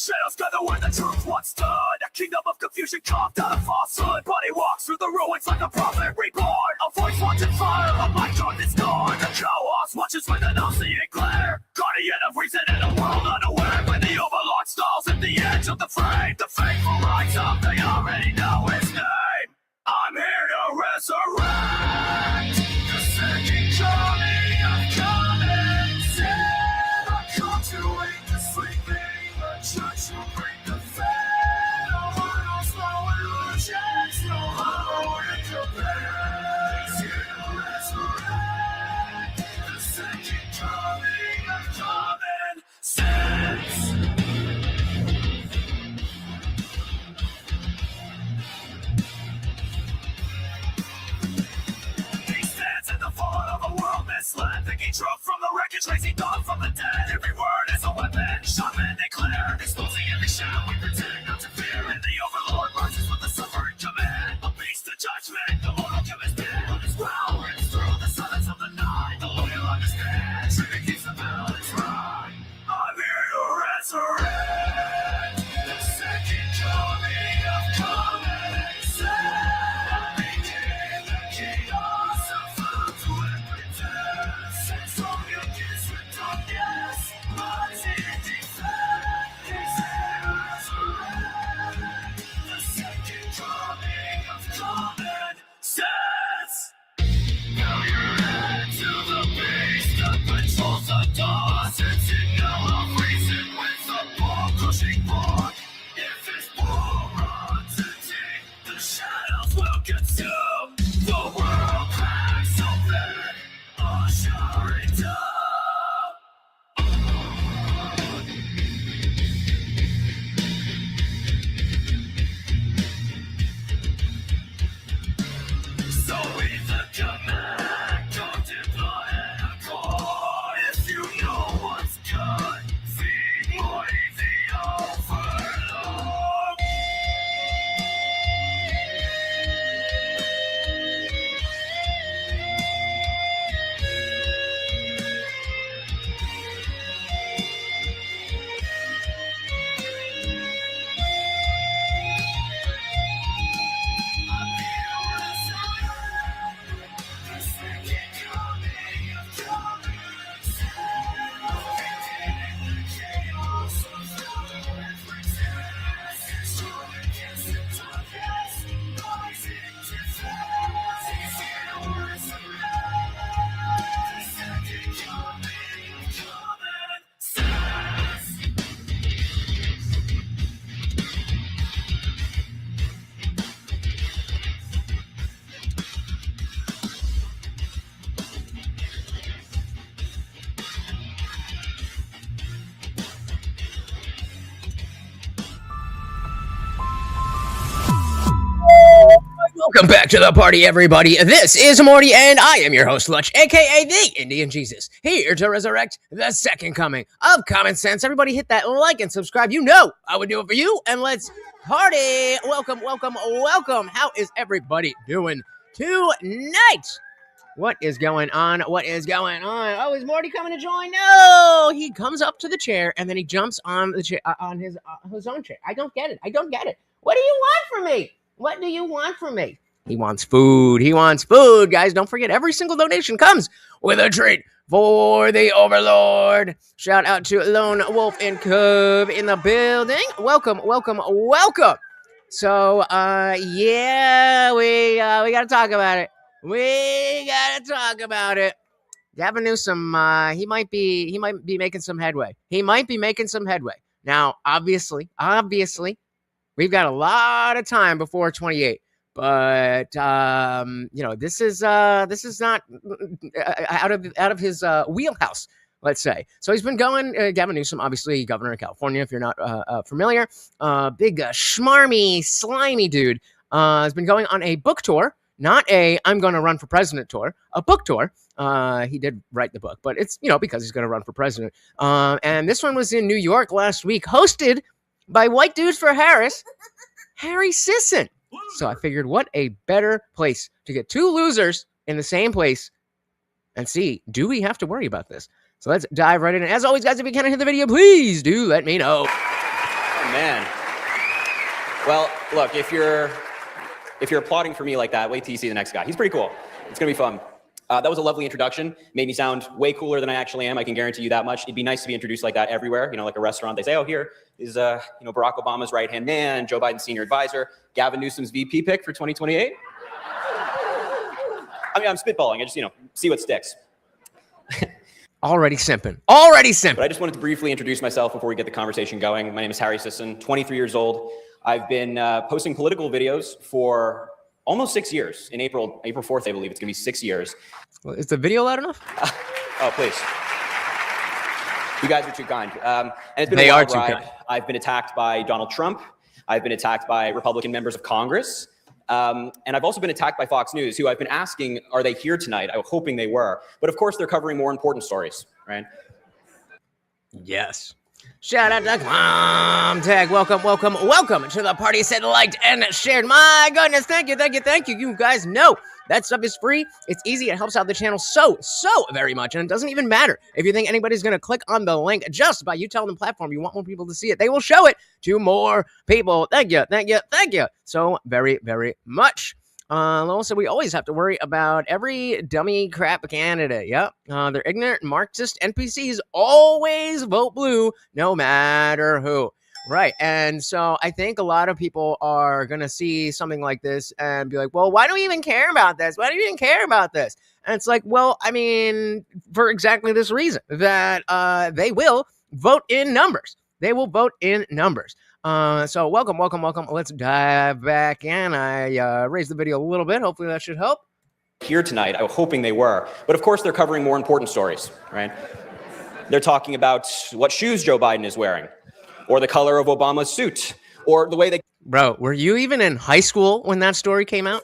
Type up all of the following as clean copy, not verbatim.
shadows gather where the truth once stood. A kingdom of confusion carved out of falsehood. But he walks through the ruins like a prophet reborn. A voice wants in fire, a light dark is gone. The chaos watches with an all-seeing glare. Guardian of reason in a world unaware. When the overlord stalls at the edge of the frame, the faithful rise up, they already know his name. I'm here to resurrect the second coming of coming sin. I come to wake the sleeping, the church will bring the fed. No hurdles, no illusions, no hollow in the bed. He's here to resurrect the second coming of common sense. Misled, thinking truth from the wreckage, raising dawn from the dead. Every word is a weapon, shot men declare. Exposing every shadow we pretend not to fear. And the overlord rises with the suffering command. A beast of judgment, the mortal chemist dead. On his growl rings through the silence of the night. The loyal understand, Shiva keeps the balance right. I'm here to resurrect the second coming of common sense. I'm making the chaos of found to every sense of your kiss with darkness. What's in defense? He's here to resurrect the second coming of common sense. Now you're head to the beast that controls the dawn. Sensing now of reason with the ball crushing block. If his ball runs empty, the shadows will consume. The world packs open, ushering down. So with the command, come deploy and accord. If you know what's good, feed Morty the overlord. Welcome back to the party, everybody. This is Morty, and I am your host, Lutch, aka the Indian Jesus, here to resurrect the second coming of common sense. Everybody hit that like and subscribe. You know I would do it for you, and let's party. Welcome, welcome, welcome. How is everybody doing tonight? What is going on? What is going on? Oh, is Morty coming to join? No! He comes up to the chair, and then he jumps on the chair, on his own chair. I don't get it. I don't get it. What do you want from me? What do you want from me? He wants food. He wants food. Guys, don't forget, every single donation comes with a treat for the Overlord. Shout out to Lone Wolf and Cub in the building. Welcome, welcome, welcome. So, yeah, we got to talk about it. We got to talk about it. Gavin Newsom, he might be making some headway. He might be making some headway. Now, obviously, we've got a lot of time before 28. But this is not out of his wheelhouse, let's say. So he's been going. Gavin Newsom, obviously governor of California. If you're not familiar, big schmarmy, slimy dude. Has been going on a book tour, not a I'm going to run for president tour, a book tour. He did write the book, but it's because he's going to run for president. And this one was in New York last week, hosted by White Dudes for Harris, Harry Sisson. So I figured, what a better place to get two losers in the same place and see, do we have to worry about this? So let's dive right in. And as always, guys, if you can't hit the video, please do let me know. man. Well, look, if you're applauding for me like that, wait till you see the next guy. He's pretty cool. It's gonna be fun. That was a lovely introduction. Made me sound way cooler than I actually am. I can guarantee you that much. It'd be nice to be introduced like that everywhere. You know, like a restaurant, they say, oh, here is Barack Obama's right-hand man, Joe Biden's senior advisor, Gavin Newsom's VP pick for 2028. I mean, I'm spitballing. I just, see what sticks. Already simping. But I just wanted to briefly introduce myself before we get the conversation going. My name is Harry Sisson, 23 years old. I've been posting political videos for almost 6 years. In April 4th, I believe it's gonna be 6 years. Well, is the video loud enough? Oh, please. You guys are too kind. And it's been a wild ride. I've been attacked by Donald Trump. I've been attacked by Republican members of Congress. And I've also been attacked by Fox News, who I've been asking, are they here tonight? I was hoping they were. But of course, they're covering more important stories, right? Yes. Shout out to Tag. Welcome to the party. Said, liked, and shared. My goodness, thank you. You guys know that stuff is free. It's easy. It helps out the channel so very much. And it doesn't even matter if you think anybody's going to click on the link just by you telling the platform you want more people to see it. They will show it to more people. Thank you so very, very much. Also, we always have to worry about every dummy crap candidate. Yep. They're ignorant Marxist NPCs always vote blue no matter who. Right. And so I think a lot of people are going to see something like this and be like, well, why do we even care about this? Why do you even care about this? And it's like, well, I mean, for exactly this reason, that they will vote in numbers. They will vote in numbers. So welcome. Let's dive back in. I raised the video a little bit. Hopefully that should help. Here tonight, I was hoping they were. But of course, they're covering more important stories, right? They're talking about what shoes Joe Biden is wearing, or the color of Obama's suit, or the way they... Bro, were you even in high school when that story came out?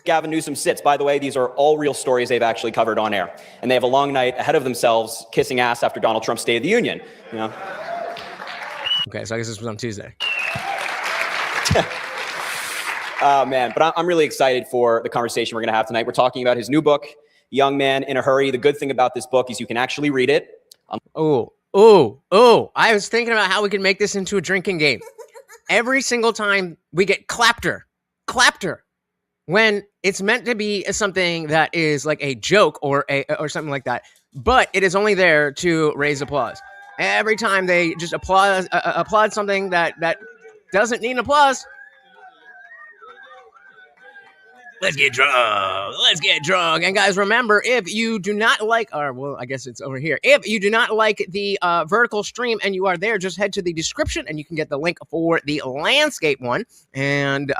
Gavin Newsom sits. By the way, these are all real stories they've actually covered on air. And they have a long night ahead of themselves kissing ass after Donald Trump's State of the Union, Okay, so I guess this was on Tuesday. Oh, man. But I'm really excited for the conversation we're going to have tonight. We're talking about his new book, Young Man in a Hurry. The good thing about this book is you can actually read it. I was thinking about how we could make this into a drinking game. Every single time we get clapter, when it's meant to be something that is like a joke or something like that, but it is only there to raise applause. Every time they just applaud something that doesn't need an applause. Let's get drunk. And guys, remember, if you do not like, I guess it's over here. If you do not like the vertical stream and you are there, just head to the description and you can get the link for the landscape one. And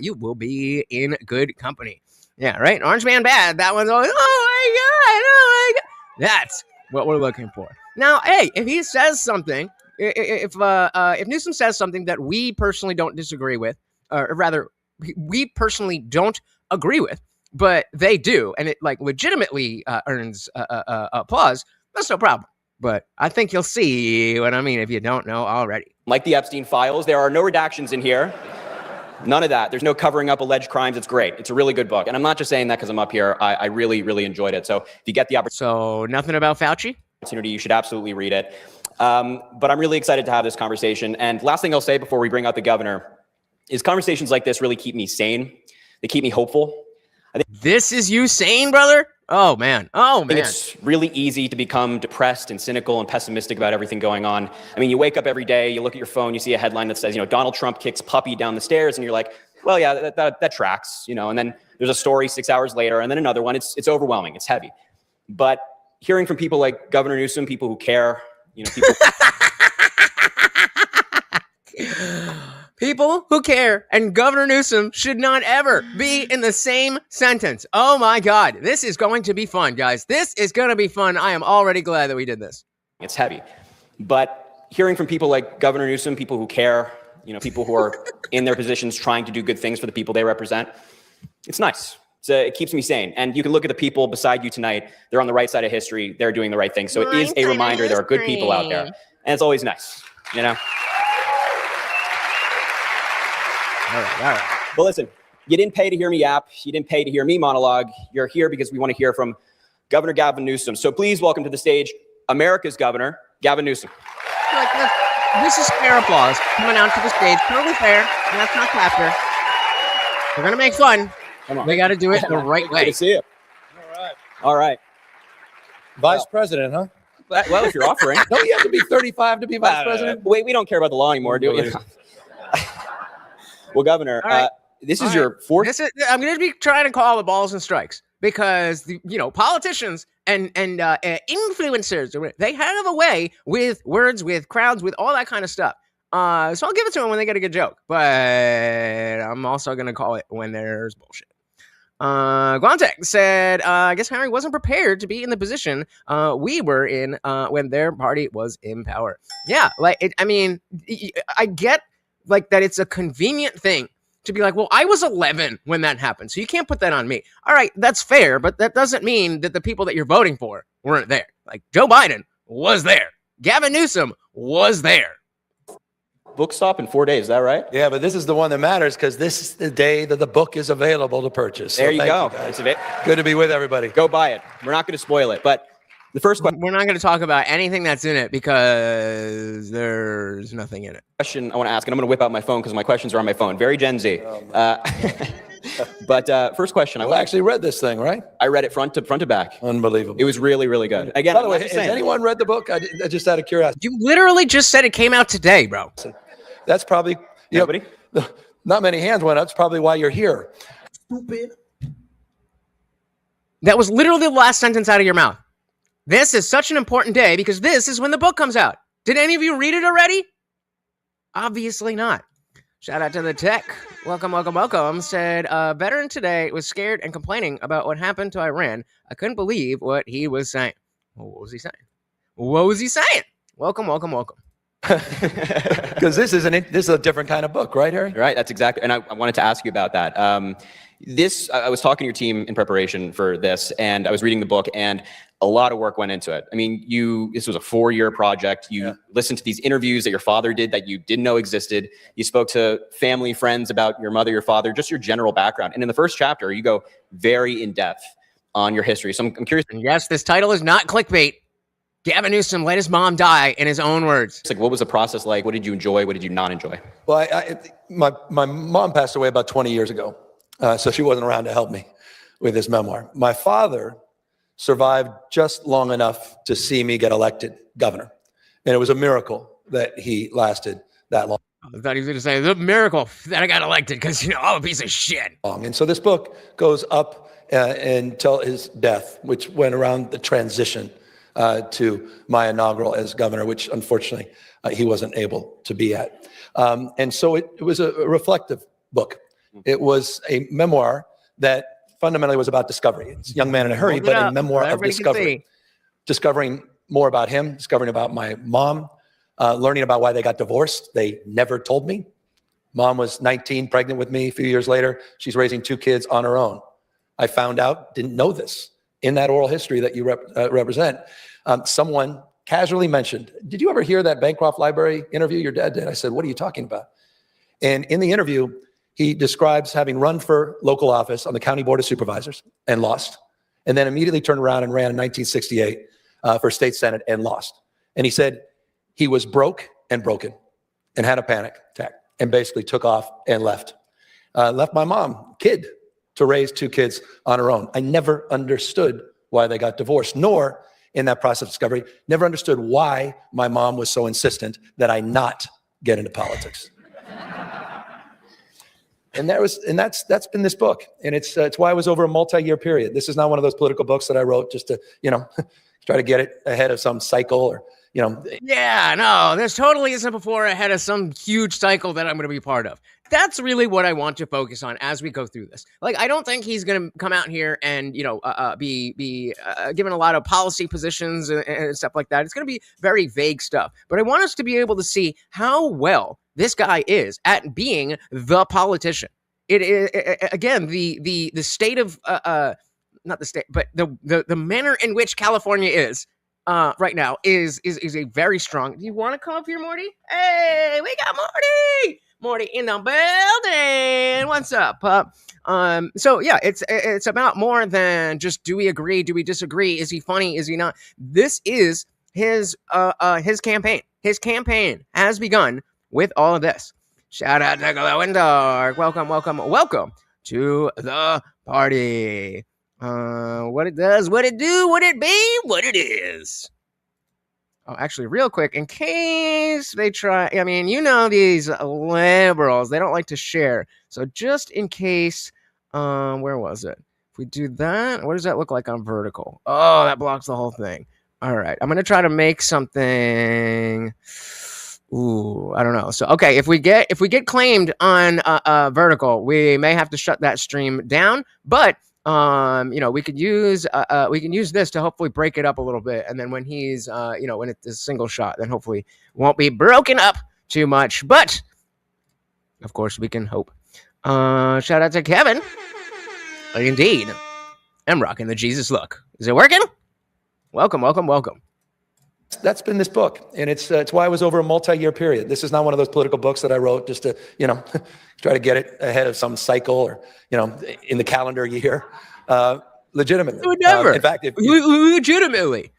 you will be in good company. Yeah, right? Orange Man Bad. That one's always, oh my God. That's what we're looking for. Now, hey, if he says something, if Newsom says something that we personally don't disagree with, or rather, we personally don't agree with, but they do, and it like legitimately earns applause, that's no problem. But I think you'll see what I mean if you don't know already. Like the Epstein files, there are no redactions in here. None of that. There's no covering up alleged crimes. It's great. It's a really good book. And I'm not just saying that because I'm up here. I really, really enjoyed it. So if you get the opportunity. So nothing about Fauci? You should absolutely read it. But I'm really excited to have this conversation. And last thing I'll say before we bring out the governor is conversations like this really keep me sane. They keep me hopeful. This is you sane, brother? Oh, man. I think it's really easy to become depressed and cynical and pessimistic about everything going on. I mean, you wake up every day, you look at your phone, you see a headline that says, Donald Trump kicks puppy down the stairs, and you're like, well, yeah, that tracks, and then there's a story 6 hours later, and then another one. It's overwhelming. It's heavy. But hearing from people like Governor Newsom, people who care, people... People who care and Governor Newsom should not ever be in the same sentence. Oh my God. This is going to be fun, guys. This is going to be fun. I am already glad that we did this. It's heavy. But hearing from people like Governor Newsom, people who care, people who are in their positions trying to do good things for the people they represent, it's nice. It keeps me sane. And you can look at the people beside you tonight. They're on the right side of history. They're doing the right thing. So it is a reminder there are good people out there. And it's always nice, All right. Well, listen, you didn't pay to hear me yap. You didn't pay to hear me monologue. You're here because we want to hear from Governor Gavin Newsom. So please welcome to the stage America's Governor, Gavin Newsom. this is fair applause coming out to the stage. Totally fair. And that's not clapper. We're going to make fun. Come on. We got to do it the right Good way. to see you. All right. Vice president, huh? Well, if you're offering. Don't you have to be 35 to be vice president? Wait, we don't care about the law anymore, do we? Well, Governor, All right. this is your fourth. I'm going to be trying to call the balls and strikes because, politicians and influencers, they have a way with words, with crowds, with all that kind of stuff. So I'll give it to them when they get a good joke, but I'm also going to call it when there's bullshit. Guantek said, I guess Harry wasn't prepared to be in the position we were in when their party was in power. Yeah, I get that it's a convenient thing to be like, well, I was 11 when that happened, so you can't put that on me. All right, that's fair, but that doesn't mean that the people that you're voting for weren't there. Like, Joe Biden was there. Gavin Newsom was there. Book stop in 4 days, is that right? Yeah, but this is the one that matters because this is the day that the book is available to purchase. So There you go. guys. Good to be with everybody. Go buy it. We're not going to spoil it, but the first We're not going to talk about anything that's in it because there's nothing in it. question I want to ask, and I'm going to whip out my phone because my questions are on my phone. Very Gen Z. But first question. I actually read this thing, right? I read it front to back. Unbelievable. It was really, really good. Again, By the way, I'm not has saying- anyone read the book? I just out of curiosity. You literally just said it came out today, bro. That's probably Nobody? Not many hands went up. That's probably why you're here. Stupid. That was literally the last sentence out of your mouth. This is such an important day because this is when the book comes out. Did any of you read it already? Obviously not. Shout out to the tech. Welcome. Said, veteran today was scared and complaining about what happened to Iran. I couldn't believe what he was saying. Well, what was he saying? Welcome. Because this is a different kind of book, right, Harry? Right, that's exactly, and I wanted to ask you about that. I was talking to your team in preparation for this, and I was reading the book, and a lot of work went into it. I mean, this was a 4-year project. You listened to these interviews that your father did that you didn't know existed. You spoke to family, friends about your mother, your father, just your general background. And in the first chapter, you go very in depth on your history. So I'm curious. And yes, this title is not clickbait. Gavin Newsom let his mom die in his own words. It's like, what was the process like? What did you enjoy? What did you not enjoy? Well, my mom passed away about 20 years ago, so she wasn't around to help me with this memoir. My father survived just long enough to see me get elected governor, and it was a miracle that he lasted that long. I thought he was going to say, the miracle that I got elected because, I'm a piece of shit. And so this book goes up until his death, which went around the transition to my inaugural as governor, which unfortunately he wasn't able to be at. And so it was a reflective book. It was a memoir that fundamentally was about discovery. It's Young Man in a Hurry, but a memoir of discovery. Discovering more about him, discovering about my mom, learning about why they got divorced. They never told me. Mom was 19, pregnant with me. A few years later, she's raising 2 kids on her own. I found out, didn't know this. In that oral history that you represent, someone casually mentioned, did you ever hear that Bancroft Library interview your dad did? I said, what are you talking about? And in the interview, he describes having run for local office on the County Board of Supervisors and lost, and then immediately turned around and ran in 1968 for state senate and lost. And he said he was broke and broken and had a panic attack and basically took off and left. Left my mom, kid, to raise 2 kids on her own. I never understood why they got divorced, nor in that process of discovery, never understood why my mom was so insistent that I not get into politics. And that's been this book. And it's why it was over a multi-year period. This is not one of those political books that I wrote just to, try to get it ahead of some cycle or, Yeah, no, this totally isn't before ahead of some huge cycle that I'm going to be part of. That's really what I want to focus on as we go through this. Like, I don't think he's going to come out here and, be given a lot of policy positions and stuff like that. It's going to be very vague stuff. But I want us to be able to see how well this guy is at being the politician. It is, again, the state of, not the state, but the manner in which California is right now is a very strong. Do you want to come up here, Morty? Hey, we got Morty in the building. What's up, pup? So yeah, it's about more than just do we agree, do we disagree? Is he funny? Is he not? This is his campaign. his campaign has begun with all of this. Shout out to Glow and Dark. Welcome, welcome, welcome to the party. What it does, what it do, what it be, what it is. Oh, actually, real quick, in case they try, I mean, you know, these liberals, they don't like to share. So just in case, where was it? If we do that, what does that look like on vertical? Oh, that blocks the whole thing. All right, I'm going to try to make something. Ooh, I don't know. So, okay, if we get claimed on vertical, we may have to shut that stream down, but you know, we could use this to hopefully break it up a little bit, and then when he's you know, when it's a single shot, then hopefully won't be broken up too much. But of course, we can hope. Shout out to Kevin. Indeed, I'm rocking the Jesus look. Is it working? Welcome, welcome, welcome. That's been this book, and it's why it was over a multi-year period. This is not one of those political books that I wrote just to, you know, try to get it ahead of some cycle or, you know, in the calendar year. Legitimately, Never. In fact, legitimately.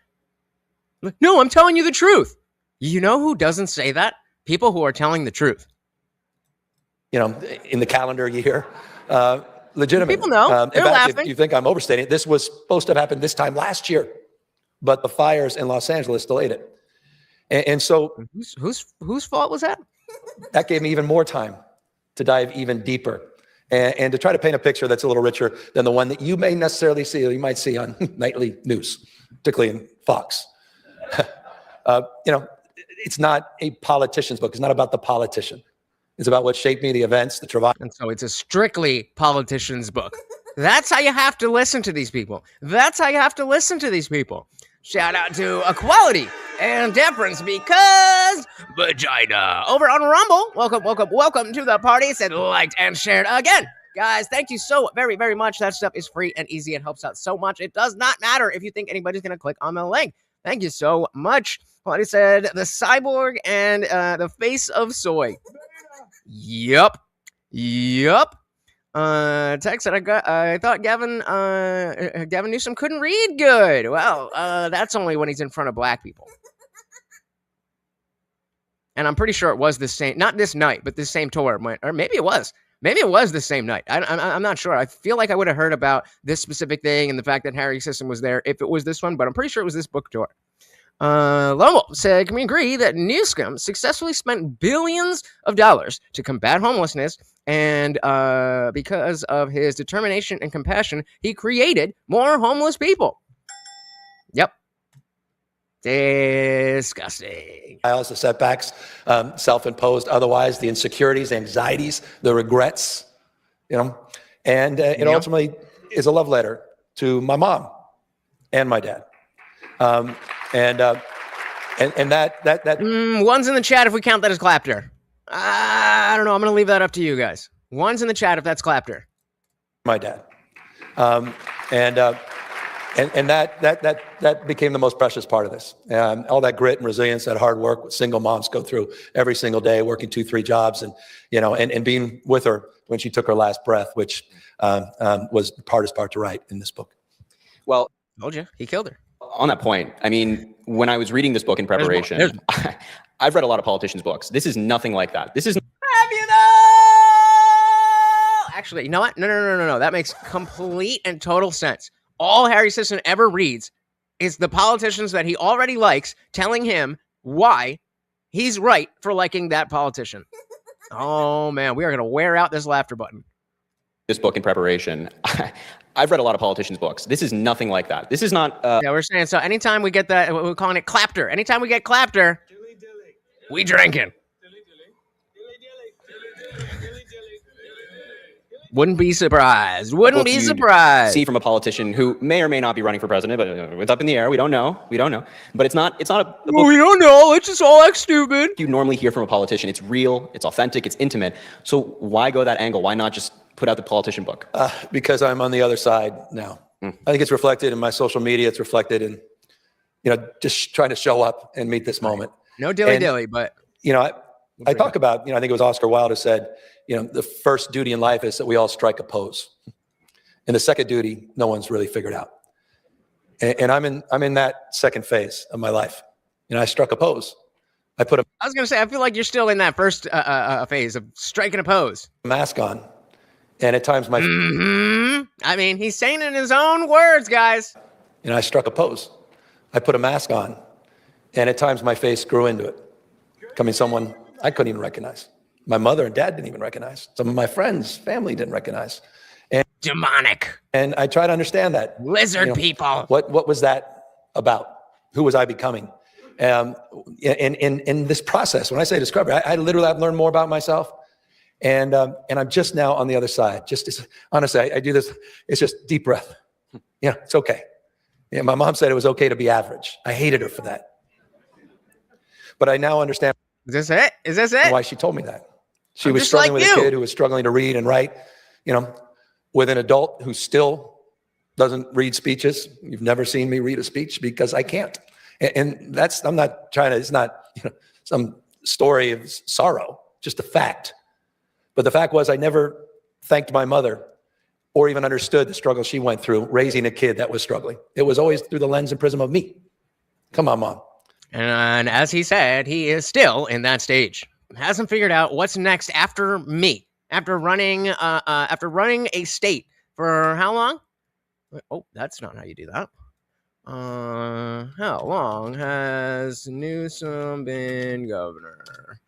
No, I'm telling you the truth. You know who doesn't say that? People who are telling the truth. You know, in the calendar year. Legitimately. People know. They're in fact, laughing. if you think I'm overstating it, this was supposed to have happened this time last year, but the fires in Los Angeles delayed it. And so whose fault was that? That gave me even more time to dive even deeper and to try to paint a picture that's a little richer than the one that you may necessarily see, or you might see on nightly news, particularly in Fox. You know, it's not a politician's book. It's not about the politician. It's about what shaped me, the events, the travail. And so it's a strictly politician's book. That's how you have to listen to these people. That's how you have to listen to these people. Shout out to Equality and Deference because vagina. Over on Rumble. Welcome, welcome, welcome to the party. Said liked and shared again. Guys, thank you so very, very much. That stuff is free and easy. It helps out so much. It does not matter if you think anybody's going to click on the link. Thank you so much. Equality said the cyborg and the face of soy. Yup. Text that I thought Gavin Newsom couldn't read good. Well, that's only when he's in front of black people. And I'm pretty sure it was the same, not this night, but this same tour, or maybe it was. Maybe it was the same night. I'm not sure. I feel like I would have heard about this specific thing and the fact that Harry Sisson was there if it was this one, but I'm pretty sure it was this book tour. Lomo said, can we agree that Newsom successfully spent billions of dollars to combat homelessness, and because of his determination and compassion, he created more homeless people? Yep. Disgusting. The setbacks, self-imposed, otherwise, the insecurities, anxieties, the regrets, you know, and it ultimately is a love letter to my mom and my dad. And that one's in the chat if we count that as clapter. I don't know. I'm going to leave that up to you guys. One's in the chat if that's clapter. My dad. And that became the most precious part of this. All that grit and resilience, that hard work with single moms go through every single day, working 2-3 jobs, and you know, and being with her when she took her last breath, which was the hardest part to write in this book. Well, told you, he killed her. On that point, I mean, when I was reading this book in preparation, I've read a lot of politicians' books. This is nothing like that. This is. Have you though? Actually, you know what? No. That makes complete and total sense. All Harry Sisson ever reads is the politicians that he already likes telling him why he's right for liking that politician. Oh, man, we are going to wear out this laughter button. This book in preparation, I've read a lot of politicians' books. This is nothing like that. This is not. Yeah, we're saying, so anytime we get that, we're calling it clapter. Anytime we get clapter, we drinking. Wouldn't be surprised. Wouldn't be surprised. See from a politician who may or may not be running for president, but it's up in the air. We don't know. But it's not a book we don't know. Let's just all act stupid. You normally hear from a politician. It's real. It's authentic. It's intimate. So why go that angle? Why not just put out the politician book? Because I'm on the other side now. I think it's reflected in my social media. It's reflected in, you know, just trying to show up and meet this moment. No dilly-dilly, but. You know, I talk about, you know, I think it was Oscar Wilde who said, you know, the first duty in life is that we all strike a pose. And the second duty, no one's really figured out. And I'm in that second phase of my life. You know, I struck a pose. I put a I was gonna say, I feel like you're still in that first phase of striking a pose. mask on, and at times my, I mean, he's saying it in his own words, guys. I struck a pose. I put a mask on, and at times my face grew into it, becoming someone I couldn't even recognize. My mother and dad didn't even recognize. Some of my friends, family didn't recognize. Demonic. And I try to understand that. Lizard people. What was that about? Who was I becoming? In this process, when I say discovery, I literally have learned more about myself. And I'm just now on the other side. Honestly, I do this. It's just deep breath. Yeah, it's okay. Yeah, my mom said it was okay to be average. I hated her for that. But I now understand. Is this it? Is this it? Why she told me that. She I'm was just struggling like with you. a kid who was struggling to read and write, with an adult who still doesn't read speeches. You've never seen me read a speech because I can't. And that's, I'm not trying to, it's not some story of sorrow, just a fact. But the fact was I never thanked my mother or even understood the struggle she went through raising a kid that was struggling. It was always through the lens and prism of me. Come on, Mom. And as he said, he is still in that stage. Hasn't figured out what's next after me. After running a state for how long? Oh, that's not how you do that. How long has Newsom been governor?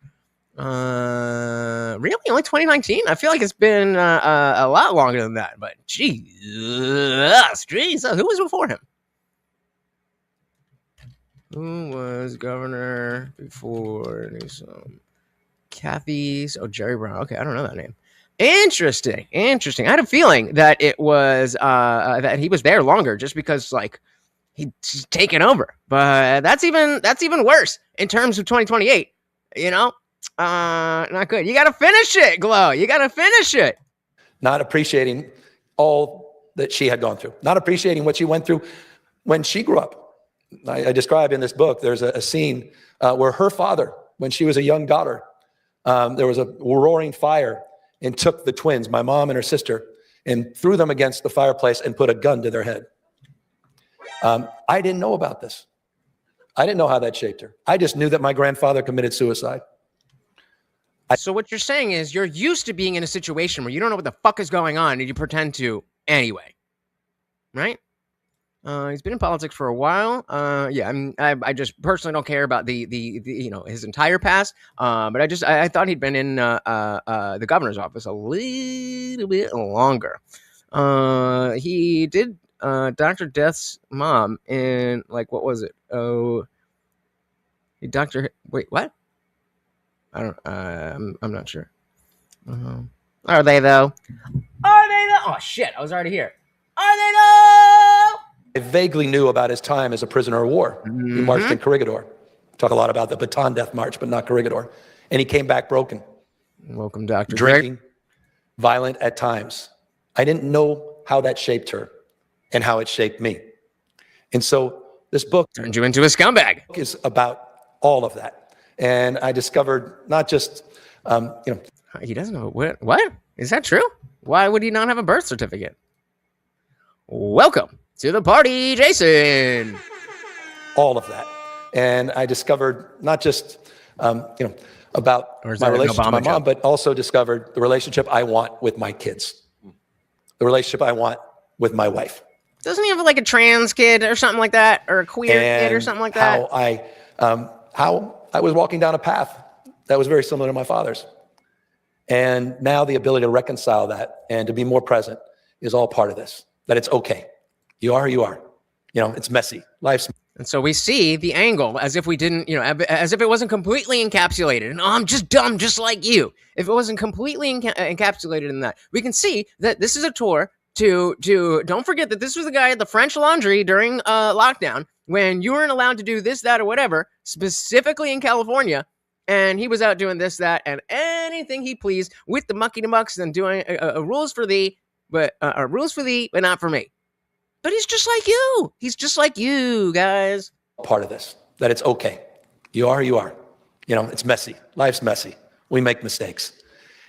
Really? Only 2019? I feel like it's been a lot longer than that. But Jesus, who was before him? Who was governor before Newsom? Jerry Brown. Okay, I don't know that name. Interesting. I had a feeling that it was that he was there longer, just because he's taken over. But that's even worse in terms of 2028. Not good. You got to finish it, Glow. You got to finish it. Not appreciating all that she had gone through. Not appreciating what she went through when she grew up. I describe in this book. There's a scene where her father, when she was a young daughter. There was a roaring fire and took the twins, my mom and her sister, and threw them against the fireplace and put a gun to their head. I didn't know about this. I didn't know how that shaped her. I just knew that my grandfather committed suicide. So what you're saying is you're used to being in a situation where you don't know what the fuck is going on and you pretend to anyway, right? He's been in politics for a while. I just personally don't care about the his entire past. But I thought he'd been in the governor's office a little bit longer. He did Dr. Death's mom in what was it? Oh, wait, what? I don't. I'm not sure. Are they though? Oh shit! I was already here. Are they though? I vaguely knew about his time as a prisoner of war. He marched in Corregidor. Talk a lot about the Bataan Death March, but not Corregidor. And he came back broken. Welcome, Dr. Drinking, violent at times. I didn't know how that shaped her and how it shaped me. And so this book turned you into a scumbag. Is about all of that. And I discovered not just, he doesn't know what? Is that true? Why would he not have a birth certificate? Welcome to the party, Jason. All of that. And I discovered not just, about my relationship to my mom, but also discovered the relationship I want with my kids, the relationship I want with my wife. Doesn't he have a trans kid or something like that, or a queer kid or something like that? How I was walking down a path that was very similar to my father's. And now the ability to reconcile that and to be more present is all part of this, that it's okay. You are who you are. It's messy. Life's And so we see the angle as if we didn't, as if it wasn't completely encapsulated. And I'm just dumb, just like you. If it wasn't completely encapsulated in that, we can see that this is a tour to don't forget that this was the guy at the French Laundry during lockdown when you weren't allowed to do this, that, or whatever, specifically in California. And he was out doing this, that, and anything he pleased with the mucky-mucks and doing rules for thee, but not for me. But he's just like you. He's just like you, guys. part of this, that it's okay. You are who you are. It's messy. Life's messy. We make mistakes.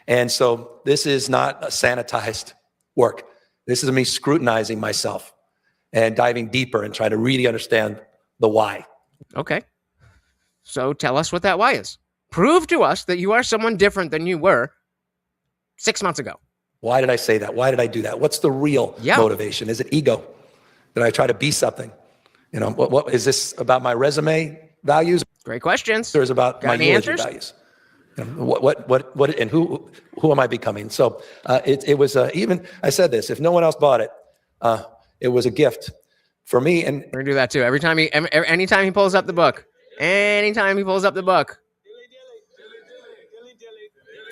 And so this is not a sanitized work. This is me scrutinizing myself and diving deeper and trying to really understand the why. Okay. So tell us what that why is. Prove to us that you are someone different than you were 6 months ago. Why did I say that? Why did I do that? What's the real motivation? Is it ego? Did I try to be something? You know, what is this about my resume values? Great questions. Or is it about Got my any eulogy answers? values? You know, what, and who am I becoming? So it was even, I said this, if no one else bought it, it was a gift for me. And we're gonna do that too. Anytime he pulls up the book,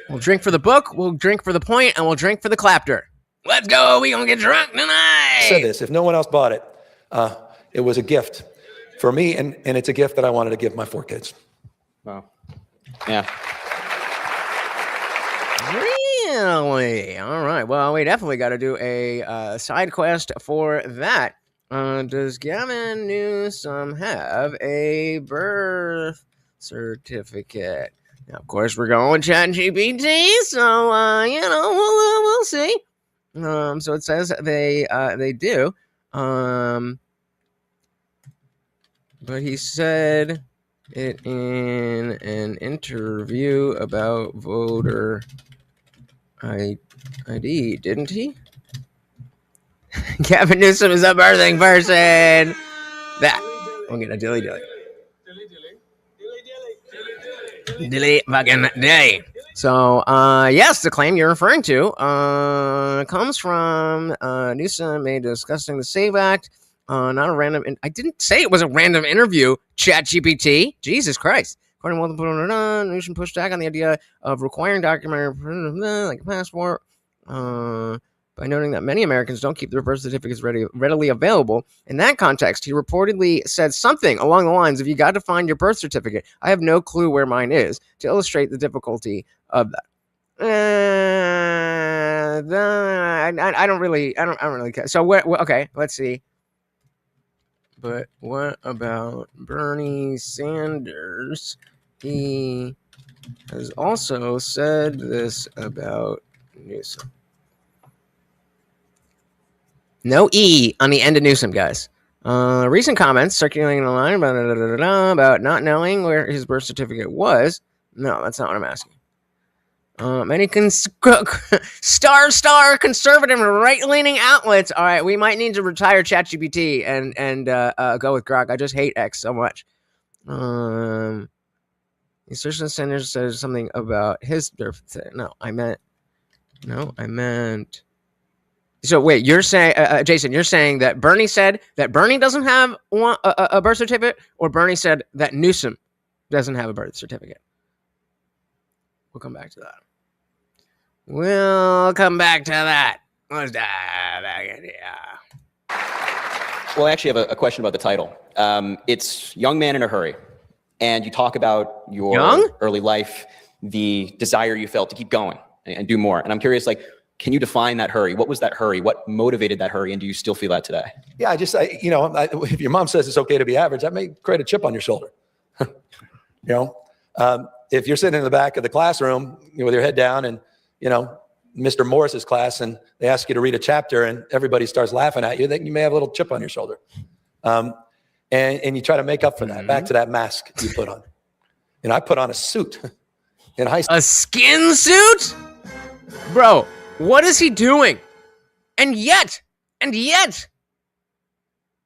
we'll drink for the book, we'll drink for the point, and we'll drink for the clapter. Let's go. We gonna get drunk tonight. I said this, if no one else bought it, it was a gift for me. And it's a gift that I wanted to give my 4 kids. Wow. Yeah. Really? All right. Well, we definitely got to do a side quest for that. Does Gavin Newsom have a birth certificate? Now, of course, we're going with ChatGPT, so we'll see. So it says they do. But he said it in an interview about voter ID, didn't he? Gavin Newsom is a birthing person. That. We'll get a dilly. Dilly fucking day. So, yes, the claim you're referring to comes from Newsom made discussing the SAVE Act. Not a random. I didn't say it was a random interview. ChatGPT. Jesus Christ. According to multiple, Newsom pushed back on the idea of requiring documentary like a passport. By noting that many Americans don't keep their birth certificates readily available. In that context, he reportedly said something along the lines of, "You got to find your birth certificate. I have no clue where mine is," to illustrate the difficulty of that. I don't really care. So okay, let's see. But what about Bernie Sanders? He has also said this about Newsom. No E on the end of Newsom, guys. Recent comments circulating online about not knowing where his birth certificate was. No, that's not what I'm asking. Many star conservative right-leaning outlets. All right, we might need to retire ChatGPT and go with Grok. I just hate X so much. The Sisson Center says something about his birth. No, I meant. So wait, you're saying, Jason, you're saying that Bernie said that Bernie doesn't have a birth certificate, or Bernie said that Newsom doesn't have a birth certificate? We'll come back to that. Let's dive back in here. Well, I actually have a question about the title. It's Young Man in a Hurry. And you talk about your early life, the desire you felt to keep going and do more. And I'm curious, like, can you define that hurry? What was that hurry? What motivated that hurry? And do you still feel that today? Yeah, if your mom says it's okay to be average, that may create a chip on your shoulder. If you're sitting in the back of the classroom with your head down and, Mr. Morris's class, and they ask you to read a chapter and everybody starts laughing at you, then you may have a little chip on your shoulder. And you try to make up for that, back to that mask you put on. I put on a suit in high school. A skin suit? Bro, what is he doing? And yet,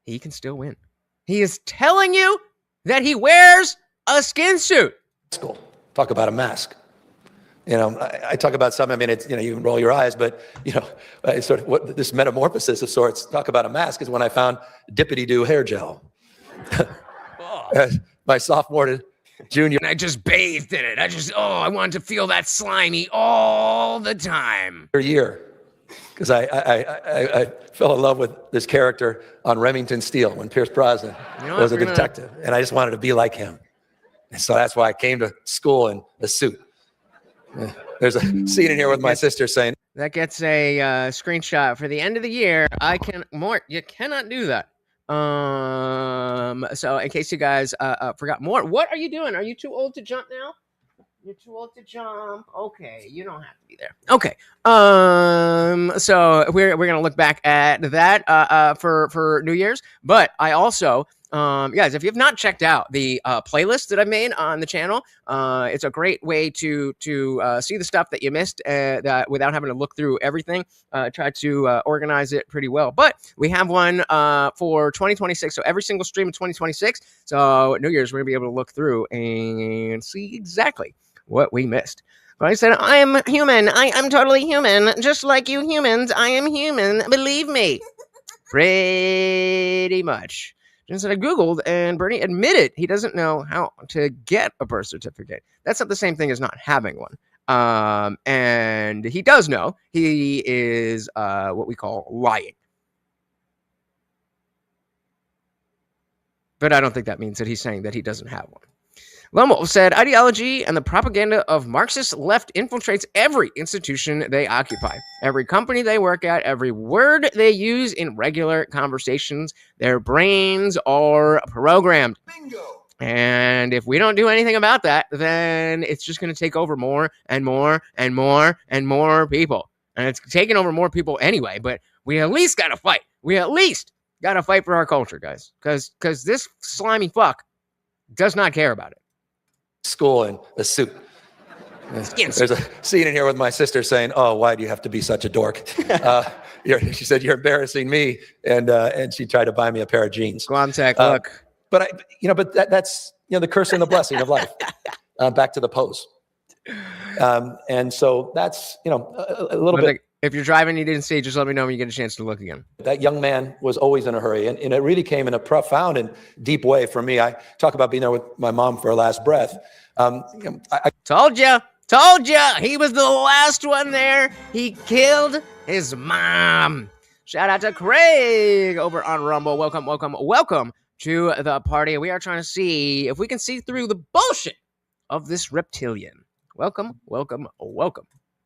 he can still win. He is telling you that he wears a skin suit. School. Talk about a mask. I talk about something, you can roll your eyes, but, it's sort of this metamorphosis of sorts. Talk about a mask is when I found Dippity-Doo hair gel. My sophomore to junior. And I just bathed in it. I wanted to feel that slimy all the time. Year. Because I fell in love with this character on Remington Steele when Pierce Brosnan was a detective. And I just wanted to be like him. And so that's why I came to school in a suit. There's a scene in here with my sister saying. That gets a screenshot for the end of the year. You cannot do that. So in case you guys forgot, what are you doing? Are you too old to jump now? You're too old to jump. Okay, you don't have to be there. Okay. So we're gonna look back at that for New Year's. But I also Guys, if you have not checked out the playlist that I made on the channel, it's a great way to see the stuff that you missed that without having to look through everything. Try to organize it pretty well. But we have one for 2026. So every single stream in 2026. So New Year's, we're going to be able to look through and see exactly what we missed. But I said, I am human. I am totally human. Just like you humans, I am human. Believe me. Pretty much. Just that I Googled, and Bernie admitted he doesn't know how to get a birth certificate. That's not the same thing as not having one. And he does know. He is what we call lying. But I don't think that means that he's saying that he doesn't have one. Lomel said, ideology and the propaganda of Marxist left infiltrates every institution they occupy, every company they work at, every word they use in regular conversations. Their brains are programmed. Bingo. And if we don't do anything about that, then it's just going to take over more and more and more and more people. And it's taking over more people anyway, but we at least got to fight. We at least got to fight for our culture, guys, because this slimy fuck does not care about it. School in a suit. There's a scene in here with my sister saying, "Oh, why do you have to be such a dork?" She said, "You're embarrassing me," and she tried to buy me a pair of jeans. Guam Tech, look. But that's the curse and the blessing of life. Back to the pose. And so that's a little bit. If you're driving, you didn't see, just let me know when you get a chance to look again. That young man was always in a hurry, and it really came in a profound and deep way for me. I talk about being there with my mom for her last breath. I told you, he was the last one there. He killed his mom. Shout out to Craig over on Rumble. Welcome to the party. We are trying to see if we can see through the bullshit of this reptilian. Welcome.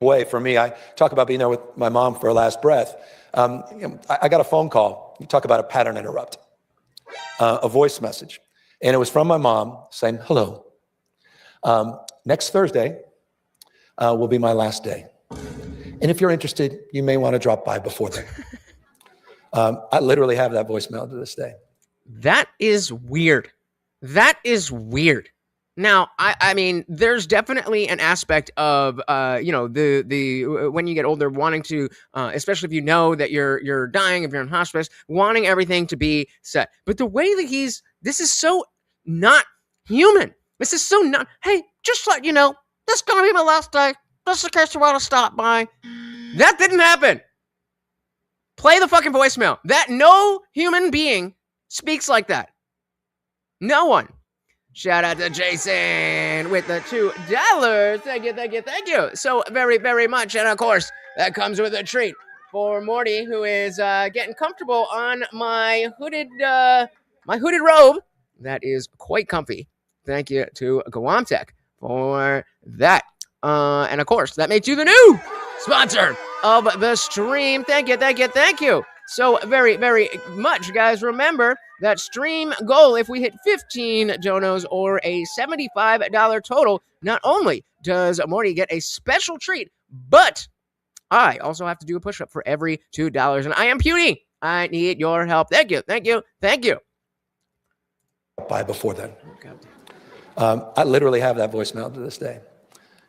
Way for me. I talk about being there with my mom for her last breath. I got a phone call. You talk about a pattern interrupt, a voice message. And it was from my mom saying, "Hello. Next Thursday will be my last day. And if you're interested, you may want to drop by before then." I literally have that voicemail to this day. That is weird. Now, I mean, there's definitely an aspect of, the when you get older, wanting to, especially if you know that you're dying, if you're in hospice, wanting everything to be set. But the way that this is so not human. This is so not, hey, just let you know, this is going to be my last day, just in case you want to stop by. That didn't happen. Play the fucking voicemail. That no human being speaks like that. No one. Shout out to Jason with the $2. Thank you so very, very much. And of course, that comes with a treat for Morty, who is getting comfortable on my hooded robe. That is quite comfy. Thank you to Guam Tech for that. And of course, that makes you the new sponsor of the stream. Thank you so very, very much, guys. Remember that stream goal. If we hit 15 donos or a $75 total, not only does Morty get a special treat, but I also have to do a push-up for every $2. And I am puny. I need your help. Thank you. By before then. Okay. I literally have that voicemail to this day.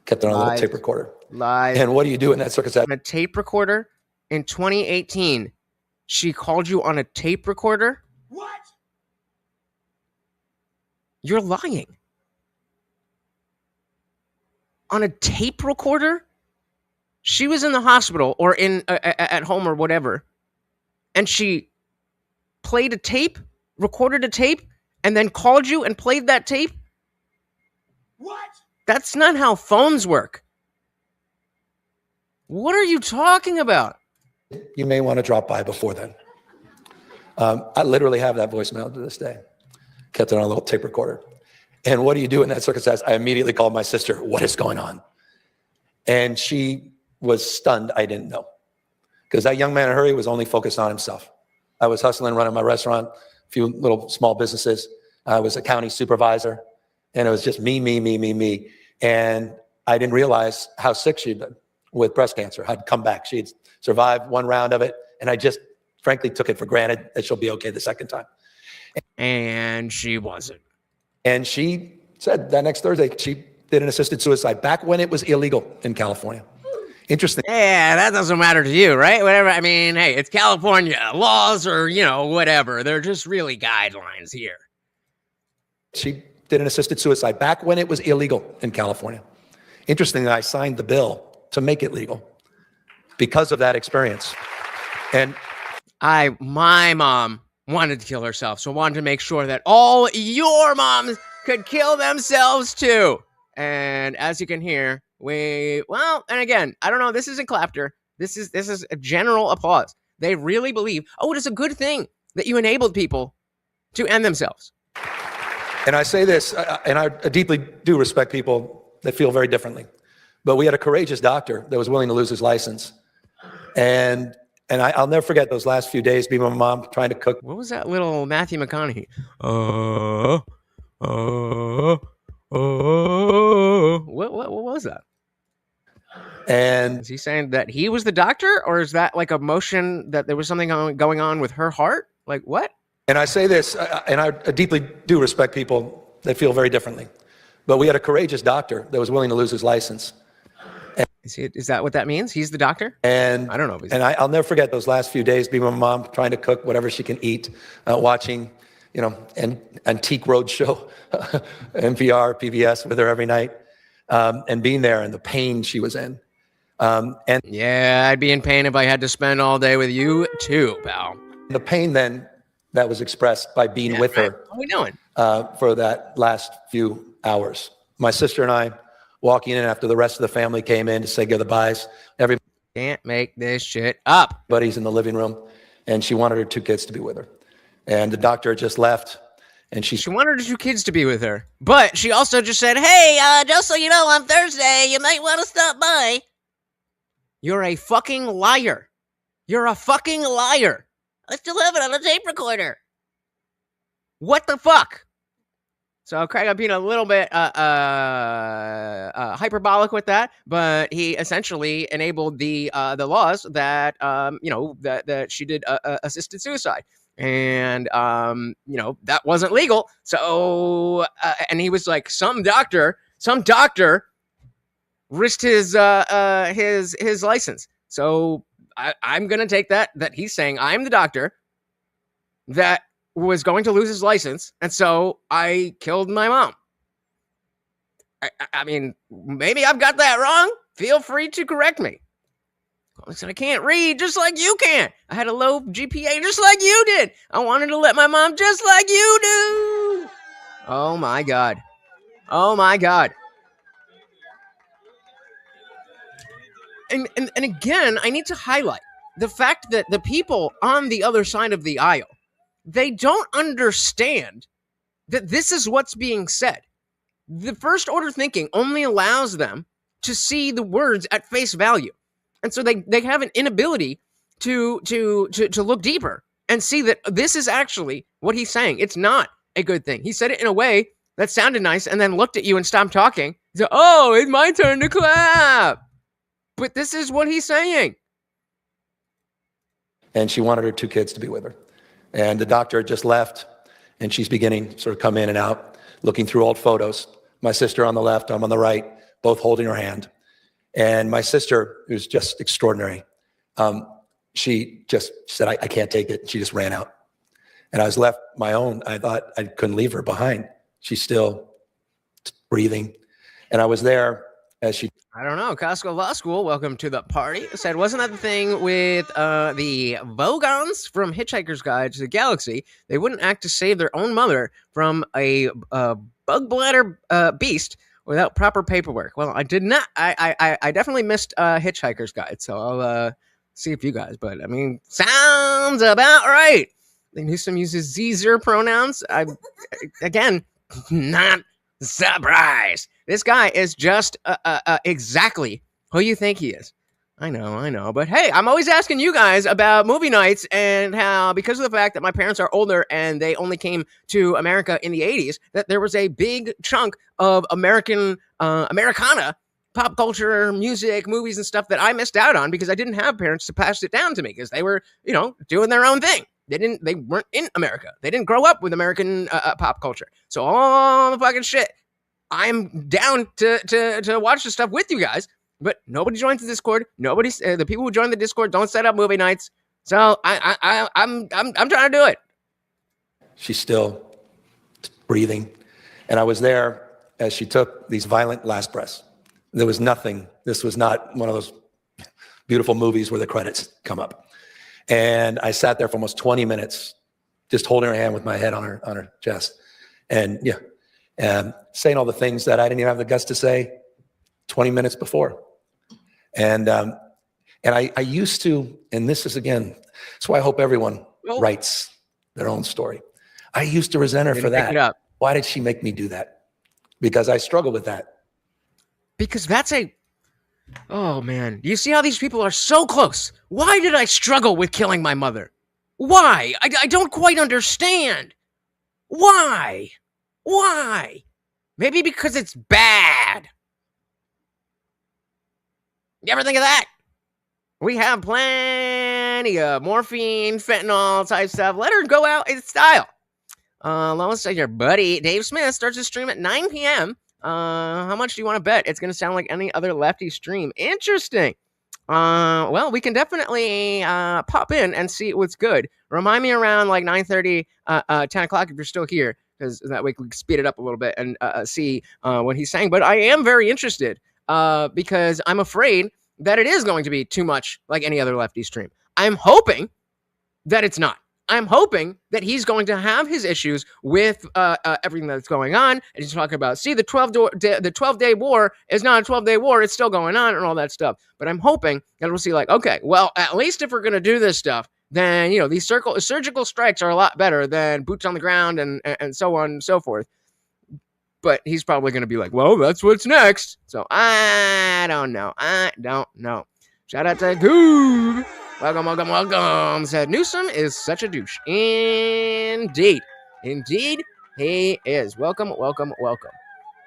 Kept it on a little tape recorder. Live. And what do you do in that circumstance? On a tape recorder in 2018. She called you on a tape recorder? What? You're lying. On a tape recorder? She was in the hospital or at home or whatever. And she played a tape, recorded a tape, and then called you and played that tape? What? That's not how phones work. What are you talking about? You may want to drop by before then. I literally have that voicemail to this day. Kept it on a little tape recorder. And what do you do in that circumstance? I immediately called my sister. What is going on? And she was stunned. I didn't know. Because that young man in a hurry was only focused on himself. I was hustling, running my restaurant, a few little small businesses. I was a county supervisor. And it was just me. And I didn't realize how sick she'd been with breast cancer. I'd come back. She'd survived one round of it. And I just frankly took it for granted that she'll be okay the second time. And she wasn't. And she said that next Thursday she did an assisted suicide back when it was illegal in California. Interesting. Yeah, that doesn't matter to you, right? Whatever. I mean, hey, it's California. Laws or, whatever. They're just really guidelines here. She did an assisted suicide back when it was illegal in California. Interesting that I signed the bill to make it legal because of that experience. And my mom wanted to kill herself, so wanted to make sure that all your moms could kill themselves too. And as you can hear, and again, I don't know, this isn't clapter. This is a general applause. They really believe, it is a good thing that you enabled people to end themselves. And I say this, and I deeply do respect people that feel very differently. But we had a courageous doctor that was willing to lose his license. And I'll never forget those last few days being with my mom trying to cook. What was that little Matthew McConaughey? What was that? And is he saying that he was the doctor, or is that like a motion that there was something going on with her heart? Like what? And I say this, and I deeply do respect people that feel very differently. But we had a courageous doctor that was willing to lose his license. Is that what that means? He's the doctor? And I don't know. I'll never forget those last few days being with my mom trying to cook whatever she can eat, watching, an Antique Roadshow, NPR, PBS with her every night, and being there and the pain she was in. And yeah, I'd be in pain if I had to spend all day with you too, pal. The pain then that was expressed by being with her. What are we doing? For that last few hours. My sister and I walking in after the rest of the family came in to say goodbyes. Everybody can't make this shit up. Buddy's in the living room, and she wanted her 2 kids to be with her. And the doctor just left, and she wanted her 2 kids to be with her. But she also just said, hey, just so you know, on Thursday, you might want to stop by. You're a fucking liar. You're a fucking liar. I still have it on a tape recorder. What the fuck? So Craig, I'm being a little bit hyperbolic with that, but he essentially enabled the laws that that she did assisted suicide, and that wasn't legal. So and he was like, some doctor risked his license. So I'm gonna take that he's saying I'm the doctor that was going to lose his license, and so I killed my mom. I mean, maybe I've got that wrong. Feel free to correct me. I said I can't read just like you can. I had a low GPA just like you did. I wanted to let my mom just like you do. Oh my God. Oh my God. And again, I need to highlight the fact that the people on the other side of the aisle, they don't understand that this is what's being said. The first order thinking only allows them to see the words at face value. And so they have an inability to look deeper and see that this is actually what he's saying. It's not a good thing. He said it in a way that sounded nice and then looked at you and stopped talking. He said, oh, it's my turn to clap. But this is what he's saying. And she wanted her 2 kids to be with her. And the doctor had just left, and she's beginning to sort of come in and out, looking through old photos. My sister on the left, I'm on the right, both holding her hand. And my sister, who's just extraordinary, she just said, I can't take it. She just ran out. And I was left my own. I thought I couldn't leave her behind. She's still breathing. And I was there as she... I don't know. Costco Law School, welcome to the party. Said, wasn't that the thing with the Vogons from Hitchhiker's Guide to the Galaxy? They wouldn't act to save their own mother from a bug bladder beast without proper paperwork. Well, I did not. I definitely missed Hitchhiker's Guide, so I'll see if you guys. But I mean, sounds about right. They Newsom uses Zer pronouns. Again, not surprised. This guy is just exactly who you think he is. I know. But hey, I'm always asking you guys about movie nights and how, because of the fact that my parents are older and they only came to America in the 80s, that there was a big chunk of Americana, pop culture, music, movies, and stuff that I missed out on because I didn't have parents to pass it down to me because they were, doing their own thing. They weren't in America. They didn't grow up with American pop culture. So all the fucking shit. I'm down to watch the stuff with you guys, but nobody joins the Discord. Nobody's the people who join the Discord don't set up movie nights. So I'm trying to do it. She's still breathing. And I was there as she took these violent last breaths. There was nothing. This was not one of those beautiful movies where the credits come up. And I sat there for almost 20 minutes, just holding her hand with my head on her chest. And saying all the things that I didn't even have the guts to say 20 minutes before. And I used to, and this is again, that's why I hope everyone writes their own story. I used to resent her for that. Why did she make me do that? Because I struggle with that. Because oh man, you see how these people are so close? Why did I struggle with killing my mother? Why? I don't quite understand. Why? Maybe because it's bad. You ever think of that? We have plenty of morphine, fentanyl type stuff. Let her go out in style. Lois said your buddy Dave Smith starts his stream at 9 p.m. How much do you want to bet? It's going to sound like any other lefty stream. Interesting. Well, we can definitely pop in and see what's good. Remind me around like 9:30, 10 o'clock if you're still here, because that way we can speed it up a little bit and see what he's saying. But I am very interested because I'm afraid that it is going to be too much like any other lefty stream. I'm hoping that it's not. I'm hoping that he's going to have his issues with everything that's going on. And he's talking about, see, the 12-day war is not a 12-day war. It's still going on and all that stuff. But I'm hoping that we'll see like, okay, well, at least if we're going to do this stuff, then, these surgical strikes are a lot better than boots on the ground and so on and so forth. But he's probably going to be like, well, that's what's next. So I don't know. Shout out to Goob. Welcome. Said Newsom is such a douche. Indeed, he is. Welcome.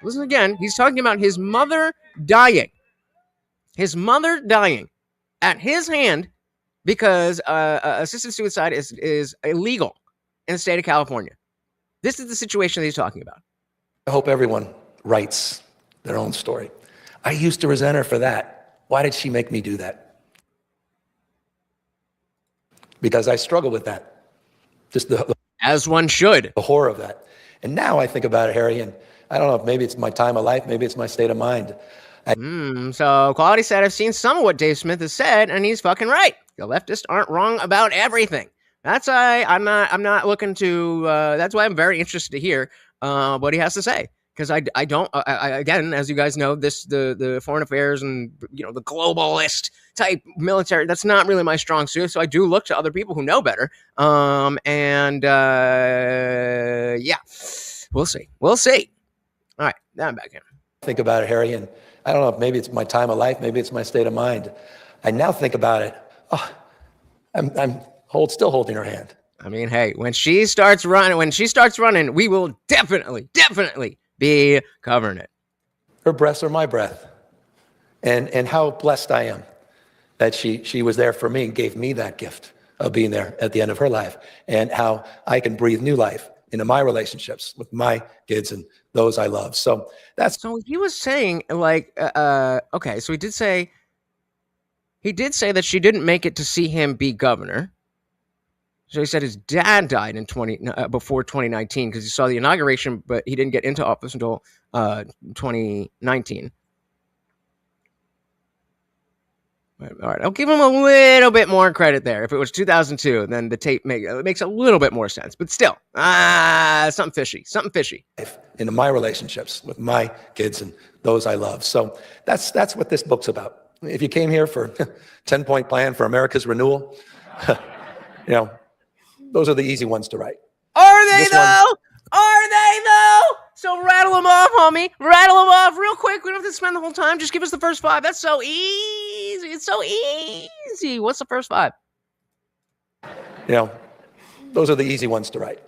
Listen again. He's talking about his mother dying. His mother dying at his hand because assisted suicide is illegal in the state of California. This is the situation that he's talking about. I hope everyone writes their own story. I used to resent her for that. Why did she make me do that? Because I struggle with that. Just as one should. The horror of that. And now I think about it, Harry, and I don't know if maybe it's my time of life, maybe it's my state of mind. So Quality said, I've seen some of what Dave Smith has said, and he's fucking right. The leftists aren't wrong about everything. That's why I'm not looking to, that's why I'm very interested to hear what he has to say. Because I again, as you guys know, the foreign affairs and, the globalist type military, that's not really my strong suit. So I do look to other people who know better. Yeah, we'll see. All right, now I'm back in. Think about it, Harry, and I don't know if maybe it's my time of life, maybe it's my state of mind. I now think about it. Oh, I'm still holding her hand. I mean, hey, when she starts running, we will definitely be covering it. Her breaths are my breath. And how blessed I am that she was there for me and gave me that gift of being there at the end of her life, and how I can breathe new life into my relationships with my kids and those I love. So he was saying like, okay, so he did say that she didn't make it to see him be governor. So he said his dad died in before 2019 because he saw the inauguration, but he didn't get into office until 2019. All right, I'll give him a little bit more credit there. If it was 2002, then the tape makes a little bit more sense. But still, something fishy. Into my relationships with my kids and those I love. So that's what this book's about. If you came here for 10-point plan for America's renewal, those are the easy ones to write. Are they though? So rattle them off, homie. Rattle them off real quick. We don't have to spend the whole time. Just give us the first 5. That's so easy. It's so easy. What's the first 5? Those are the easy ones to write.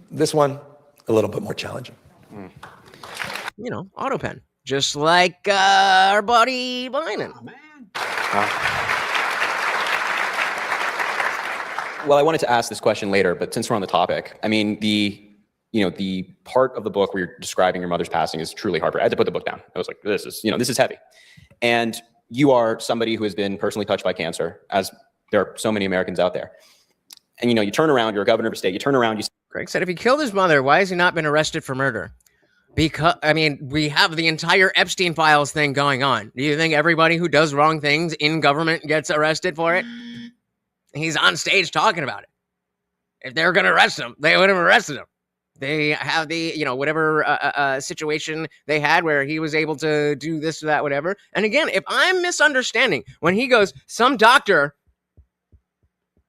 This one, a little bit more challenging. Auto pen. Just like our buddy Biden. Oh, man. Well, I wanted to ask this question later, but since we're on the topic, I mean, the part of the book where you're describing your mother's passing is truly heartbreaking. I had to put the book down. I was like, this is heavy. And you are somebody who has been personally touched by cancer, as there are so many Americans out there. And, you turn around, you're a governor of a state, you turn around, Greg said if he killed his mother, why has he not been arrested for murder? Because, I mean, we have the entire Epstein files thing going on. Do you think everybody who does wrong things in government gets arrested for it? He's on stage talking about it. If they were going to arrest him, they would have arrested him. They have the, whatever situation they had where he was able to do this or that, whatever. And again, if I'm misunderstanding, when he goes, some doctor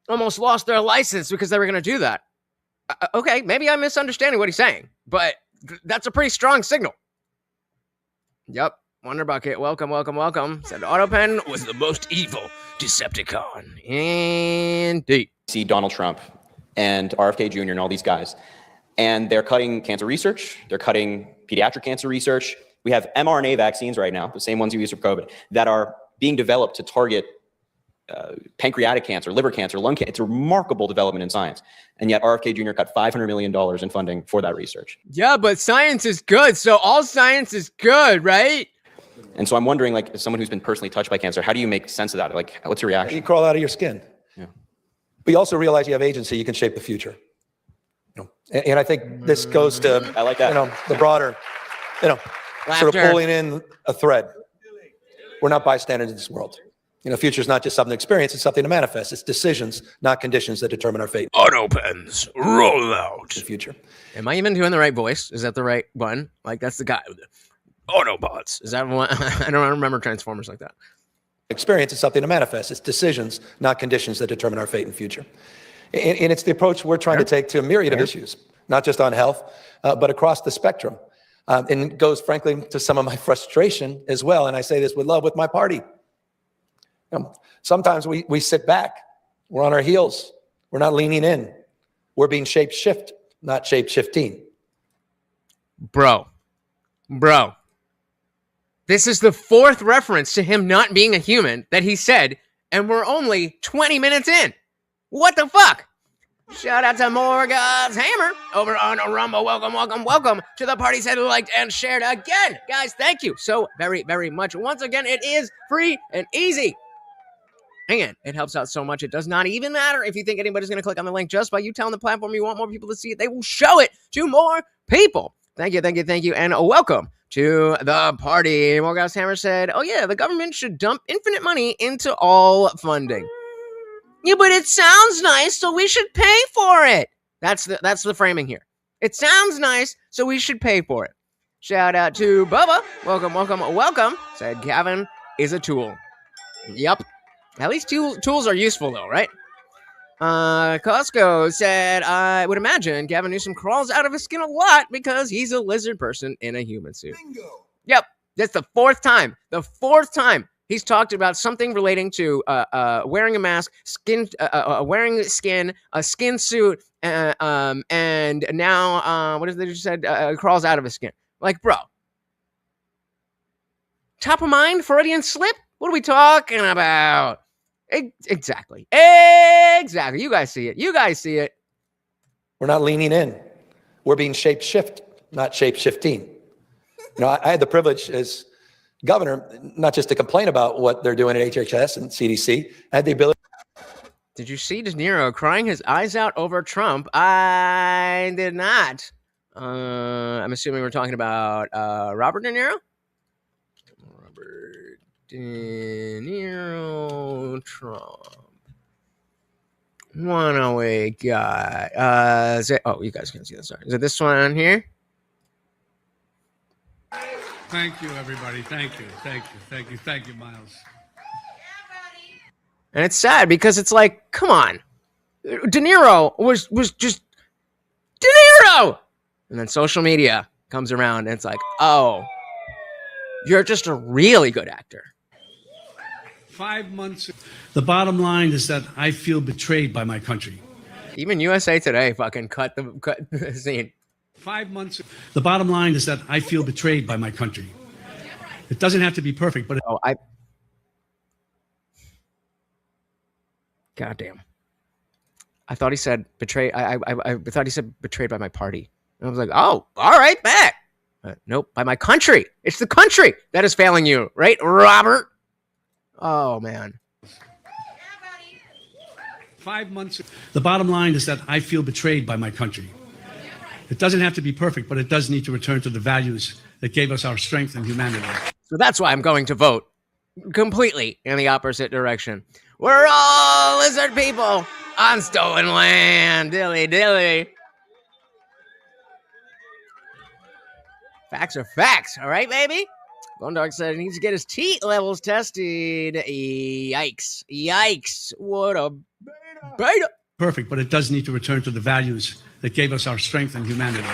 almost lost their license because they were going to do that. Okay, maybe I'm misunderstanding what he's saying, but that's a pretty strong signal. Yep. Wonder Bucket, welcome. Said Autopen was the most evil Decepticon. Indeed. see Donald Trump and RFK Jr. and all these guys. And they're cutting cancer research. They're cutting pediatric cancer research. We have mRNA vaccines right now, the same ones you use for COVID, that are being developed to target pancreatic cancer, liver cancer, lung cancer. It's a remarkable development in science. And yet RFK Jr. cut $500 million in funding for that research. Yeah, but science is good. So all science is good, right? And so I'm wondering, like, as someone who's been personally touched by cancer, how do you make sense of that? Like, what's your reaction? You crawl out of your skin. Yeah. But you also realize you have agency. You can shape the future. And I think this goes to, I like that. The broader, sort of pulling in a thread. We're not bystanders in this world. Future is not just something to experience, it's something to manifest. It's decisions, not conditions, that determine our fate. Autopens, roll out. The future. Am I even doing the right voice? Is that the right one? Like, that's the guy with the Autobots. Is that one? I don't remember Transformers like that. Experience is something to manifest. It's decisions, not conditions, that determine our fate and future. And it's the approach we're trying to take to a myriad of issues, not just on health, but across the spectrum. And it goes, frankly, to some of my frustration as well. And I say this with love with my party. Sometimes we sit back. We're on our heels. We're not leaning in. We're being shape-shift, not shape-shifting. Bro. This is the fourth reference to him not being a human that he said, and we're only 20 minutes in. What the fuck? Shout out to Morgan's Hammer over on Rumble. Welcome to the party. Said, liked, and shared again. Guys, thank you so very, very much. Once again, it is free and easy. And it helps out so much. It does not even matter if you think anybody's going to click on the link. Just by you telling the platform you want more people to see it, they will show it to more people. Thank you, and welcome to the party. Morgan's Hammer said, oh yeah, the government should dump infinite money into all funding. Yeah, but it sounds nice, so we should pay for it. That's the framing here. It sounds nice, so we should pay for it. Shout out to Bubba. Welcome. Said Gavin is a tool. Yep. At least tools are useful, though, right? Costco said, I would imagine Gavin Newsom crawls out of his skin a lot because he's a lizard person in a human suit. Bingo. Yep. That's the fourth time. He's talked about something relating to wearing a mask, wearing skin, a skin suit, and now what is it they just said? Crawls out of his skin. Like, bro, top of mind, Freudian slip? What are we talking about? Exactly. You guys see it. We're not leaning in. We're being shape-shift, not shape-shifting. I had the privilege as governor, not just to complain about what they're doing at HHS and CDC. I had the ability. Did you see De Niro crying his eyes out over Trump? I did not. I'm assuming we're talking about Robert De Niro? Robert De Niro Trump. 108 guy. You guys can't see this. Sorry. Is it this one here? Thank you, everybody. Thank you, Miles. And it's sad because it's like, come on. De Niro was just De Niro! And then social media comes around and it's like, oh, you're just a really good actor. 5 months. The bottom line is that I feel betrayed by my country. Even USA Today fucking cut the scene. 5 months. The bottom line is that I feel betrayed by my country. It doesn't have to be perfect, but goddamn. I thought he said betrayed. I thought he said betrayed by my party. And I was like, oh, all right, bet. Nope, by my country. It's the country that is failing you, right, Robert? Oh, man. 5 months. The bottom line is that I feel betrayed by my country. It doesn't have to be perfect, but it does need to return to the values that gave us our strength and humanity. So that's why I'm going to vote completely in the opposite direction. We're all lizard people on stolen land. Dilly dilly. Facts are facts, all right, baby? Bone Dog said he needs to get his T levels tested. Yikes. Yikes. What a beta. Perfect, but it does need to return to the values that gave us our strength and humanity.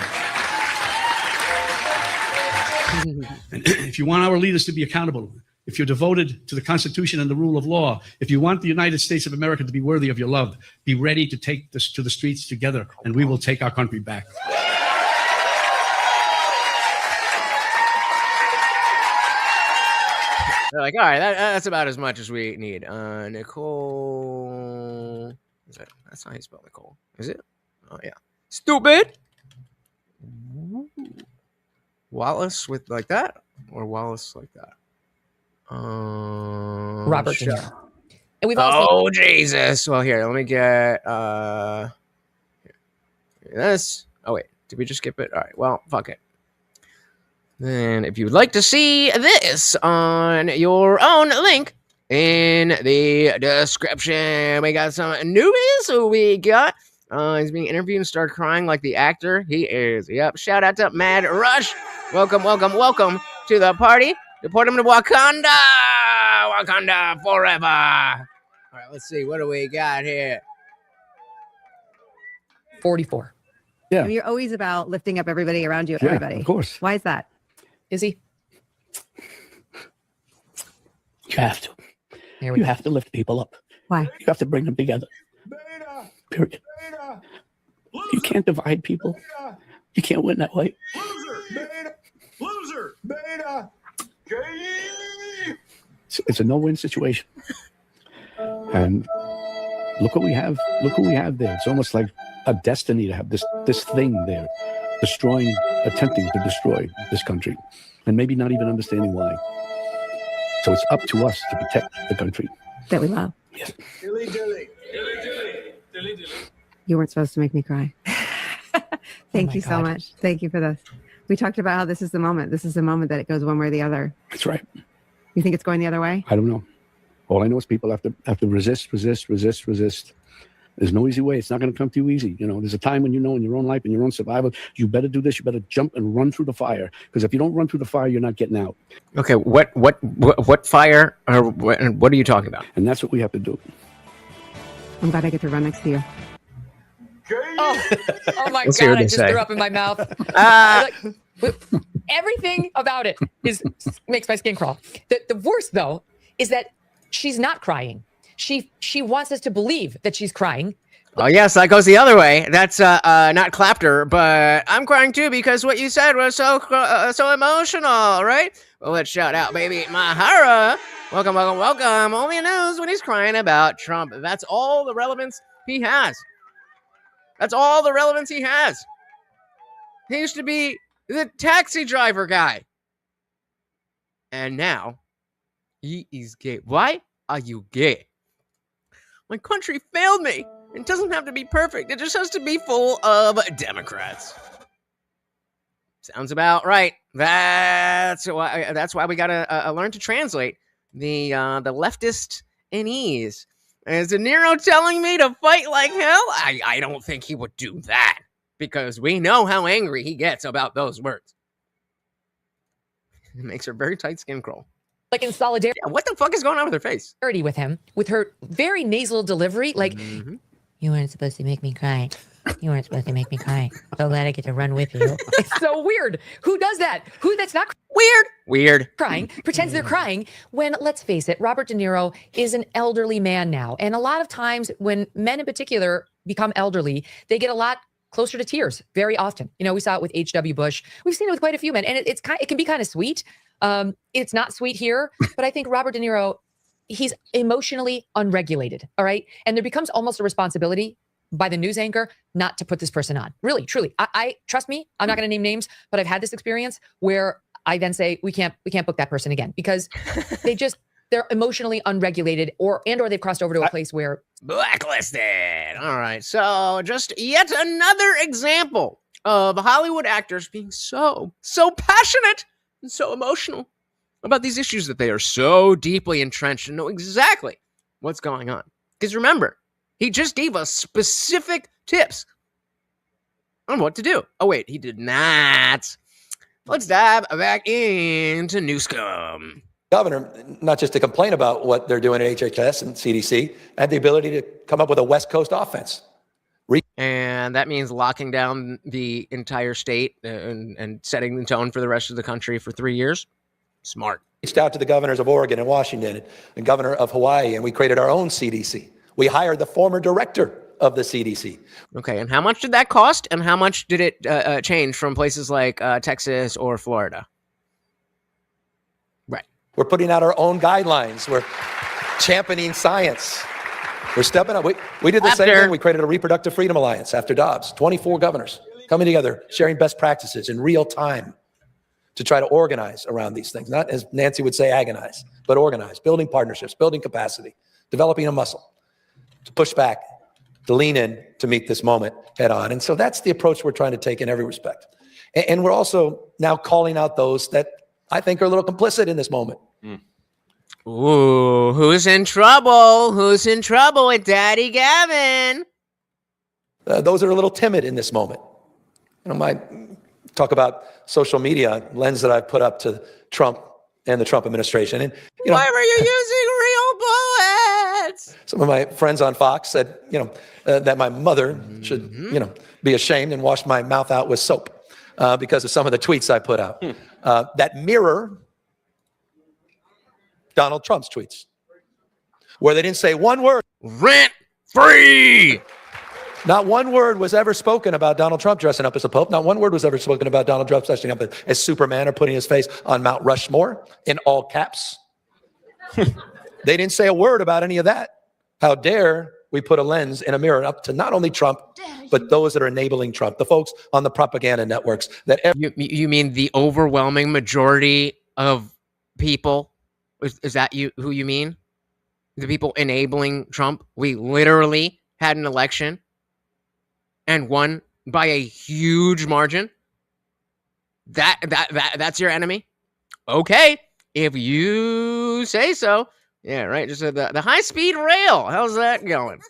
And if you want our leaders to be accountable, if you're devoted to the Constitution and the rule of law, if you want the United States of America to be worthy of your love, be ready to take this to the streets together, and we will take our country back. They're like, all right, that's about as much as we need. Nicole. That's not how you spell Nicole. Is it? Oh, yeah. Stupid. Wallace with like that? Or Wallace like that? Robert De sure. Niro. And we've also Jesus. Well, here, let me get this. Oh, wait. Did we just skip it? All right. Well, fuck it. Then if you would like to see this on your own, link in the description. We got some newbies. We got he's being interviewed and started crying like the actor he is. Yep. Shout out to Mad Rush. Welcome, welcome, welcome to the party. Deport him to Wakanda. Wakanda forever. All right, let's see. What do we got here? 44. Yeah. You're always about lifting up everybody around you. Everybody. Of course. Why is that? Is he? You have to. Here we You go. have to lift people up. Why? You have to bring them together. Period. You can't divide people. You can't win that way. Loser! Beta! It's a no-win situation. And look what we have. Look what we have there. It's almost like a destiny to have this thing there, attempting to destroy this country, and maybe not even understanding why. So it's up to us to protect the country That we love. Yes. Dilly dilly. Dilly dilly. Dilly dilly. You weren't supposed to make me cry. Thank you so God. much. Thank you for this. We talked about how this is the moment. This is the moment that it goes one way or the other. That's right. You think it's going the other way? I don't know. All I know is people have to resist. There's no easy way. It's not going to come to you easy. You know, there's a time when you know in your own life, in your own survival, you better do this. You better jump and run through the fire. Because if you don't run through the fire, you're not getting out. Okay, what fire or what are you talking about? And that's what we have to do. I'm glad I get to run next to you. Oh my Let's hear God, what I they just say. threw up in my mouth. Everything about it makes my skin crawl. The worst, though, is that she's not crying. She wants us to believe that she's crying. Oh, yes, that goes the other way. That's not clapter, but I'm crying too because what you said was so emotional, right? Well, let's shout out, baby Mahara. Welcome, welcome, welcome. Only news when he's crying about Trump. That's all the relevance he has. That's all the relevance he has. He used to be the taxi driver guy. And now he is gay. Why are you gay? My country failed me. It doesn't have to be perfect. It just has to be full of Democrats. Sounds about right. That's why we gotta learn to translate the leftist inese. Is De Niro telling me to fight like hell? I don't think he would do that because we know how angry he gets about those words. It makes her very tight skin crawl. Like in solidarity Yeah, what the fuck is going on with her face? with him, with her very nasal delivery. Like, you weren't supposed to make me cry. You weren't supposed to make me cry. So glad I get to run with you. It's so weird. Who does that? Who that's not Weird. crying, pretends they're crying when, let's face it, Robert De Niro is an elderly man now. And a lot of times when men in particular become elderly, they get a lot closer to tears very often. You know, we saw it with H.W. Bush. We've seen it with quite a few men. And it can be kind of sweet. It's not sweet here, but I think Robert De Niro, he's emotionally unregulated. All right. And there becomes almost a responsibility by the news anchor not to put this person on. Really, truly. I trust me, I'm not going to name names, but I've had this experience where I then say, we can't book that person again because they're emotionally unregulated or they've crossed over to a place where blacklisted. All right. So just yet another example of Hollywood actors being so passionate and so emotional about these issues that they are so deeply entrenched and know exactly what's going on. Because remember, he just gave us specific tips on what to do. Oh, wait, he did not. Let's dive back into Newsom. Governor, not just to complain about what they're doing at HHS and CDC, had the ability to come up with a West Coast offense. And that means locking down the entire state and setting the tone for the rest of the country for 3 years. Smart. Reached out to the governors of Oregon and Washington and governor of Hawaii, and we created our own CDC. We hired the former director of the CDC. Okay, and how much did that cost? And how much did it change from places like Texas or Florida? Right. We're putting out our own guidelines. We're championing science. We're stepping up. We did the same thing. We created a reproductive freedom alliance after Dobbs. 24 governors coming together, sharing best practices in real time to try to organize around these things. Not, as Nancy would say, agonize, but organize, building partnerships, building capacity, developing a muscle to push back, to lean in to meet this moment head on. And so that's the approach we're trying to take in every respect. And we're also now calling out those that I think are a little complicit in this moment. Ooh, who's in trouble? Who's in trouble with Daddy Gavin? Those that are a little timid in this moment. My talk about social media lens that I've put up to Trump and the Trump administration. And why were you using real bullets? Some of my friends on Fox said, that my mother should, be ashamed and wash my mouth out with soap because of some of the tweets I put out that mirror Donald Trump's tweets, where they didn't say one word. Rent free. Not one word was ever spoken about Donald Trump dressing up as a pope. Not one word was ever spoken about Donald Trump dressing up as Superman or putting his face on Mount Rushmore in all caps. They didn't say a word about any of that. How dare we put a lens in a mirror up to not only Trump, but those that are enabling Trump, the folks on the propaganda networks. You mean the overwhelming majority of people? Is that who you mean? The people enabling Trump? We literally had an election and won by a huge margin. That's your enemy? Okay, if you say so. Yeah, right. Just the high-speed rail. How's that going?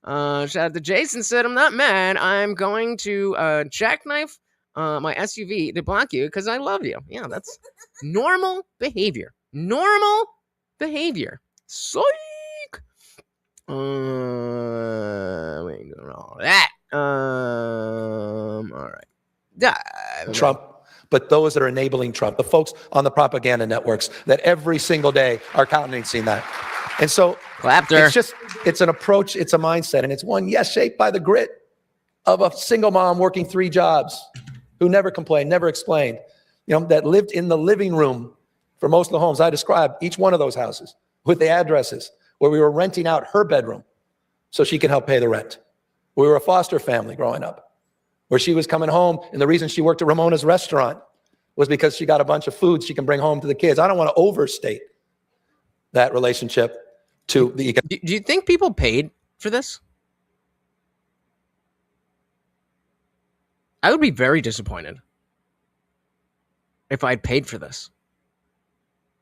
Shout out to Jason said, I'm not mad. I'm going to jackknife my SUV to block you because I love you. Yeah, that's normal behavior. Normal behavior. Psych. We ain't doing all that. All right. Trump, but those that are enabling Trump, the folks on the propaganda networks that every single day are countenancing that. And so it's an approach, it's a mindset, and it's one, yes, shaped by the grit of a single mom working 3 jobs who never complained, never explained, that lived in the living room for most of the homes. I described each one of those houses with the addresses where we were renting out her bedroom so she could help pay the rent. We were a foster family growing up where she was coming home, and the reason she worked at Ramona's restaurant was because she got a bunch of food she can bring home to the kids. I don't want to overstate that relationship to the economy. Do you think people paid for this? I would be very disappointed if I'd paid for this.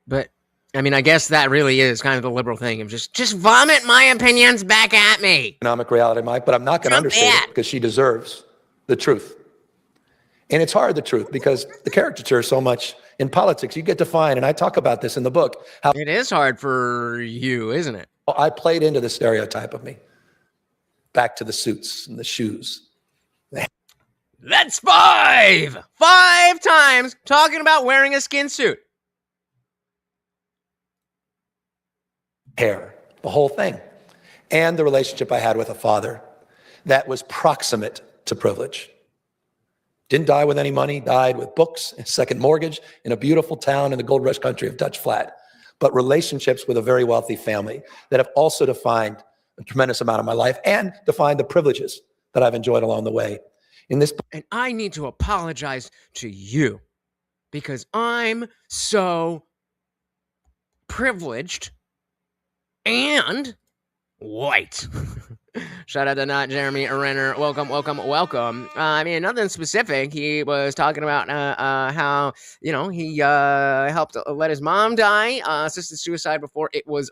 But, I mean, I guess that really is kind of the liberal thing of just vomit my opinions back at me. Economic reality, Mike, but I'm not going to understate it because she deserves the truth. And it's hard, the truth, because the caricature so much in politics. You get defined, and I talk about this in the book. How it is hard for you, isn't it? I played into the stereotype of me. Back to the suits and the shoes. That's 5 times talking about wearing a skin suit. Hair, the whole thing. And the relationship I had with a father that was proximate to privilege. Didn't die with any money, died with books, a second mortgage in a beautiful town in the gold rush country of Dutch Flat. But relationships with a very wealthy family that have also defined a tremendous amount of my life and define the privileges that I've enjoyed along the way. In this, And I need to apologize to you because I'm so privileged and white. Shout out to not Jeremy Renner. Welcome. I mean, nothing specific. He was talking about how, he helped let his mom die, assisted suicide before it was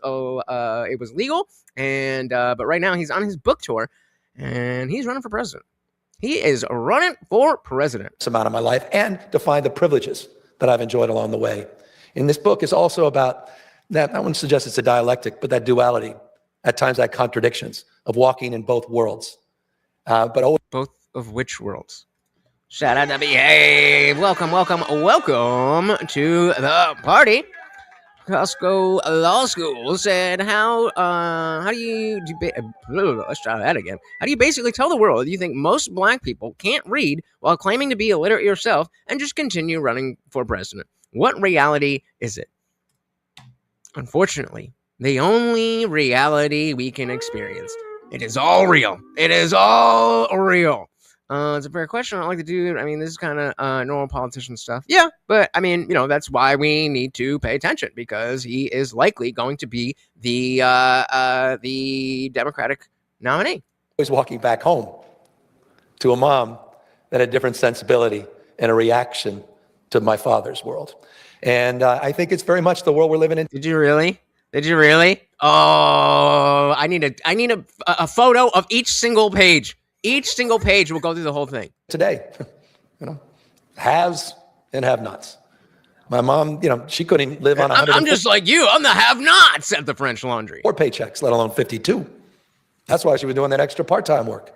legal. And but right now he's on his book tour and he's running for president. He is running for president. amount of my life and define the privileges that I've enjoyed along the way. In this book is also about that. I wouldn't suggest it's a dialectic, but that duality, at times that contradictions of walking in both worlds. But always Both of which worlds? Shout out to Behave. Welcome to the party. Costco Law School said, how do you let's try that again. How do you basically tell the world you think most black people can't read while claiming to be illiterate yourself and just continue running for president? What reality is it? Unfortunately, the only reality we can experience. It is all real. It's a fair question. I like to do. I mean, this is kind of normal politician stuff. Yeah, but I mean, that's why we need to pay attention because he is likely going to be the Democratic nominee. walking back home to a mom that had a different sensibility and a reaction to my father's world. And I think it's very much the world we're living in. Did you really? Oh, I need a photo of each single page. Each single page will go through the whole thing. Today, haves and have-nots. My mom, she couldn't live on 100. I'm just like you. I'm the have-nots at the French Laundry. 4 paychecks, let alone 52. That's why she was doing that extra part-time work.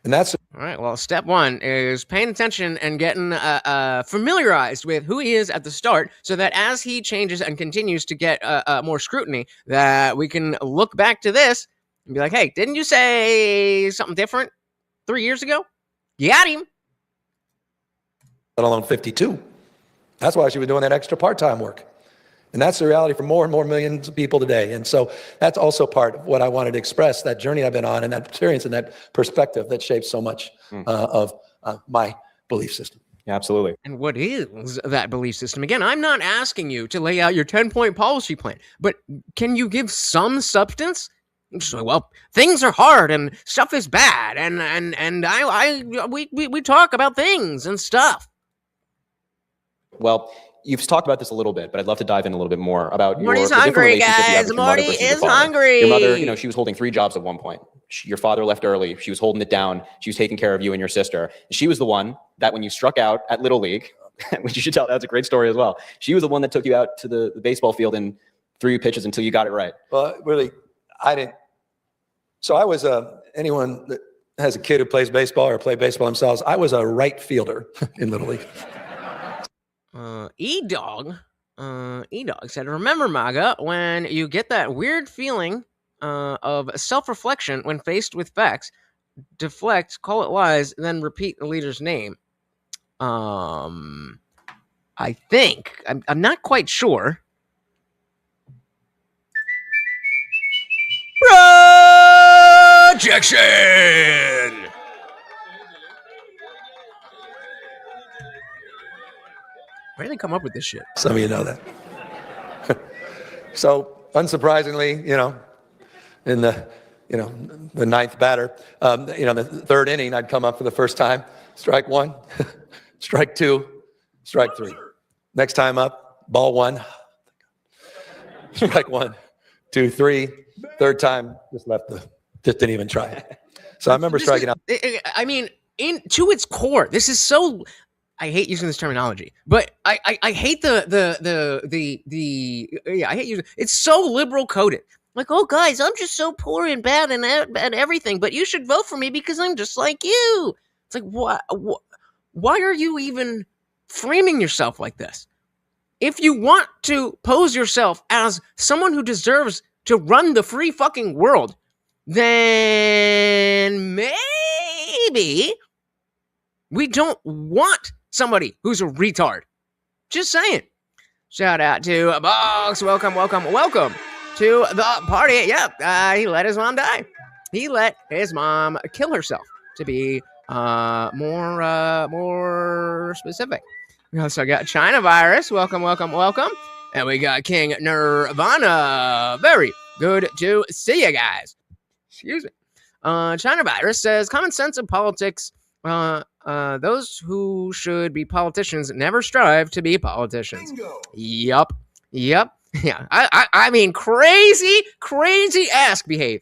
And that's all right. Well, step one is paying attention and getting familiarized with who he is at the start so that as he changes and continues to get more scrutiny, that we can look back to this and be like, hey, didn't you say something different 3 years ago? You got him. let alone 52. That's why she was doing that extra part-time work. And that's the reality for more and more millions of people today. And so that's also part of what I wanted to express, that journey I've been on and that experience and that perspective that shapes so much of my belief system. Yeah, absolutely. And what is that belief system? Again, I'm not asking you to lay out your 10-point policy plan, but can you give some substance? Just like, well, things are hard and stuff is bad, and we talk about things and stuff. Well, you've talked about this a little bit, but I'd love to dive in a little bit more about Morty's the different hungry, relationship you have guys. with your mother Morty versus your is father. hungry. Your mother, she was holding 3 jobs at one point. Your father left early. She was holding it down. She was taking care of you and your sister. She was the one that when you struck out at Little League, which you should tell, that's a great story as well. She was the one that took you out to the baseball field and threw you pitches until you got it right. Well, really, I didn't. So I was anyone that has a kid who plays baseball or play baseball themselves, I was a right fielder in Little League. E-Dog said, remember, MAGA, when you get that weird feeling of self-reflection when faced with facts, deflect, call it lies, then repeat the leader's name. I think, I'm not quite sure. Projection! Where did they come up with this shit? Some of you know that. So unsurprisingly, in the ninth batter, the third inning, I'd come up for the first time, strike 1, strike 2, strike 3. Next time up, ball 1, strike 1, 2, 3. Third time, just didn't even try it. So I remember striking out. I mean, to its core, this is so. I hate using this terminology, but I hate I hate using. It's so liberal coded. Like, oh guys, I'm just so poor and bad and everything, but you should vote for me because I'm just like you. It's like, why are you even framing yourself like this? If you want to pose yourself as someone who deserves to run the free fucking world, then maybe we don't want somebody who's a retard. Just saying. Shout out to Box. Welcome to the party. Yep, he let his mom die. he let his mom kill herself, to be more specific. We also got China virus. Welcome. And we got King Nirvana. Very good to see you guys. Excuse me. China virus says common sense of politics. Those who should be politicians never strive to be politicians. Bingo. Yup. Yeah. I mean, crazy ass behave.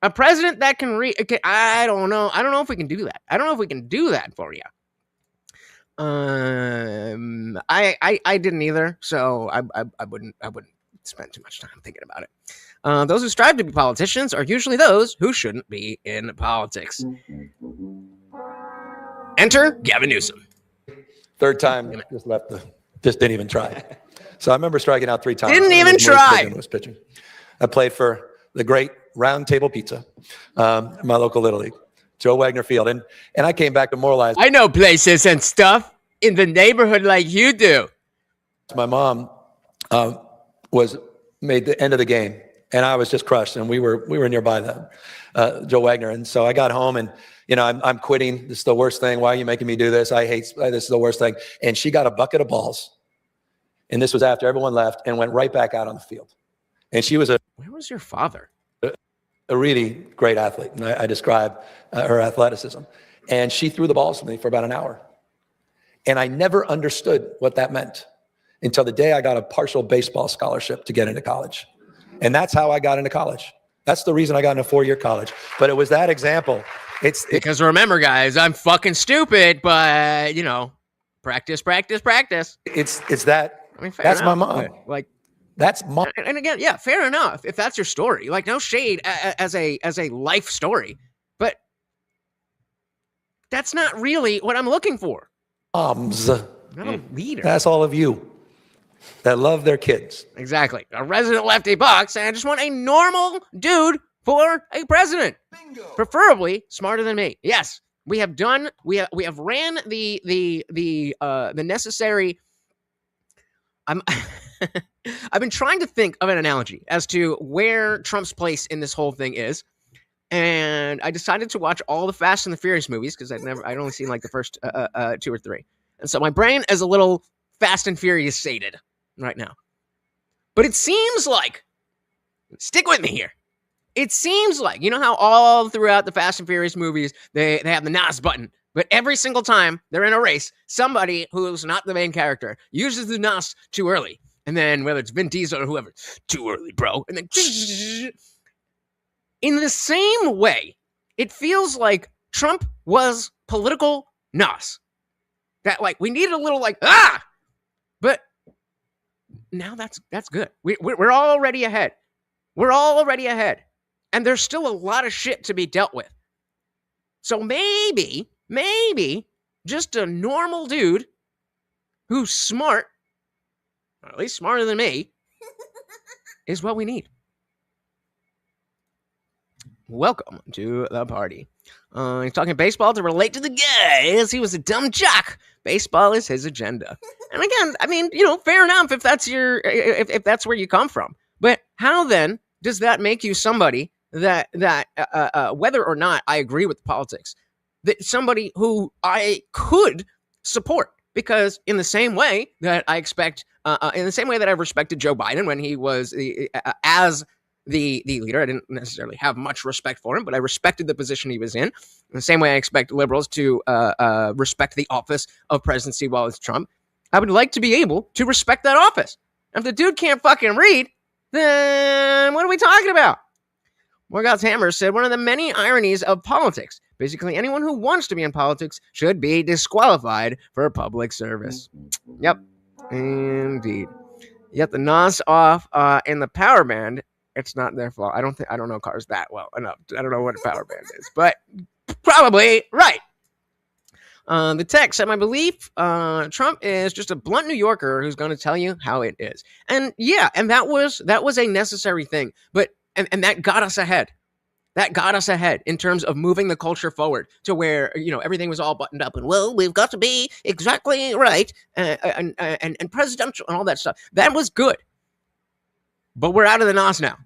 A president that can read. Okay, I don't know if we can do that. I don't know if we can do that for you. I didn't either, so I wouldn't spend too much time thinking about it. Those who strive to be politicians are usually those who shouldn't be in politics. Enter Gavin Newsom. Third time, just didn't even try. So I remember striking out 3 times. Didn't even try. Was pitching. I played for the great Round Table Pizza, my local Little League, Joe Wagner Field. And I came back demoralized. I know places and stuff in the neighborhood like you do. My mom made the end of the game, and I was just crushed. And we were nearby then, Joe Wagner. And so I got home, and I'm quitting. This is the worst thing. Why are you making me do this? I hate this. Is the worst thing. And she got a bucket of balls, and this was after everyone left, and went right back out on the field. And she was Where was your father? A really great athlete. And I describe her athleticism. And she threw the balls to me for about an hour. And I never understood what that meant until the day I got a partial baseball scholarship to get into college. And that's how I got into college. That's the reason I got into 4-year college. But it was that example. Because remember, guys, I'm fucking stupid, but, practice. It's that. I mean, that's enough, my mom. Like, that's mom. And again, yeah, fair enough. If that's your story, like, no shade as a life story, but that's not really what I'm looking for. Moms. I'm not a leader. That's all of you that love their kids. Exactly. A resident lefty bucks, and I just want a normal dude for a president. Bingo. Preferably smarter than me. Yes, we have ran the necessary. I've been trying to think of an analogy as to where Trump's place in this whole thing is, and I decided to watch all the Fast and the Furious movies because I'd only seen like the first 2 or 3, and so my brain is a little Fast and Furious sated right now. But it seems like, stick with me here. It seems like, how all throughout the Fast and Furious movies they have the NOS button. But every single time they're in a race, somebody who's not the main character uses the NOS too early. And then whether it's Vin Diesel or whoever, too early, bro. And then in the same way, it feels like Trump was political NOS. That we needed a little but now that's good. We're already ahead. We're already ahead. And there's still a lot of shit to be dealt with. So maybe just a normal dude who's smart, or at least smarter than me, is what we need. Welcome to the party. He's talking baseball to relate to the guys. He was a dumb jock. Baseball is his agenda. And again, I mean, fair enough if that's if that's where you come from. But how then does that make you somebody that whether or not I agree with politics, that somebody who I could support? Because in the same way that I expect, in the same way that I've respected Joe Biden when he was as the leader, I didn't necessarily have much respect for him, but I respected the position he was in. In the same way I expect liberals to respect the office of presidency while it's Trump, I would like to be able to respect that office. If the dude can't fucking read, then what are we talking about? Morgoth's Hammer said, one of the many ironies of politics. Basically, anyone who wants to be in politics should be disqualified for public service. Yep, indeed. Yet the NOS off in the power band, it's not their fault. I don't know cars that well enough. I don't know what a power band is, but probably right. The text said, my belief, Trump is just a blunt New Yorker who's going to tell you how it is. And yeah, and that was a necessary thing, but and that got us ahead. That got us ahead in terms of moving the culture forward to where, everything was all buttoned up and, well, we've got to be exactly right and presidential and all that stuff. That was good. But we're out of the NOS now.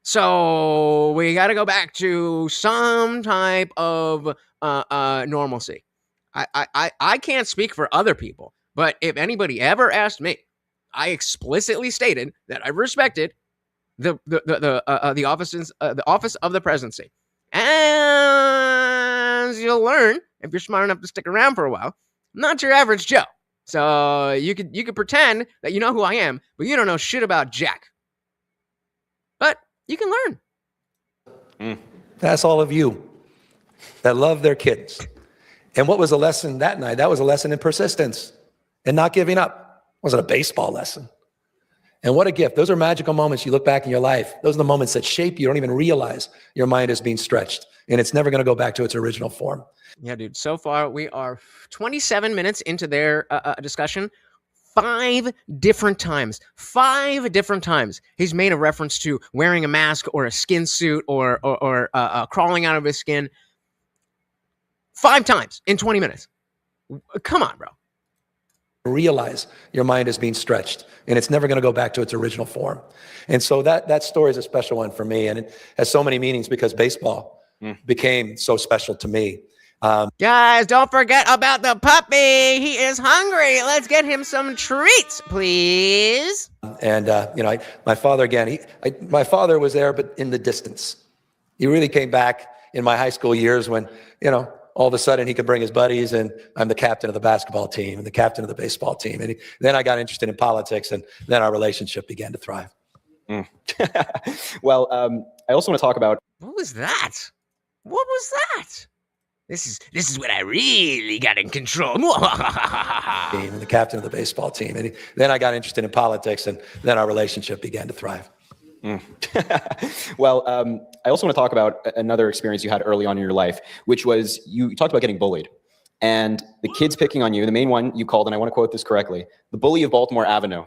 So we got to go back to some type of normalcy. I can't speak for other people, but if anybody ever asked me, I explicitly stated that I respected the office of the presidency. As you'll learn, if you're smart enough to stick around for a while, I'm not your average Joe. So you could pretend that you know who I am, but you don't know shit about Jack. But you can learn. That's all of you that love their kids. And what was the lesson that night? That was a lesson in persistence and not giving up. It wasn't a baseball lesson. And what a gift. Those are magical moments you look back in your life. Those are the moments that shape you. You don't even realize your mind is being stretched. And it's never going to go back to its original form. Yeah, dude. So far, we are 27 minutes into their discussion. 5 different times, he's made a reference to wearing a mask or a skin suit or crawling out of his skin. 5 times in 20 minutes. Come on, bro. Realize your mind is being stretched and it's never going to go back to its original form. And so that story is a special one for me. And it has so many meanings because baseball became so special to me. Guys, don't forget about the puppy. He is hungry. Let's get him some treats, please. And, my father, again, my father was there, but in the distance. He really came back in my high school years when, all of a sudden he could bring his buddies and I'm the captain of the basketball team and the captain of the baseball team. And then I got interested in politics and then our relationship began to thrive. Well, I also want to talk about. What was that? What was that? This is when I really got in control. And the captain of the baseball team. And then I got interested in politics and then our relationship began to thrive. Well, I also want to talk about another experience you had early on in your life, which was you talked about getting bullied and the kids picking on you. The main one you called, and I want to quote this correctly, the bully of Baltimore Avenue.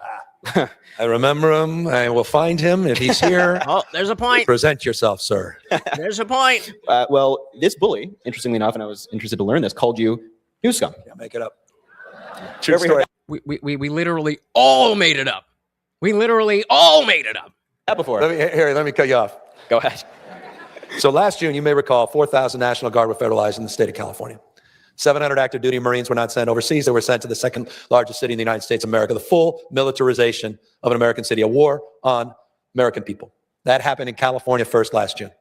I remember him. I will find him if he's here. Oh, there's a point. Present yourself, sir. There's a point. Well, this bully, interestingly enough, and I was interested to learn this, called you Newsom. Yeah, make it up. True story. We literally all made it up. We literally all made it up. That before. Let me cut you off. Go ahead. So last June, you may recall, 4,000 National Guard were federalized in the state of California. 700 active duty Marines were not sent overseas. They were sent to the second largest city in the United States of America, the full militarization of an American city, a war on American people. That happened in California first last June.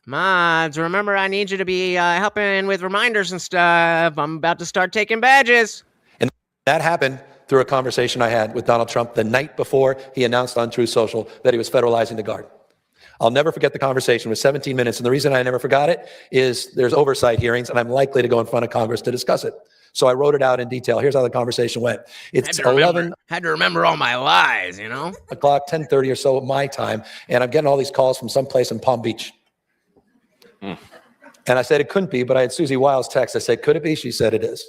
Mods, remember I need you to be helping with reminders and stuff. I'm about to start taking badges. And that happened through a conversation I had with Donald Trump the night before he announced on Truth Social that he was federalizing the Guard. I'll never forget the conversation. It was 17 minutes. And the reason I never forgot it is there's oversight hearings and I'm likely to go in front of Congress to discuss it. So I wrote it out in detail. Here's how the conversation went. It's 11 had to remember all my lies, o'clock, 10:30 or so at my time. And I'm getting all these calls from someplace in Palm Beach. And I said, it couldn't be, but I had Susie Wiles text. I said, could it be? She said, it is.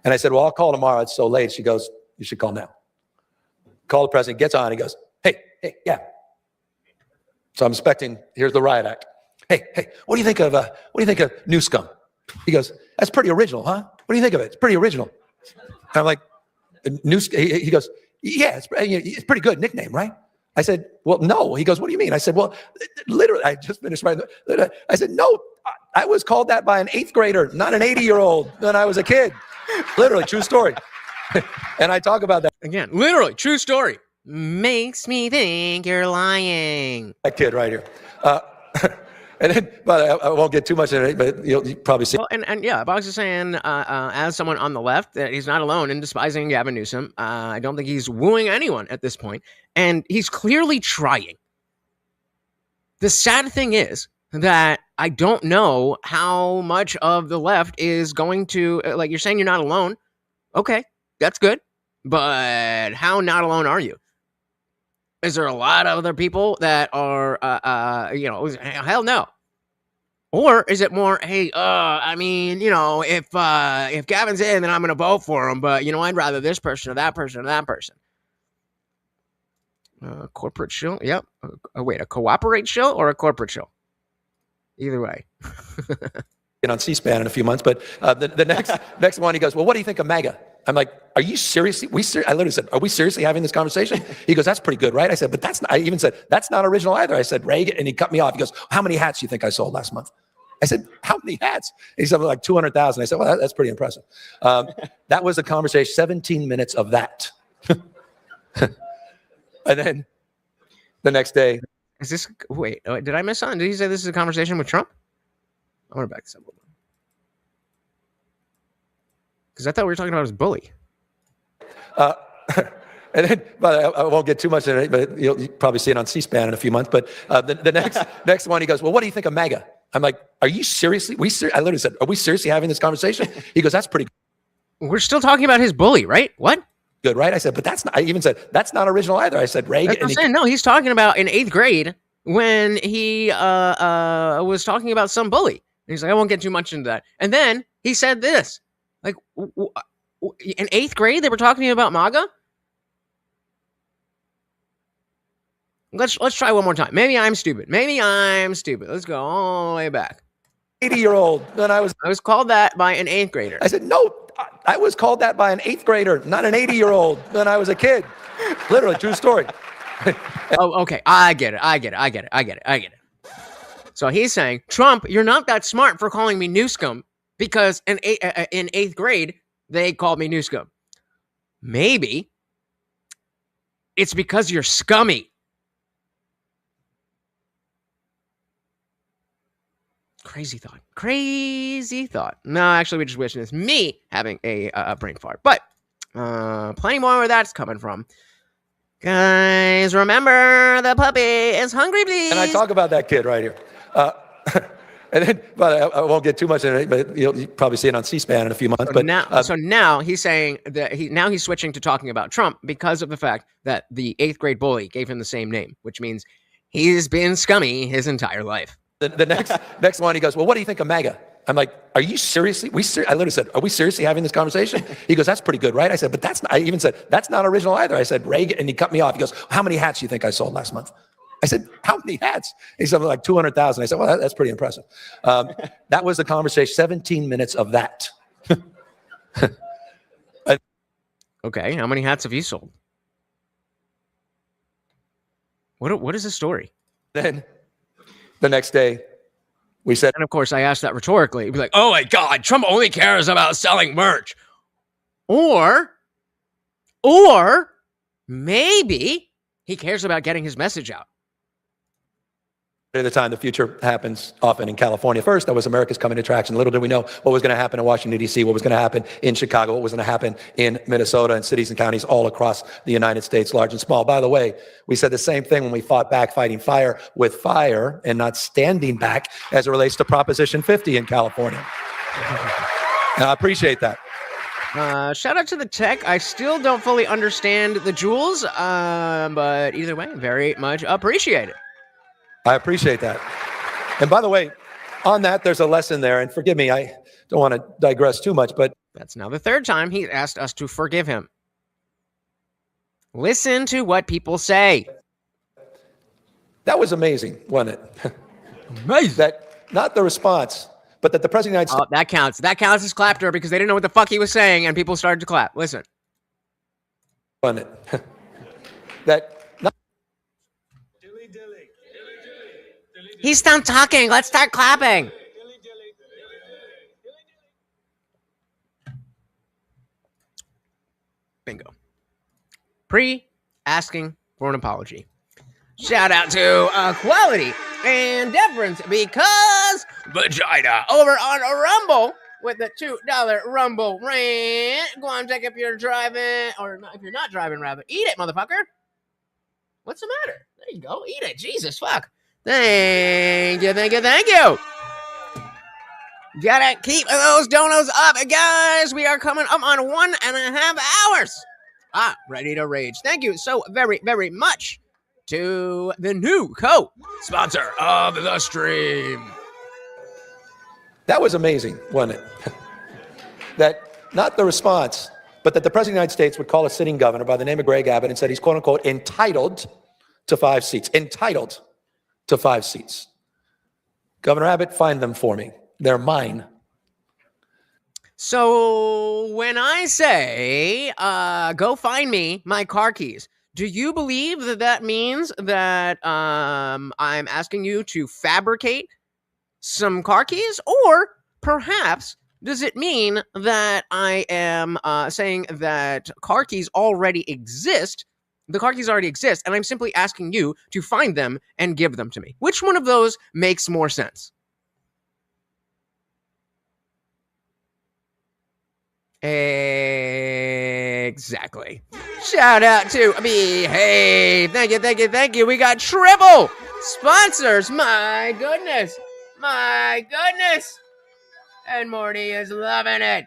And I said, well, I'll call tomorrow. It's so late. She goes, you should call now. Call the president, gets on. He goes, hey, yeah. So I'm expecting, here's the riot act. Hey, what do you think of New Scum? He goes, that's pretty original, huh? What do you think of it? It's pretty original. And I'm like, he goes, yeah, it's pretty good nickname, right? I said, well, no. He goes, what do you mean? I said, well, literally, I just finished my, I said, no, I was called that by an 8th grader, not an 80-year-old when I was a kid. Literally, true story. And I talk about that. Again, literally, true story. Makes me think you're lying. That kid right here. And then, but I won't get too much into it, but you'll probably see. Well, and yeah, Box is saying, as someone on the left, that he's not alone in despising Gavin Newsom. I don't think he's wooing anyone at this point, and he's clearly trying. The sad thing is that I don't know how much of the left is going to, like you're saying you're not alone. Okay, that's good. But how not alone are you? Is there a lot of other people that are, hell no. Or is it more, hey, if Gavin's in, then I'm going to vote for him. But, I'd rather this person or that person or that person. Corporate shill? Yep. Wait, a cooperate shill or a corporate shill? Either way. On C-SPAN in a few months. But the next one, he goes, well, what do you think of MAGA? I'm like, are you seriously? I literally said, are we seriously having this conversation? He goes, that's pretty good, right? I said, but that's not, I even said, that's not original either. I said, Reagan, and he cut me off. He goes, how many hats do you think I sold last month? I said, how many hats? He said, like 200,000. I said, well, that's pretty impressive. That was the conversation, 17 minutes of that. And then the next day. Is this, wait, did I miss something? Did he say this is a conversation with Trump? I want to back this up a little bit. Because I thought we were talking about his bully. And then, but I won't get too much in it, but you'll probably see it on C-SPAN in a few months. But the next one, he goes, well, what do you think of MAGA? I'm like, are you seriously? I literally said, are we seriously having this conversation? He goes, that's pretty We're still talking about his bully, right? What? good, right? I said, but that's not, I even said, that's not original either. I said, Reagan. That's what I'm saying. No, he's talking about in 8th grade when he was talking about some bully. And he's like, I won't get too much into that. And then he said this. Like, in 8th grade, they were talking about MAGA? Let's try one more time. Maybe I'm stupid. Let's go all the way back. 80-year-old. When I was called that by an 8th grader. I said, no, I was called that by an 8th grader, not an 80-year-old when I was a kid. Literally, true story. Oh, okay. I get it. So he's saying, Trump, you're not that smart for calling me Newsom because in 8th grade, they called me Newsom. Maybe it's because you're scummy. Crazy thought. No, actually, we just wishing it's me having a brain fart. But plenty more where that's coming from. Guys, remember the puppy is hungry, please. And I talk about that kid right here. And then, but I won't get too much in it, but you'll probably see it on C-SPAN in a few months. So now he's saying that he's switching to talking about Trump because of the fact that the 8th grade bully gave him the same name, which means he's been scummy his entire life. The next one, he goes, well, what do you think of MAGA? I'm like, are you seriously? I literally said, are we seriously having this conversation? He goes, that's pretty good, right? I said, but that's not, I even said, that's not original either. I said, Reagan, and he cut me off. He goes, how many hats do you think I sold last month? I said, how many hats? He said, like 200,000. I said, well, that's pretty impressive. That was the conversation, 17 minutes of that. Okay, how many hats have you sold? What is the story? Then the next day, we said, and of course, I asked that rhetorically. He'd be like, oh my God, Trump only cares about selling merch. Or maybe he cares about getting his message out. at the time, the future happens often in California first. That was America's coming attraction. Little did we know what was going to happen in Washington, D.C., what was going to happen in Chicago, what was going to happen in Minnesota and cities and counties all across the United States, large and small. By the way, we said the same thing when we fought back, fighting fire with fire and not standing back as it relates to Proposition 50 in California. And I appreciate that. Shout out to the tech. I still don't fully understand the jewels, but either way, very much appreciate it. I appreciate that. And by the way, on that, there's a lesson there. And forgive me, I don't want to digress too much, but that's now the third time he asked us to forgive him. Listen to what people say. That was amazing, wasn't it? Amazing. That not the response, but that the President of the United States... that counts. That counts as clapped her because they didn't know what the fuck he was saying and people started to clap. Listen. Wasn't it? That... He's done talking. Let's start clapping. Bingo. Asking for an apology. Shout out to Equality and Deference because vagina over on Rumble with the $2 Rumble rant. Go on, check if you're driving, or if you're not driving, rather. Eat it, motherfucker. What's the matter? There you go. Eat it. Jesus, fuck. Thank you. Gotta keep those donos up. Guys, we are coming up on 1.5 hours. Ready to rage. Thank you so very, very much to the new co-sponsor of the stream. That was amazing, wasn't it? That not the response, but that the President of the United States would call a sitting governor by the name of Greg Abbott and said he's, quote unquote, entitled to 5 seats. Entitled to 5 seats. Governor Abbott, find them for me. They're mine. So when I say, go find me my car keys, do you believe that that means that I'm asking you to fabricate some car keys? Or perhaps does it mean that I am saying that car keys already exist? The car keys already exist, and I'm simply asking you to find them and give them to me. Which one of those makes more sense? Exactly. Shout out to me. Hey, thank you, thank you, thank you. We got triple sponsors. My goodness. My goodness. And Morty is loving it.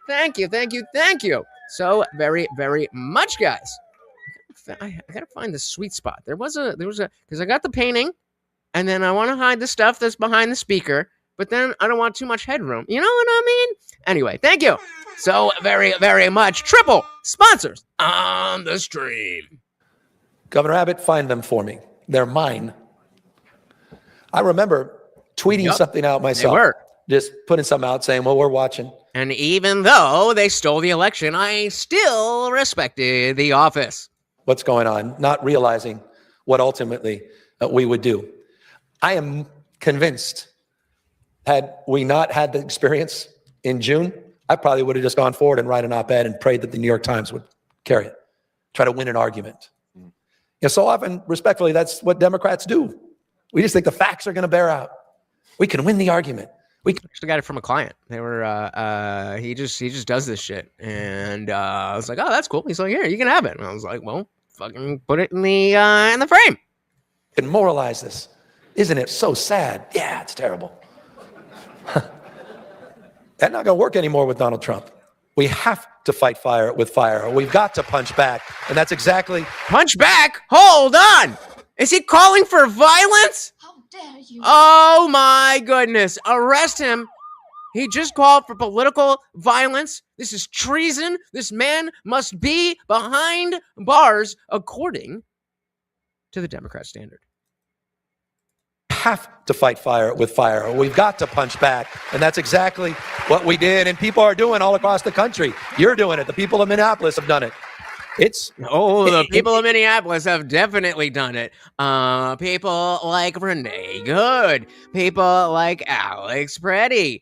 Thank you, thank you, thank you. So very, very much, guys. I gotta find the sweet spot. There was a, because I got the painting, and then I want to hide the stuff that's behind the speaker, but then I don't want too much headroom. You know what I mean? Anyway, thank you so very, very much. Triple sponsors on the stream. Governor Abbott, find them for me. They're mine. I remember tweeting something out myself. They were. Just putting something out saying, well, we're watching. And even though they stole the election, I still respected the office. What's going on? Not realizing what ultimately we would do. I am convinced, had we not had the experience in June, I probably would have just gone forward and write an op-ed and prayed that the New York Times would carry it, try to win an argument. And so often, respectfully, that's what Democrats do. We just think the facts are going to bear out. We can win the argument. We actually got it from a client. They were he just does this shit, and I was like, oh, that's cool. He's like, here, you can have it. And I was like, well, fucking put it in the frame. Can moralize this. Isn't it so sad? Yeah, it's terrible. That's not going to work anymore with Donald Trump. We have to fight fire with fire. We've got to punch back. And that's exactly... Punch back? Hold on. Is he calling for violence? How dare you? Oh my goodness. Arrest him. He just called for political violence. This is treason. This man must be behind bars according to the Democrat standard. Have to fight fire with fire. We've got to punch back. And that's exactly what we did. And people are doing all across the country. You're doing it. The people of Minneapolis have done it. The people of Minneapolis have definitely done it. People like Renee Good. People like Alex Preddy.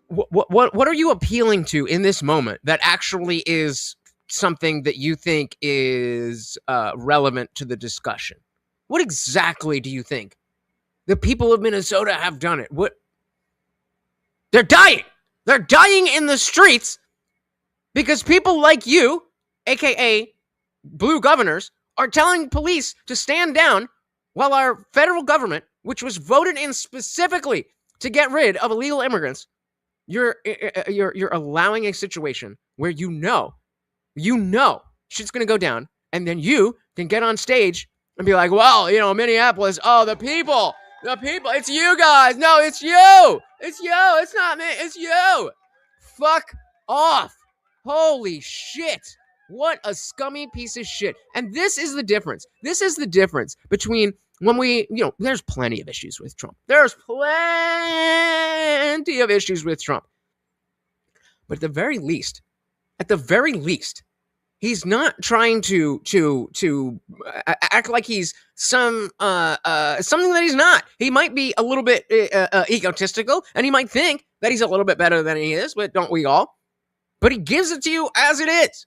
What are you appealing to in this moment that actually is something that you think is relevant to the discussion? What exactly do you think? The people of Minnesota have done it. What? They're dying. They're dying in the streets because people like you, aka blue governors, are telling police to stand down while our federal government, which was voted in specifically to get rid of illegal immigrants, you're allowing a situation where you know shit's gonna go down, and then you can get on stage and be like, well, Minneapolis, the people, it's you guys. No, it's you. It's not me. It's you. Fuck off. Holy shit. What a scummy piece of shit. And this is the difference. This is the difference between when there's plenty of issues with Trump. There's plenty of issues with Trump. But at the very least, he's not trying to act like he's something that he's not. He might be a little bit egotistical, and he might think that he's a little bit better than he is, but don't we all? But he gives it to you as it is,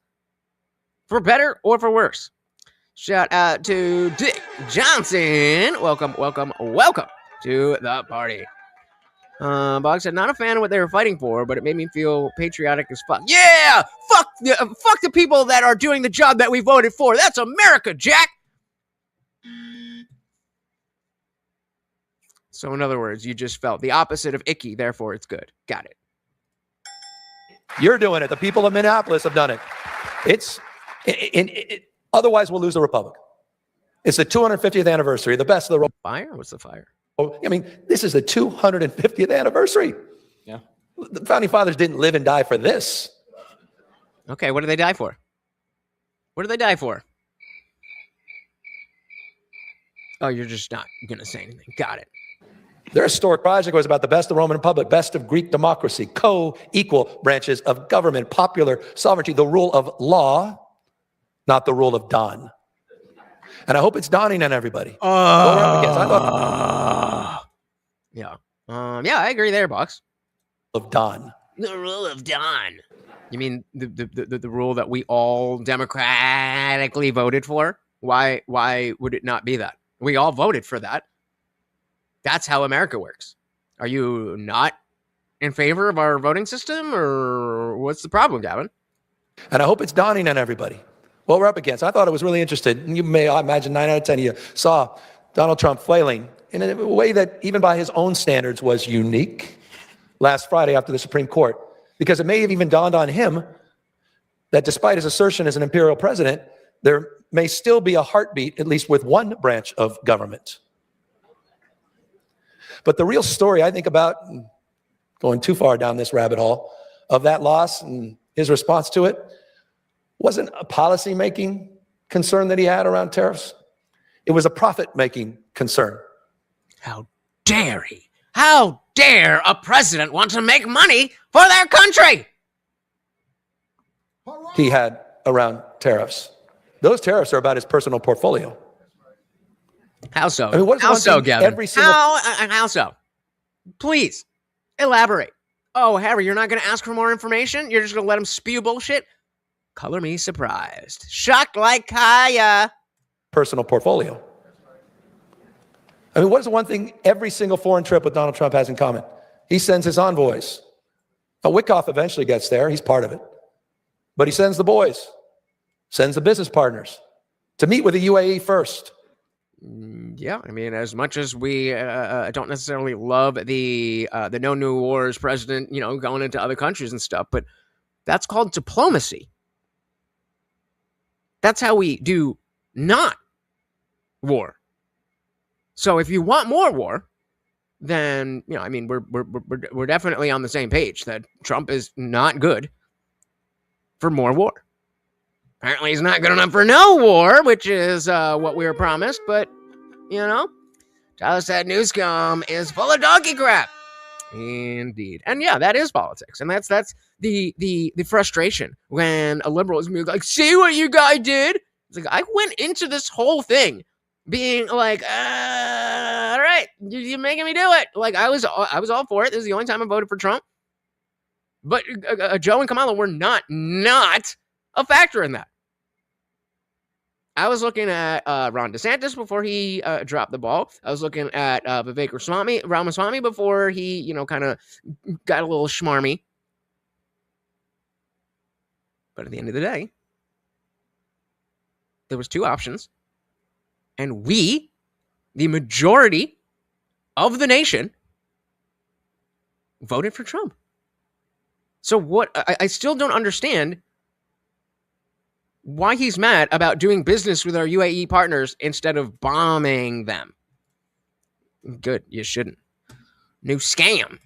for better or for worse. Shout out to Dick Johnson. Welcome to the party. Bog said, not a fan of what they were fighting for, but it made me feel patriotic as fuck. Yeah! Fuck the people that are doing the job that we voted for. That's America, Jack! So in other words, you just felt the opposite of icky, therefore it's good. Got it. You're doing it. The people of Minneapolis have done it. Otherwise, we'll lose the republic. It's the 250th anniversary, the best of the... Fire? What's the fire? I mean, this is the 250th anniversary. Yeah. The Founding Fathers didn't live and die for this. Okay, what did they die for? What did they die for? Oh, you're just not going to say anything. Got it. Their historic project was about the best of the Roman Republic, best of Greek democracy, co-equal branches of government, popular sovereignty, the rule of law, not the rule of Don. And I hope it's dawning on everybody. What we're up against. I thought yeah. Yeah, I agree there, Box. of Don. The rule of Don. You mean the rule that we all democratically voted for? Why would it not be that? We all voted for that. That's how America works. Are you not in favor of our voting system, or what's the problem, Gavin? And I hope it's dawning on everybody. What we're up against. I thought it was really interesting. You may, I imagine 9 out of 10 of you saw Donald Trump flailing in a way that even by his own standards was unique last Friday after the Supreme Court, because it may have even dawned on him that despite his assertion as an imperial president, there may still be a heartbeat, at least with one branch of government. But the real story, I think, about going too far down this rabbit hole of that loss and his response to it wasn't a policy-making concern that he had around tariffs. It was a profit-making concern. How dare he? How dare a president want to make money for their country? He had around tariffs. Those tariffs are about his personal portfolio. How so? I mean, what's how one so, thing Gavin? every single- How so? Please elaborate. Oh, Harry, you're not going to ask for more information? You're just going to let him spew bullshit? Color me surprised. Shocked like Kaya. Personal portfolio. I mean, what's the one thing every single foreign trip with Donald Trump has in common? He sends his envoys. Now, Wickoff eventually gets there. He's part of it. But he sends the boys, sends the business partners to meet with the UAE first. Yeah, I mean, as much as we don't necessarily love the no new wars president, going into other countries and stuff, but that's called diplomacy. That's how we do not war. So if you want more war, then we're definitely on the same page that Trump is not good for more war. Apparently, he's not good enough for no war, which is what we were promised. But Tyler said Newsom is full of donkey crap. Indeed, and yeah, that is politics, and that's the frustration when a liberal is like, "See what you guy did." It's like, I went into this whole thing being like, all right, you're making me do it. Like I was all for it. This is the only time I voted for Trump. But Joe and Kamala were not a factor in that. I was looking at Ron DeSantis before he dropped the ball. I was looking at Vivek Ramaswamy before he, kind of got a little schmarmy. But at the end of the day, there was two options. And we, the majority of the nation, voted for Trump. So what? I still don't understand why he's mad about doing business with our UAE partners instead of bombing them. Good, you shouldn't. New scam.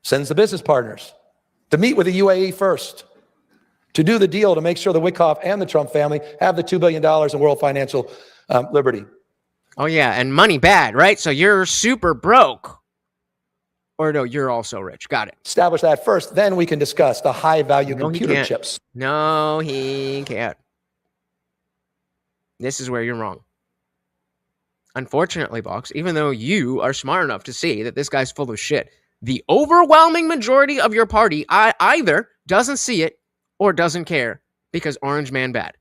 Sends the business partners to meet with the UAE first, to do the deal to make sure the Wickoff and the Trump family have the $2 billion in world financial liberty. Oh, yeah, and money bad, right? So you're super broke. Or no, you're also rich. Got it. Establish that first, then we can discuss the high-value computer chips. No, he can't. This is where you're wrong. Unfortunately, Box, even though you are smart enough to see that this guy's full of shit, the overwhelming majority of your party either doesn't see it or doesn't care because Orange Man bad.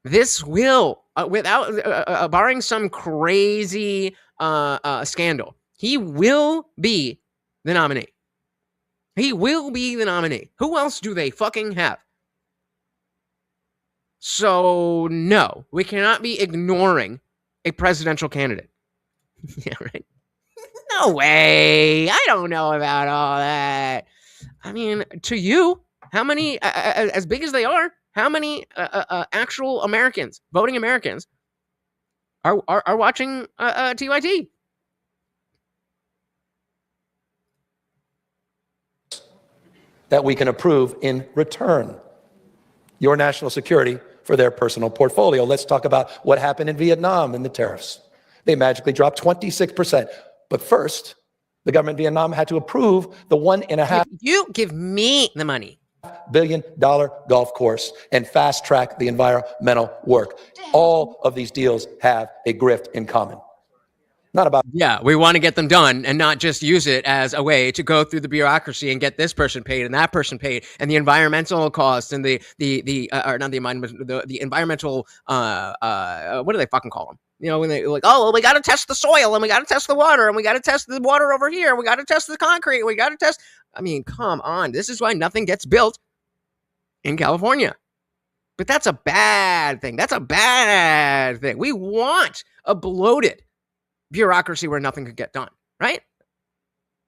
This will, without barring some crazy scandal, he will be the nominee. He will be the nominee. Who else do they fucking have? So, no, we cannot be ignoring a presidential candidate. Yeah, right? No way. I don't know about all that. I mean, to you, how many, as big as they are, how many actual Americans, voting Americans, are watching TYT? That we can approve in return. Your national security for their personal portfolio. Let's talk about what happened in Vietnam and the tariffs. They magically dropped 26%. But first, the government of Vietnam had to approve the $1.5 You give me the money. billion golf course and fast track the environmental work. All of these deals have a grift in common. Not about Yeah, we want to get them done and not just use it as a way to go through the bureaucracy and get this person paid and that person paid and the environmental costs and the environmental what do they fucking call them? You know, when they like, oh, well, we got to test the soil and we got to test the water and we got to test the water over here. We got to test the concrete. We got to test. I mean, come on. This is why nothing gets built in California. But that's a bad thing. That's a bad thing. We want a bloated bureaucracy where nothing could get done, right?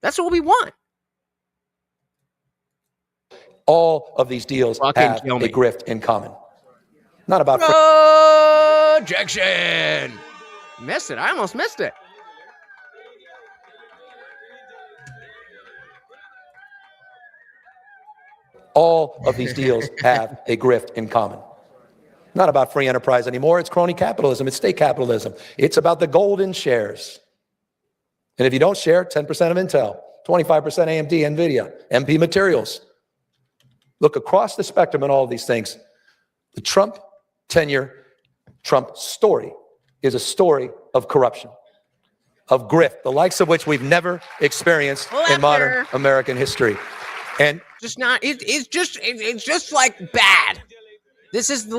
That's what we want. all of these deals Fucking have a kill me. grift in common. Not about Projection. Missed it. I almost missed it. all of these deals have a grift in common. Not about free enterprise anymore. It's crony capitalism. It's state capitalism. It's about the golden shares. And if you don't share, 10% of Intel, 25% AMD, NVIDIA, MP Materials. Look across the spectrum on all of these things. The Trump tenure, Trump story is a story of corruption, of grift, the likes of which we've never experienced in modern American history. And Just not. It's just like bad. This is the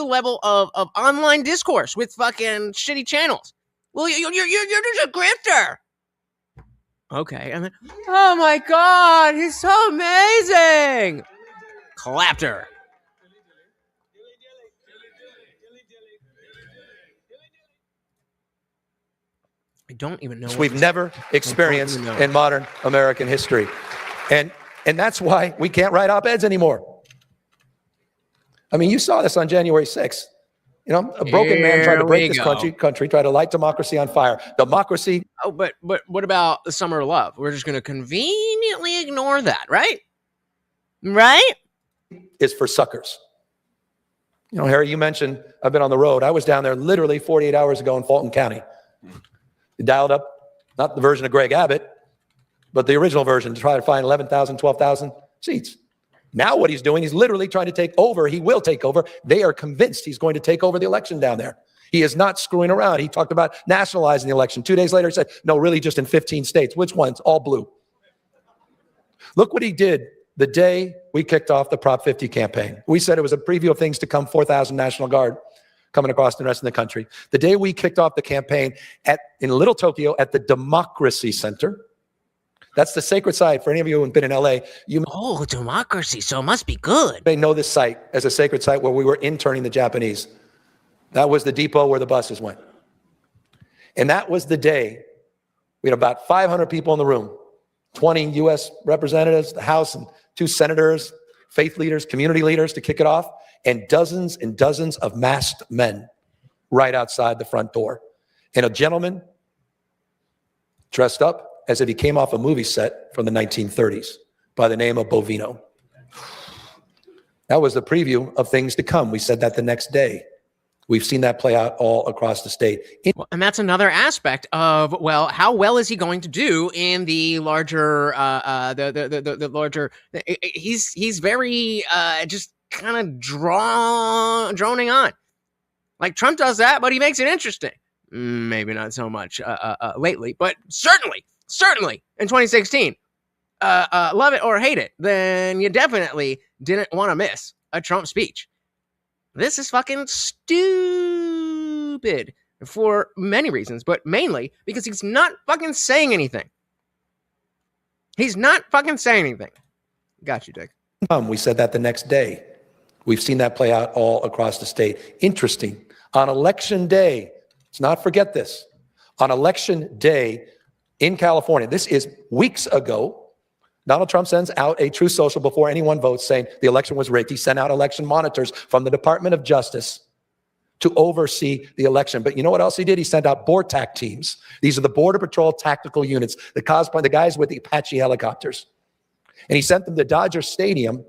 level of online discourse with fucking shitty channels. Well, you're just a grifter. Okay, and then, oh my god, he's so amazing. Clapped her. I don't even know. we've never experienced in modern American history. And that's why we can't write op-eds anymore. I mean, you saw this on January 6th. You know, a broken man tried to break this country, tried to light democracy on fire. Democracy. Oh, but what about the summer of love? We're just going to conveniently ignore that, right? Right? Is for suckers. You know, Harry, you mentioned I've been on the road. I was down there literally 48 hours ago in Fulton County. They dialed up, not the version of Greg Abbott, but the original version to try to find 11,000, 12,000 seats. Now what he's doing, he's literally trying to take over. He will take over. They are convinced he's going to take over the election down there. He is not screwing around. He talked about nationalizing the election. 2 days later, he said, no, really just in 15 states. Which ones? All blue. Look what he did the day we kicked off the Prop 50 campaign. We said it was a preview of things to come, 4,000 National Guard coming across the rest of the country. The day we kicked off the campaign in Little Tokyo at the Democracy Center. That's the sacred site for any of you who have been in LA. Oh, democracy. So it must be good. May know this site as a sacred site where we were interning the Japanese. That was the depot where the buses went. And that was the day we had about 500 people in the room, 20 U.S. representatives, the House, and 2 senators, faith leaders, community leaders to kick it off, and dozens of masked men right outside the front door. And a gentleman dressed up as if he came off a movie set from the 1930s by the name of Bovino. That was the preview of things to come. We said that the next day. We've seen that play out all across the state. And that's another aspect of, well, how well is he going to do in the larger, the larger, he's very, just kind of droning on. Like Trump does that, but he makes it interesting. Maybe not so much lately, but certainly in 2016, love it or hate it, then you definitely didn't want to miss a Trump speech. This is fucking stupid for many reasons, but mainly because he's not fucking saying anything. He's not fucking saying anything. Got you, Dick. We said that the next day. We've seen that play out all across the state. Interesting. On election day, let's not forget this. On election day in California, this is weeks ago, Donald Trump sends out a Truth Social before anyone votes saying the election was rigged. He sent out election monitors from the Department of Justice to oversee the election. But you know what else he did? He sent out BORTAC teams. These are the Border Patrol Tactical Units, the guys with the Apache helicopters. And he sent them to Dodger Stadium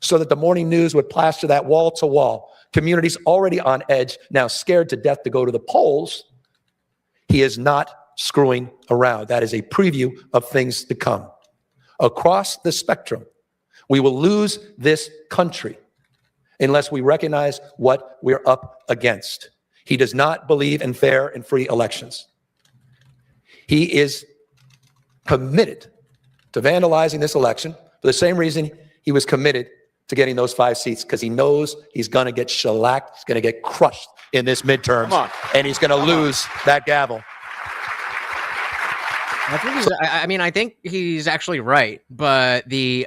so that the morning news would plaster that wall to wall. Communities already on edge, now scared to death to go to the polls He is not screwing around. That is a preview of things to come. Across the spectrum, we will lose this country unless we recognize what we're up against. He does not believe in fair and free elections. He is committed to vandalizing this election for the same reason he was committed to getting those 5 seats, because he knows he's going to get shellacked, he's going to get crushed in this midterms, and he's going to lose that gavel. I think he's actually right, but the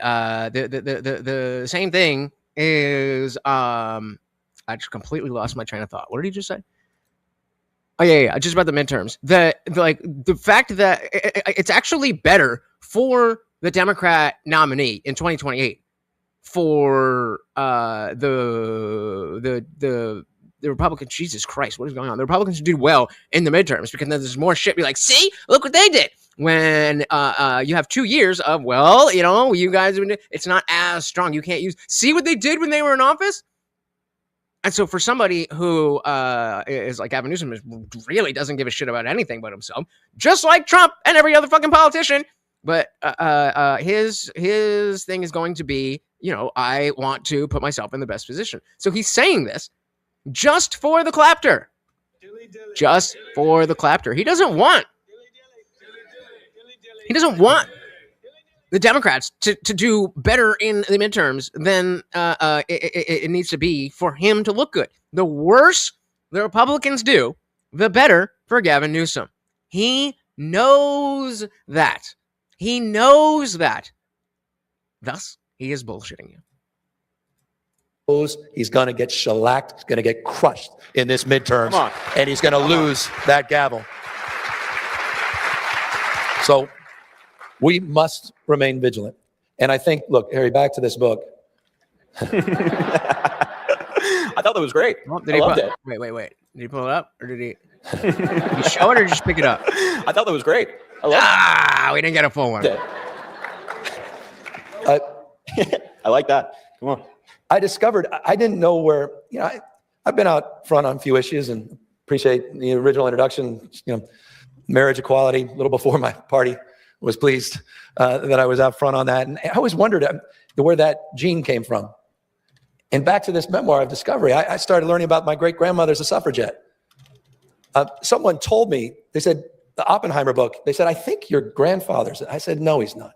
same thing is I just completely lost my train of thought. What did he just say? Oh yeah, just about the midterms. The fact that it's actually better for the Democrat nominee in 2028 for the Republicans. Jesus Christ, what is going on? The Republicans do well in the midterms because then there's more shit. Be like, see, look what they did. When you have 2 years of, well, you guys, it's not as strong. You can't see what they did when they were in office. And so for somebody who is like Gavin Newsom, really doesn't give a shit about anything but himself, just like Trump and every other fucking politician. But his thing is going to be, I want to put myself in the best position. So he's saying this just for the clapter. Just for the clapter. He doesn't want the Democrats to do better in the midterms than it needs to be for him to look good. The worse the Republicans do, the better for Gavin Newsom. He knows that. He knows that. Thus, he is bullshitting you. He's going to get shellacked. He's going to get crushed in this midterms, and he's going to lose that gavel. So we must remain vigilant. And I think, look, Harry, back to this book. I thought that was great. Well, I loved it. Wait. Did he pull it up, or did he show it, or just pick it up? I thought that was great. I loved it. We didn't get a full one. I like that. Come on. I discovered, I didn't know where, I've been out front on a few issues and appreciate the original introduction, marriage equality, a little before my party was pleased that I was out front on that. And I always wondered where that gene came from. And back to this memoir of discovery, I started learning about my great-grandmother's a suffragette. Someone told me, they said, the Oppenheimer book, they said, I think your grandfather's. I said, no, he's not.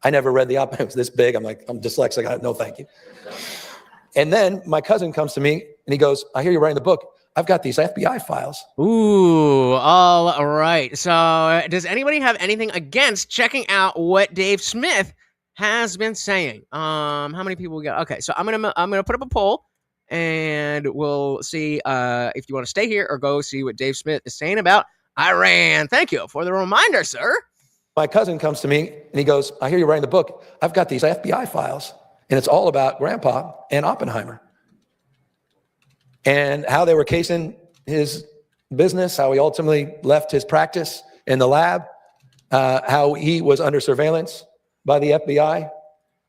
I never read the Oppenheimer. It was this big. I'm like, I'm dyslexic. No, thank you. And then my cousin comes to me and he goes, I hear you're writing the book. I've got these FBI files. Ooh, all right. So does anybody have anything against checking out what Dave Smith has been saying? How many people we got? Okay, so I'm gonna put up a poll and we'll see if you want to stay here or go see what Dave Smith is saying about Iran. Thank you for the reminder, sir. My cousin comes to me and he goes, I hear you're writing the book. I've got these FBI files and it's all about Grandpa and Oppenheimer and how they were casing his business, how he ultimately left his practice in the lab, how he was under surveillance by the FBI,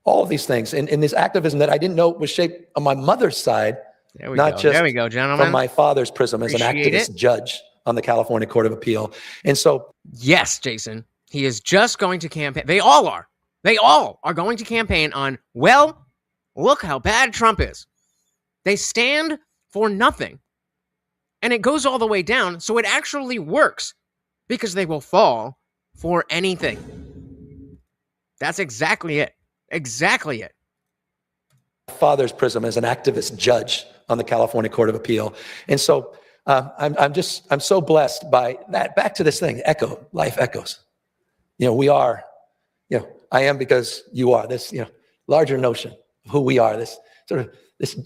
all of these things. And this activism that I didn't know was shaped on my mother's side, not just there we go, gentlemen. From my father's prism as an activist judge on the California Court of Appeal. And so, yes, Jason, he is just going to campaign. They all are. They all are going to campaign on, well, look how bad Trump is. They stand for nothing. And it goes all the way down, so it actually works because they will fall for anything. That's exactly it. Exactly it. Father's prism as an activist judge on the California Court of Appeal. And so I'm so blessed by that. Back to this thing, life echoes. We are, I am because you are, this, larger notion of who we are, this sort of, this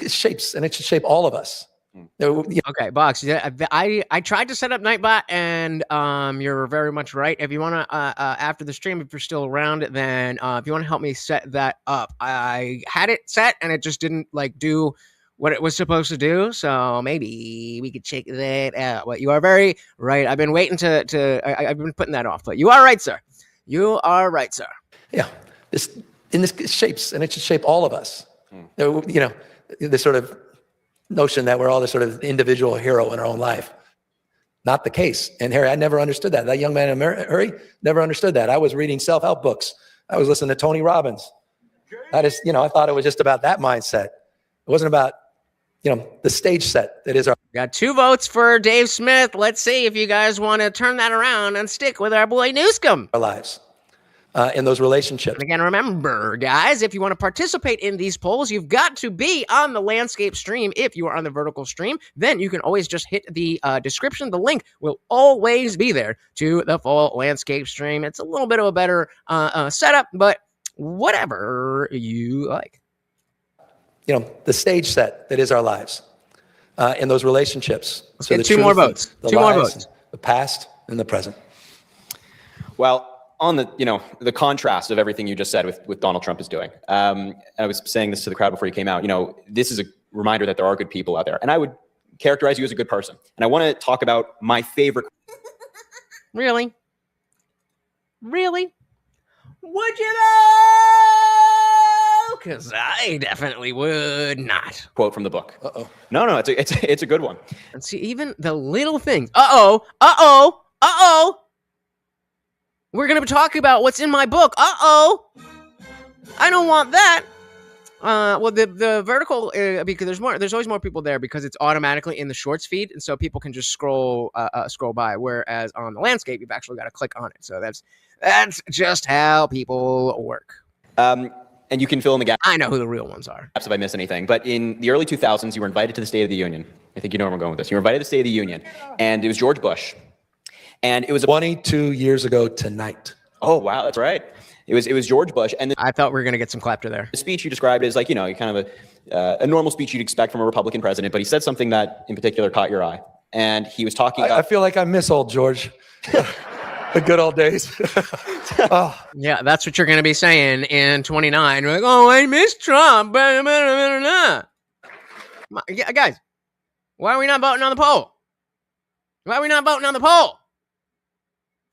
shapes, and it should shape all of us. Okay, Box. I tried to set up Nightbot, and you're very much right. If you want to, after the stream, if you're still around, then if you want to help me set that up, I had it set, and it just didn't do what it was supposed to do. So maybe we could check that out. But you are very right. I've been waiting I've been putting that off. But you are right, sir. You are right, sir. Yeah, this shapes, and it should shape all of us. This sort of notion that we're all this sort of individual hero in our own life. Not the case. And Harry, I never understood that. That young man in Harry never understood that. I was reading self-help books. I was listening to Tony Robbins. I thought it was just about that mindset. It wasn't about, the stage set that is our Got 2 votes for Dave Smith. Let's see if you guys want to turn that around and stick with our boy Newsom. lives in those relationships. And again, remember, guys, if you want to participate in these polls, you've got to be on the landscape stream. If you are on the vertical stream, then you can always just hit the description. The link will always be there to the full landscape stream. It's a little bit of a better setup, but whatever you like. The stage set that is our lives in those relationships. Let's get 2 more votes. 2 more votes. The past and the present. Well, on the contrast of everything you just said with Donald Trump is doing, I was saying this to the crowd before you came out, this is a reminder that there are good people out there. And I would characterize you as a good person. And I want to talk about my favorite. Really? Really? Would you though? Because I definitely would not. Quote from the book. Uh-oh. No, it's a good one. And see, even the little things. We're going to be talking about what's in my book. I don't want that. Well, the vertical, because there's always more people there because it's automatically in the shorts feed. And so people can just scroll by. Whereas on the landscape, you've actually got to click on it. So that's just how people work. And you can fill in the gaps. I know who the real ones are. If I miss anything, but in the early 2000s, you were invited to the State of the Union. I think you know where I'm going with this. You were invited to the State of the Union, and it was George Bush, and it was 22 years ago tonight. Oh wow, that's right. It was George Bush, and I thought we were going to get some clapter there. the speech you described as like kind of a normal speech you'd expect from a Republican president, but he said something that in particular caught your eye, and he was talking. I feel like I miss old George. The good old days. Oh. Yeah, that's what you're going to be saying in 29. You're like, oh, I miss Trump. Blah, blah, blah, blah. Yeah, guys, why are we not voting on the poll? Why are we not voting on the poll?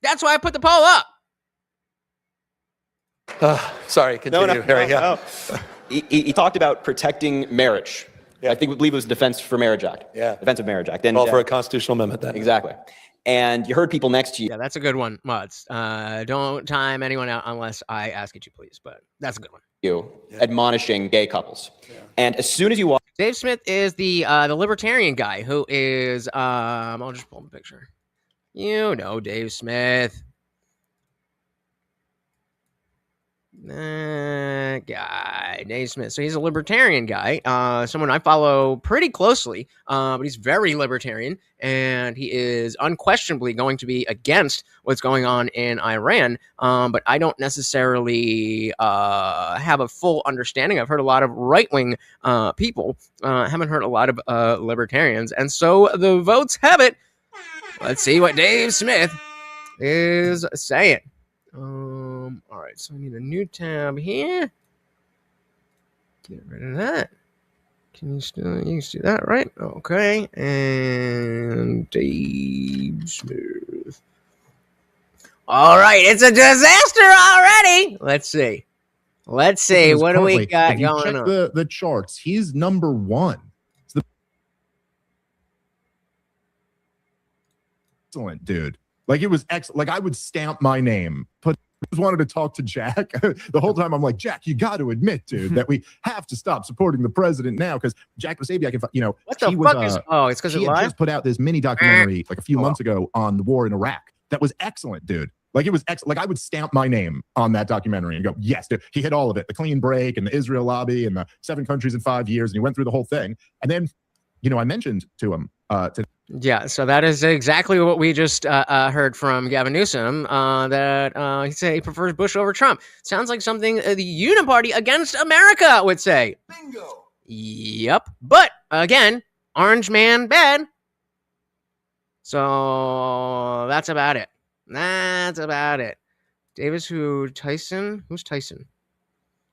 That's why I put the poll up. Sorry, continue, Harry. No. He talked about protecting marriage. Yeah. I believe it was Defense for Marriage Act. Yeah. Defense of Marriage Act. And, Call for a constitutional amendment then. Exactly. And you heard people next to you. Yeah, that's a good one, Muds. Don't time anyone out unless I ask you to, please. But that's a good one. Admonishing gay couples. Yeah. And as soon as you walk. Dave Smith is the libertarian guy who is, I'll just pull the picture. You know Dave Smith. That guy, Dave Smith. So he's a libertarian guy, someone I follow pretty closely, but he's very libertarian, and he is unquestionably going to be against what's going on in Iran, but I don't necessarily have a full understanding. I've heard a lot of right-wing people, haven't heard a lot of libertarians, and so the votes have it. Let's see what Dave Smith is saying. All right, so I need a new tab here. Get rid of that. You can see that, right? Okay, and Dave Smith. All right, it's a disaster already. Let's see. What do we got going on? The charts. He's number 1. Excellent, dude. Like, it was excellent. Like, I would stamp my name. I just wanted to talk to Jack. The whole time I'm like, Jack, you got to admit, dude, that we have to stop supporting the president now, because Jack Lasabiak, what the fuck is? Oh, it's because he had just put out this mini documentary like a few months ago on the war in Iraq. That was excellent, dude. Like, it was excellent. Like, I would stamp my name on that documentary and go, yes, dude. He hit all of it: the clean break and the Israel lobby and the 7 countries in 5 years, and he went through the whole thing. And then, I mentioned to him yeah, so that is exactly what we just heard from Gavin Newsom, that he said he prefers Bush over Trump. Sounds like something the Uniparty against America would say. bingo. Yep. But, again, orange man bad. So that's about it. Davis who? Tyson? Who's Tyson?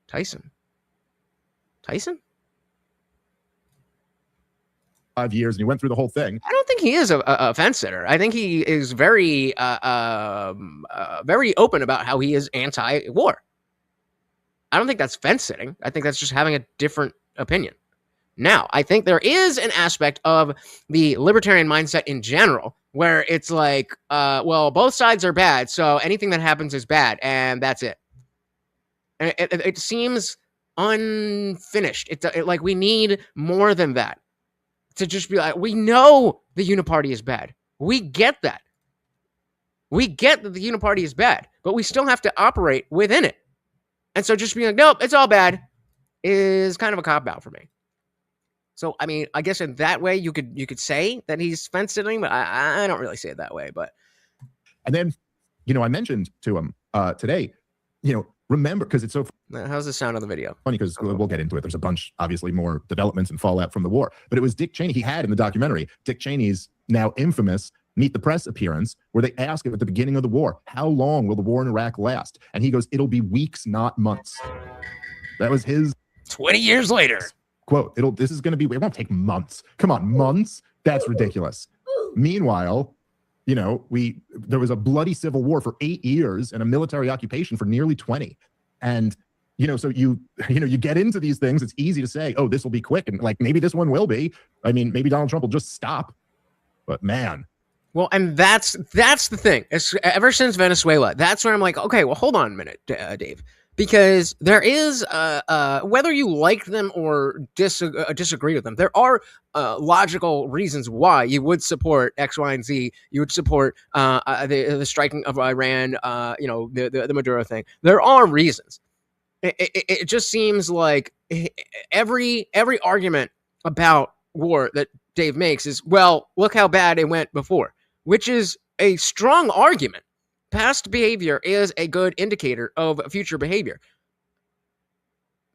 Tyson? 5 years, and he went through the whole thing. I don't think he is a fence sitter. I think he is very, very open about how he is anti-war. I don't think that's fence sitting. I think that's just having a different opinion. Now, I think there is an aspect of the libertarian mindset in general where it's like, well, both sides are bad, so anything that happens is bad, and that's it. And it seems unfinished. Like we need more than that to just be like, we know the uniparty is bad. We get that. We get that the uniparty is bad, but we still have to operate within it. And so just being like, nope, it's all bad is kind of a cop-out for me. So, I mean, I guess in that way you could say that he's fence-sitting, but I don't really say it that way. But And then, I mentioned to him today, remember, because it's so how's the sound of the video? funny, because we'll get into it. There's a bunch, obviously, more developments and fallout from the war. But it was Dick Cheney. He had in the documentary, Dick Cheney's now infamous Meet the Press appearance, where they ask him at the beginning of the war, how long will the war in Iraq last? And he goes, it'll be weeks, not months. That was his 20 years later. quote. It won't take months. Come on, months? That's ridiculous. Meanwhile, there was a bloody civil war for 8 years and a military occupation for nearly 20. And, so you get into these things. It's easy to say, oh, this will be quick. And like, maybe this one will be. I mean, maybe Donald Trump will just stop. But man. Well, and that's the thing. Ever since Venezuela, that's where I'm like, okay, well, hold on a minute, Dave. Because there is, whether you like them or disagree with them, there are logical reasons why you would support X, Y, and Z. You would support the striking of Iran, the Maduro thing. There are reasons. It just seems like every argument about war that Dave makes is, well, look how bad it went before, which is a strong argument. Past behavior is a good indicator of future behavior.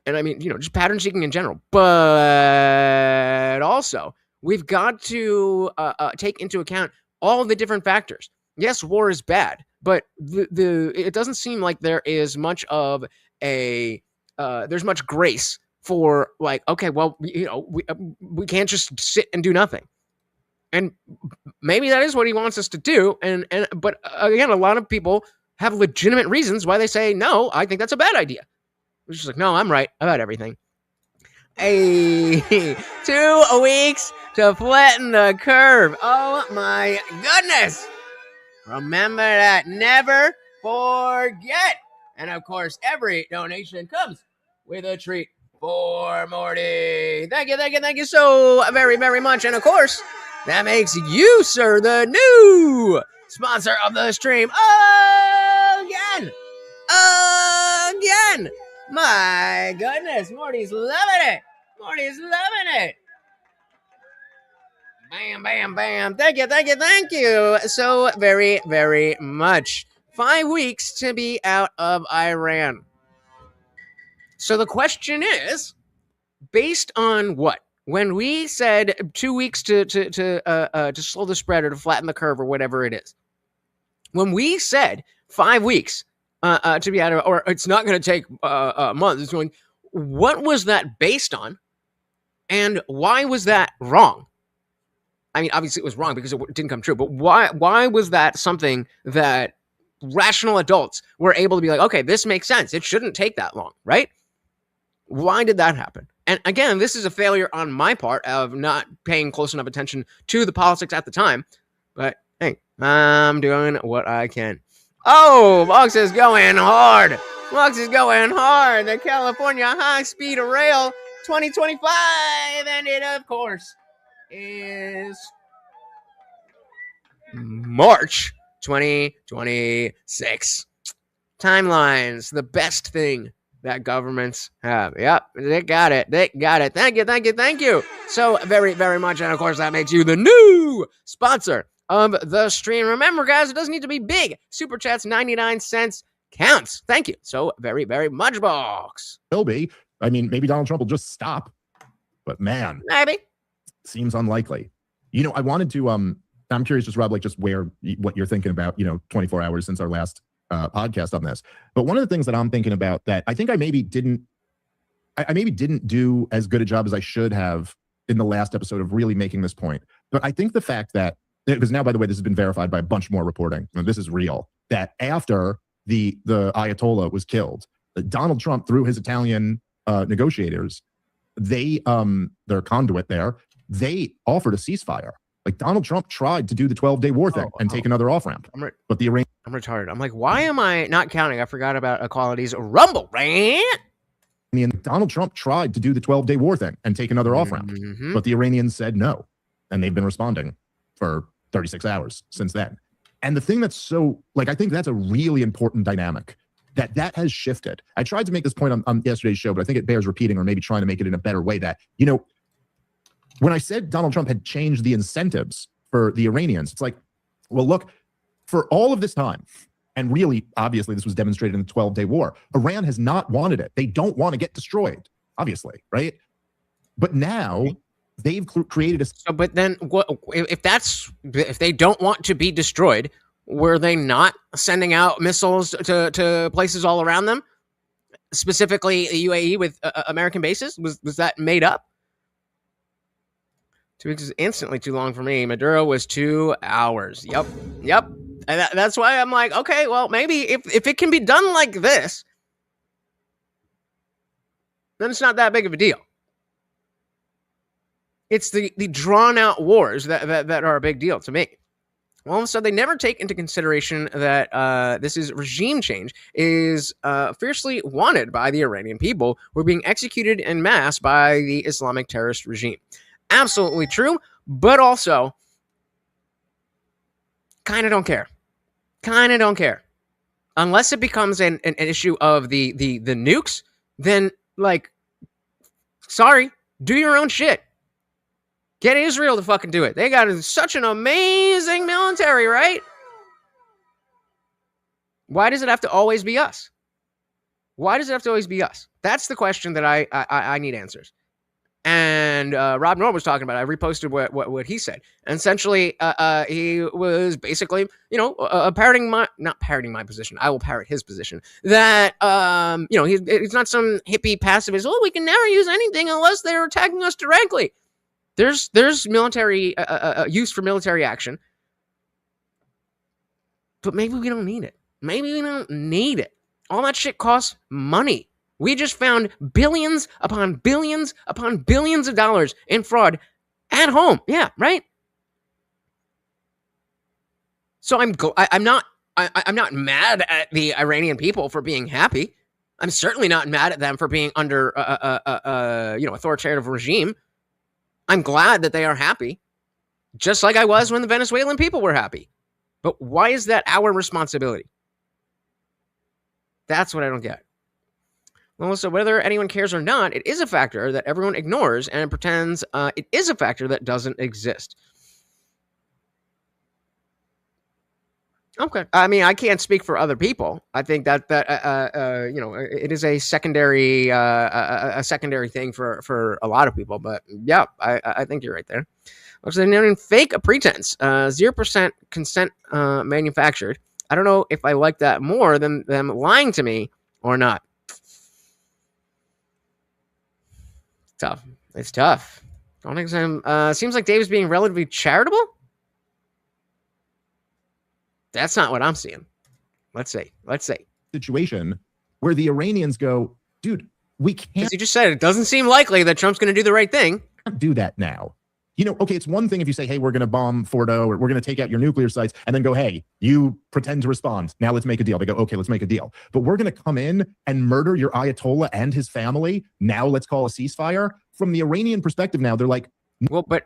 And I mean, just pattern seeking in general. But also, we've got to take into account all the different factors. Yes, war is bad, but it doesn't seem like there is much of there's much grace for like, okay, well, we can't just sit and do nothing. And maybe that is what he wants us to do. But again, a lot of people have legitimate reasons why they say, no, I think that's a bad idea. It's just like, no, I'm right about everything. Hey, 2 weeks to flatten the curve. Oh my goodness. Remember that. Never forget. And of course, every donation comes with a treat for Morty. Thank you so very, very much. And of course, that makes you, sir, the new sponsor of the stream again. My goodness, Morty's loving it. Bam, bam, bam. Thank you so very, very much. 5 weeks to be out of Iran. So the question is, based on what? When we said 2 weeks to slow the spread or to flatten the curve or whatever it is, when we said 5 weeks to be out of, or it's not going to take a month, it's going, what was that based on, and why was that wrong? I mean, obviously it was wrong because it didn't come true, but why was that something that rational adults were able to be like, okay, this makes sense. It shouldn't take that long, right? Why did that happen? And again, this is a failure on my part of not paying close enough attention to the politics at the time. But hey, I'm doing what I can. Oh, Box is going hard. The California High-Speed Rail 2025. And it, of course, is March 2026. Timelines, the best thing that governments have. Yep, they got it. Thank you so very, very much. And of course, that makes you the new sponsor of the stream. Remember, guys, it doesn't need to be big. Super chats, 99 cents counts. Thank you so very, very much, Box. Will be. I mean, maybe Donald Trump will just stop. But man, maybe. Seems unlikely. I wanted to, I'm curious just, Rob, like just what you're thinking about, 24 hours since our last podcast on this. But one of the things that I'm thinking about that I think I maybe didn't do as good a job as I should have in the last episode of really making this point. But I think the fact that, because now, by the way, this has been verified by a bunch more reporting, and this is real, that after the Ayatollah was killed, Donald Trump, through his Italian negotiators, their conduit there, they offered a ceasefire. Like Donald Trump tried to do the 12-day war thing and take another off ramp. But the Iranian. I'm retarded. I'm like, why am I not counting? I forgot about Equality's Rumble rant. Donald Trump tried to do the 12-day war thing and take another off ramp. But the Iranians said no. And they've been responding for 36 hours since then. And the thing that's so, like, I think that's a really important dynamic that has shifted. I tried to make this point on yesterday's show, but I think it bears repeating, or maybe trying to make it in a better way, that, you know, when I said Donald Trump had changed the incentives for the Iranians, it's like, well, look, for all of this time, and really, obviously, this was demonstrated in the 12-day war, Iran has not wanted it. They don't want to get destroyed, obviously, right? But now they've created a... So, but then what, if they don't want to be destroyed, were they not sending out missiles to places all around them? Specifically the UAE with American bases? Was that made up? 2 weeks is instantly too long for me. Maduro was 2 hours. Yep. And that's why I'm like, okay, well, maybe if it can be done like this, then it's not that big of a deal. It's the drawn out wars that are a big deal to me. Well, so they never take into consideration that this is regime change is fiercely wanted by the Iranian people who are being executed en masse by the Islamic terrorist regime. Absolutely true, but also kind of don't care. Unless it becomes an issue of the nukes, then, like, sorry, do your own shit. Get Israel to fucking do it. They got such an amazing military, right? Why does it have to always be us? That's the question that I need answers. And Rob Norm was talking about it. I reposted what he said. And essentially, he was basically, parroting not parroting my position. I will parrot his position. That, he's not some hippie pacifist. Oh, we can never use anything unless they're attacking us directly. There's military use for military action. But maybe we don't need it. All that shit costs money. We just found billions upon billions upon billions of dollars in fraud at home. Yeah, right? So I'm not mad at the Iranian people for being happy. I'm certainly not mad at them for being under authoritarian regime. I'm glad that they are happy, just like I was when the Venezuelan people were happy. But why is that our responsibility? That's what I don't get. Well, so whether anyone cares or not, it is a factor that everyone ignores and pretends it is a factor that doesn't exist. Okay. I mean, I can't speak for other people. I think that it is a secondary thing for a lot of people. But yeah, I think you're right there. So they're not even fake a pretense. 0% consent manufactured. I don't know if I like that more than them lying to me or not. It's tough. Don't think seems like Dave is being relatively charitable. That's not what I'm seeing. Let's see. Situation where the Iranians go, dude, we can't. Because you just said it doesn't seem likely that Trump's going to do the right thing. Do that now. Okay, it's one thing if you say, hey, we're going to bomb Fordo, or we're going to take out your nuclear sites, and then go, hey, you pretend to respond. Now let's make a deal. They go, okay, let's make a deal. But we're going to come in and murder your Ayatollah and his family. Now let's call a ceasefire. From the Iranian perspective now, they're like, well, but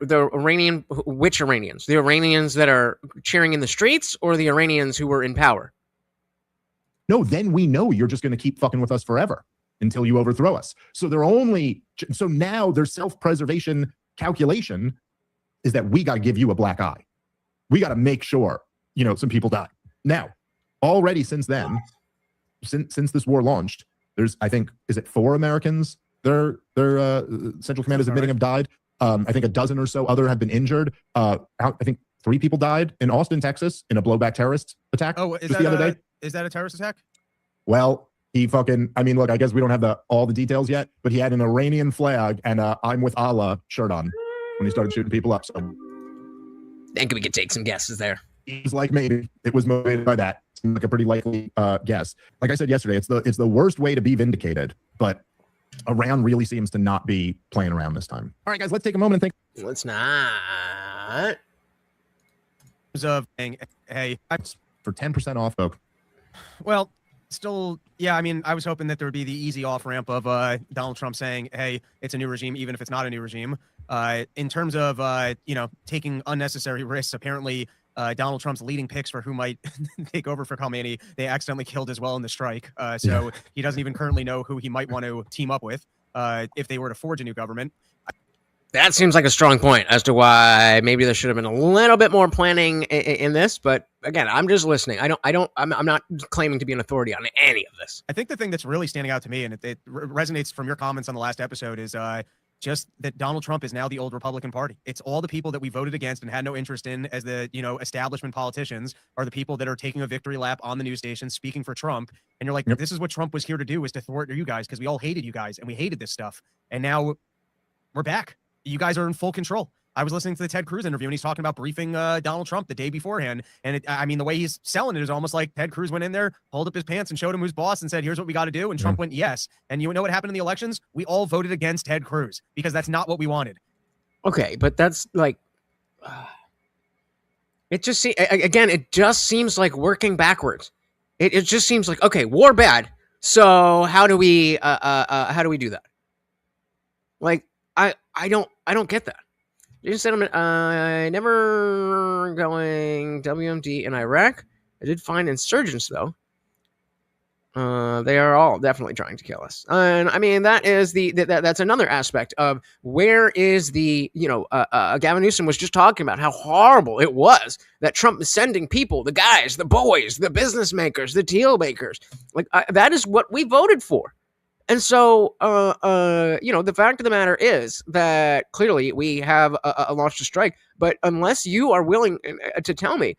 which Iranians? The Iranians that are cheering in the streets, or the Iranians who were in power? No, then we know you're just going to keep fucking with us forever until you overthrow us. So now their self-preservation calculation is that we got to give you a black eye. We got to make sure, some people die. Now, already since then, since this war launched, there's, I think, is it 4 Americans their Central Command is admitting have died. I think a dozen or so other have been injured. I think 3 people died in Austin, Texas, in a blowback terrorist attack. Oh, is that a terrorist attack? Well, look, I guess we don't have all the details yet, but he had an Iranian flag and I'm with Allah shirt on when he started shooting people up. So I think we could take some guesses there. He's like, maybe it was motivated by that. Seemed like a pretty likely guess. Like I said yesterday, it's the worst way to be vindicated, but Iran really seems to not be playing around this time. All right, guys, let's take a moment and think. Let's not. Of saying, hey, For 10% off, though. well, still, yeah, I mean, I was hoping that there would be the easy off ramp of Donald Trump saying, hey, it's a new regime, even if it's not a new regime. In terms of, taking unnecessary risks, apparently Donald Trump's leading picks for who might take over for Khamenei, they accidentally killed as well in the strike. So he doesn't even currently know who he might want to team up with if they were to forge a new government. That seems like a strong point as to why maybe there should have been a little bit more planning in this. But again, I'm just listening. I'm not claiming to be an authority on any of this. I think the thing that's really standing out to me, and it resonates from your comments on the last episode, is just that Donald Trump is now the old Republican Party. It's all the people that we voted against and had no interest in as the, establishment politicians are the people that are taking a victory lap on the news station speaking for Trump. And you're like, This is what Trump was here to do, was to thwart you guys, because we all hated you guys and we hated this stuff. And now we're back. You guys are in full control. I was listening to the Ted Cruz interview and he's talking about briefing Donald Trump the day beforehand. And the way he's selling it is almost like Ted Cruz went in there, pulled up his pants and showed him who's boss and said, here's what we got to do. And Trump went, yes. And you know what happened in the elections? We all voted against Ted Cruz because that's not what we wanted. Okay, but that's like, it just seems like working backwards. It just seems like, okay, war bad. So how do we do that? Like, I don't get that. Jason Settlement, never going WMD in Iraq. I did find insurgents though. They are all definitely trying to kill us. And I mean, that is that's another aspect of where is the, Gavin Newsom was just talking about how horrible it was that Trump is sending people, the guys, the boys, the business makers, the deal makers. Like, that is what we voted for. And so, the fact of the matter is that clearly we have launched a strike. But unless you are willing to tell me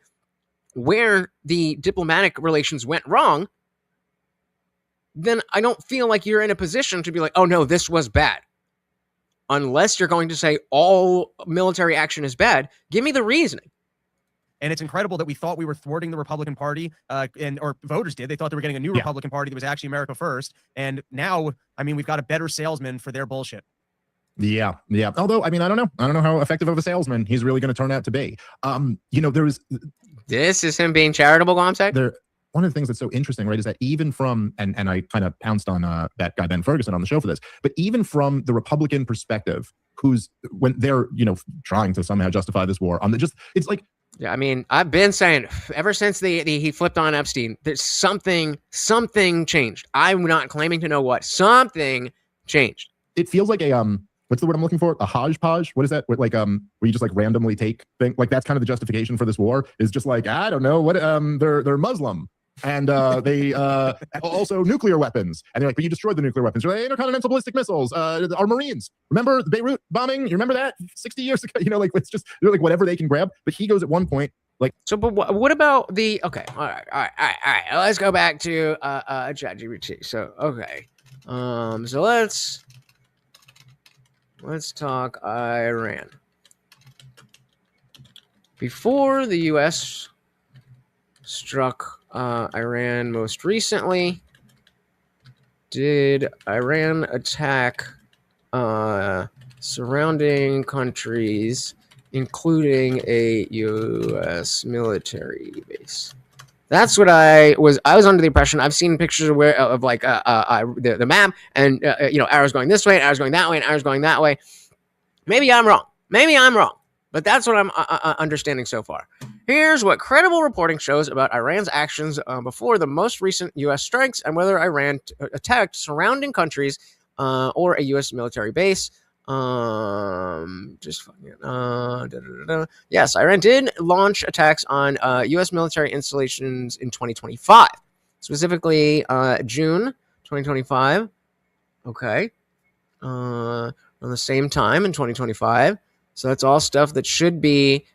where the diplomatic relations went wrong, then I don't feel like you're in a position to be like, oh, no, this was bad. Unless you're going to say all military action is bad, give me the reasoning. And it's incredible that we thought we were thwarting the Republican Party, or voters did. They thought they were getting a new Republican Party that was actually America First. And now, we've got a better salesman for their bullshit. Yeah. Although, I don't know. I don't know how effective of a salesman he's really going to turn out to be. This is him being charitable, Gomsec? One of the things that's so interesting, right, is that even from, and I kind of pounced on that guy, Ben Ferguson, on the show for this, but even from the Republican perspective, when they're, trying to somehow justify this war on it's like, yeah, I've been saying ever since he flipped on Epstein, there's something changed. I'm not claiming to know what. Something changed. It feels like what's the word I'm looking for? A hodgepodge? What is that? Like where you just like randomly take things. Like that's kind of the justification for this war is just like, I don't know what they're Muslim. And they also nuclear weapons. And they're like, but you destroyed the nuclear weapons. You're like, intercontinental ballistic missiles, our Marines. Remember the Beirut bombing? You remember that 60 years ago? It's just like whatever they can grab. But he goes at one point, like. So, but what about the, okay, all right. Let's go back to ChatGPT. So, okay. So let's talk Iran. Before the U.S. struck Iran most recently, did Iran attack surrounding countries, including a U.S. military base? That's what I was under the impression. I've seen pictures of the map, and arrows going this way, arrows going that way, and arrows going that way. Maybe I'm wrong. But that's what I'm understanding so far. Here's what credible reporting shows about Iran's actions before the most recent U.S. strikes and whether Iran attacked surrounding countries or a U.S. military base. Yes, Iran did launch attacks on U.S. military installations in 2025, specifically June 2025. Okay, on the same time in 2025. So that's all stuff that should be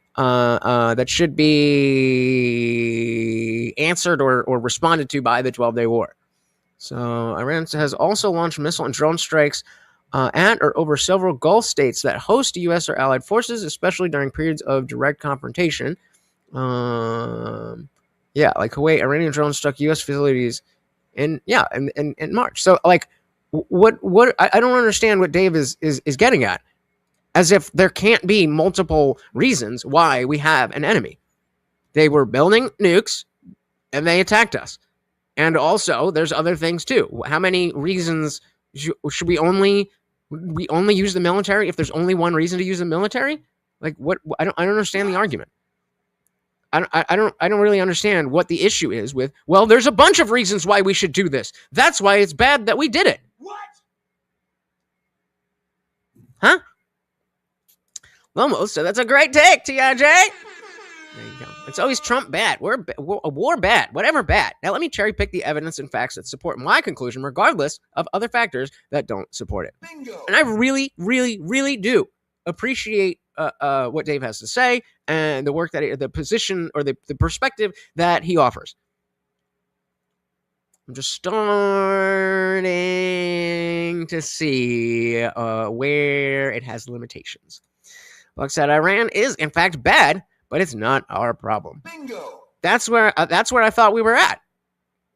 answered or responded to by the 12-day war. So Iran has also launched missile and drone strikes at or over several Gulf states that host U.S. or allied forces, especially during periods of direct confrontation. Like Kuwait, Iranian drones struck U.S. facilities in March. So like, What I don't understand what Dave is getting at. As if there can't be multiple reasons why we have an enemy. They were building nukes and they attacked us. And also, there's other things too. How many reasons should we only use the military if there's only one reason to use the military? Like what? I don't understand the argument. I don't really understand what the issue is with. Well, there's a bunch of reasons why we should do this. That's why it's bad that we did it. What? Huh? Almost. So that's a great take, TIJ. There you go. It's always Trump bad. We're war bad. Whatever bad. Now let me cherry pick the evidence and facts that support my conclusion, regardless of other factors that don't support it. Bingo. And I really, really, really do appreciate what Dave has to say and the work that the position or the perspective that he offers. I'm just starting to see where it has limitations. Buck said Iran is in fact bad, but it's not our problem. Bingo. That's where I thought we were at.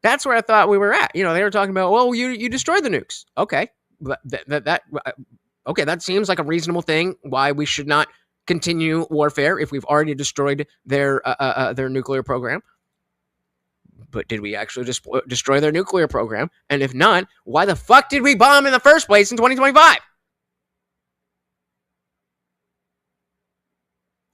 That's where I thought we were at. You know, they were talking about, well, you destroyed the nukes. Okay, but okay, that seems like a reasonable thing. Why we should not continue warfare if we've already destroyed their nuclear program. But did we actually destroy their nuclear program? And if not, why the fuck did we bomb in the first place in 2025?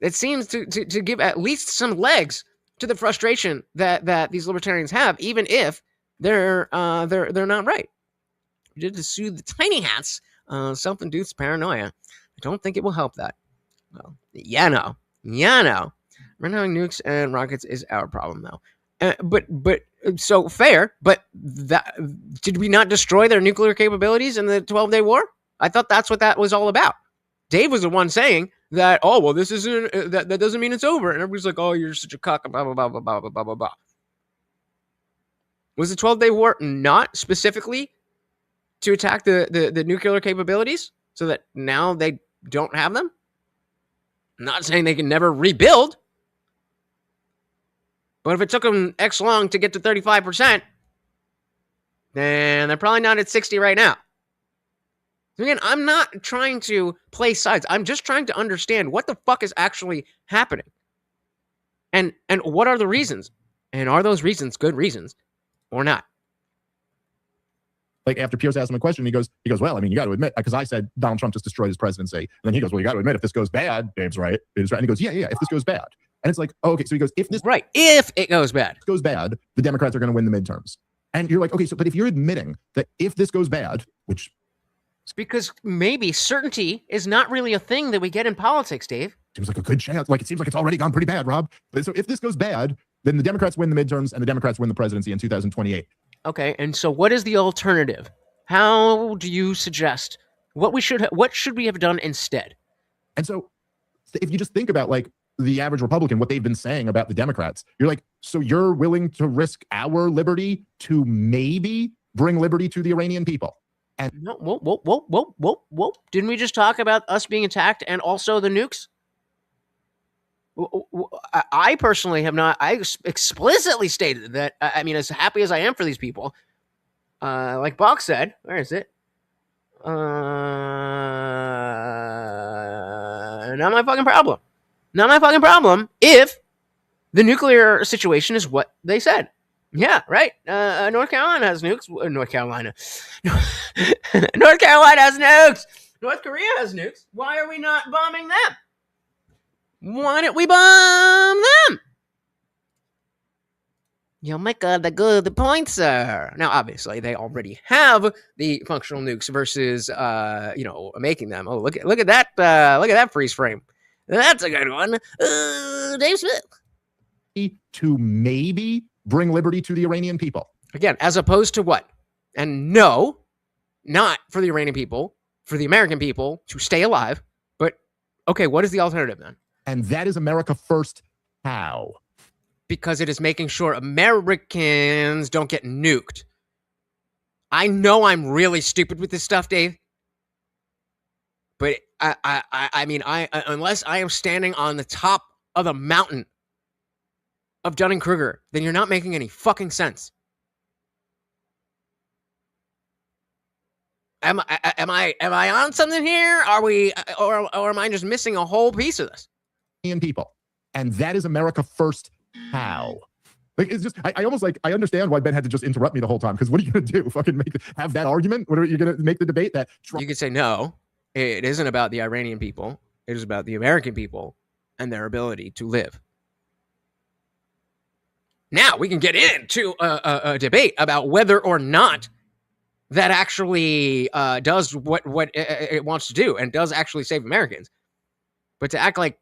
It seems to give at least some legs to the frustration that these libertarians have, even if they're not right. We did to soothe the tiny hats, self-induced paranoia. I don't think it will help that. Well, no. Running nukes and rockets is our problem, though. But so fair. But that did we not destroy their nuclear capabilities in the 12-day war? I thought that's what that was all about. Dave was the one saying that, oh, well, this isn't, that doesn't mean it's over. And everybody's like, oh, you're such a cock, blah, blah, blah, blah, blah, blah, blah, blah. Was the 12-day war not specifically to attack the nuclear capabilities so that now they don't have them? I'm not saying they can never rebuild. But if it took them X long to get to 35%, then they're probably not at 60 right now. Again, I'm not trying to play sides. I'm just trying to understand what the fuck is actually happening. And what are the reasons? And are those reasons good reasons or not? Like after Pierce asked him a question, he goes, well, I mean, you got to admit, because I said Donald Trump just destroyed his presidency. And then he goes, well, you got to admit, if this goes bad, Dave's right. Dave's right. And he goes, yeah, if this goes bad. And it's like, oh, okay. So he goes, if this if it goes bad, the Democrats are going to win the midterms. And you're like, okay, so, but if you're admitting that if this goes bad, which. It's because maybe certainty is not really a thing that we get in politics, Dave. Seems like a good chance. Like it seems like it's already gone pretty bad, Rob. So if this goes bad, then the Democrats win the midterms and the Democrats win the presidency in 2028. Okay. And so what is the alternative? How do you suggest what should we have done instead? And so if you just think about like the average Republican, what they've been saying about the Democrats, you're like, so you're willing to risk our liberty to maybe bring liberty to the Iranian people? And no, whoa. Didn't we just talk about us being attacked and also the nukes? I personally have not. I explicitly stated that. I mean, as happy as I am for these people, like Bach said, where is it? Not my fucking problem. Not my fucking problem if the nuclear situation is what they said. Yeah, right. North Carolina has nukes. North Carolina has nukes. North Korea has nukes. Why are we not bombing them? Why don't we bomb them? You make the good point, sir. Now, obviously, they already have the functional nukes versus, making them. Oh, look at that! Look at that freeze frame. That's a good one. Dave Smith. To maybe bring liberty to the Iranian people. Again, as opposed to what? And no, not for the Iranian people, for the American people to stay alive. But, okay, what is the alternative then? And that is America first. How? Because it is making sure Americans don't get nuked. I know I'm really stupid with this stuff, Dave. But I mean, unless I am standing on the top of the mountain of Dunning-Kruger, then you're not making any fucking sense. am I on something here? Are we, or am I just missing a whole piece of this? People. And that is America first. How? Like, it's just, I almost like, I understand why Ben had to just interrupt me the whole time. Because what are you going to do? Fucking have that argument? What are you going to make the debate that Trump? You could say, no, it isn't about the Iranian people. It is about the American people and their ability to live. Now we can get into a debate about whether or not that actually does what it wants to do and does actually save Americans. But to act like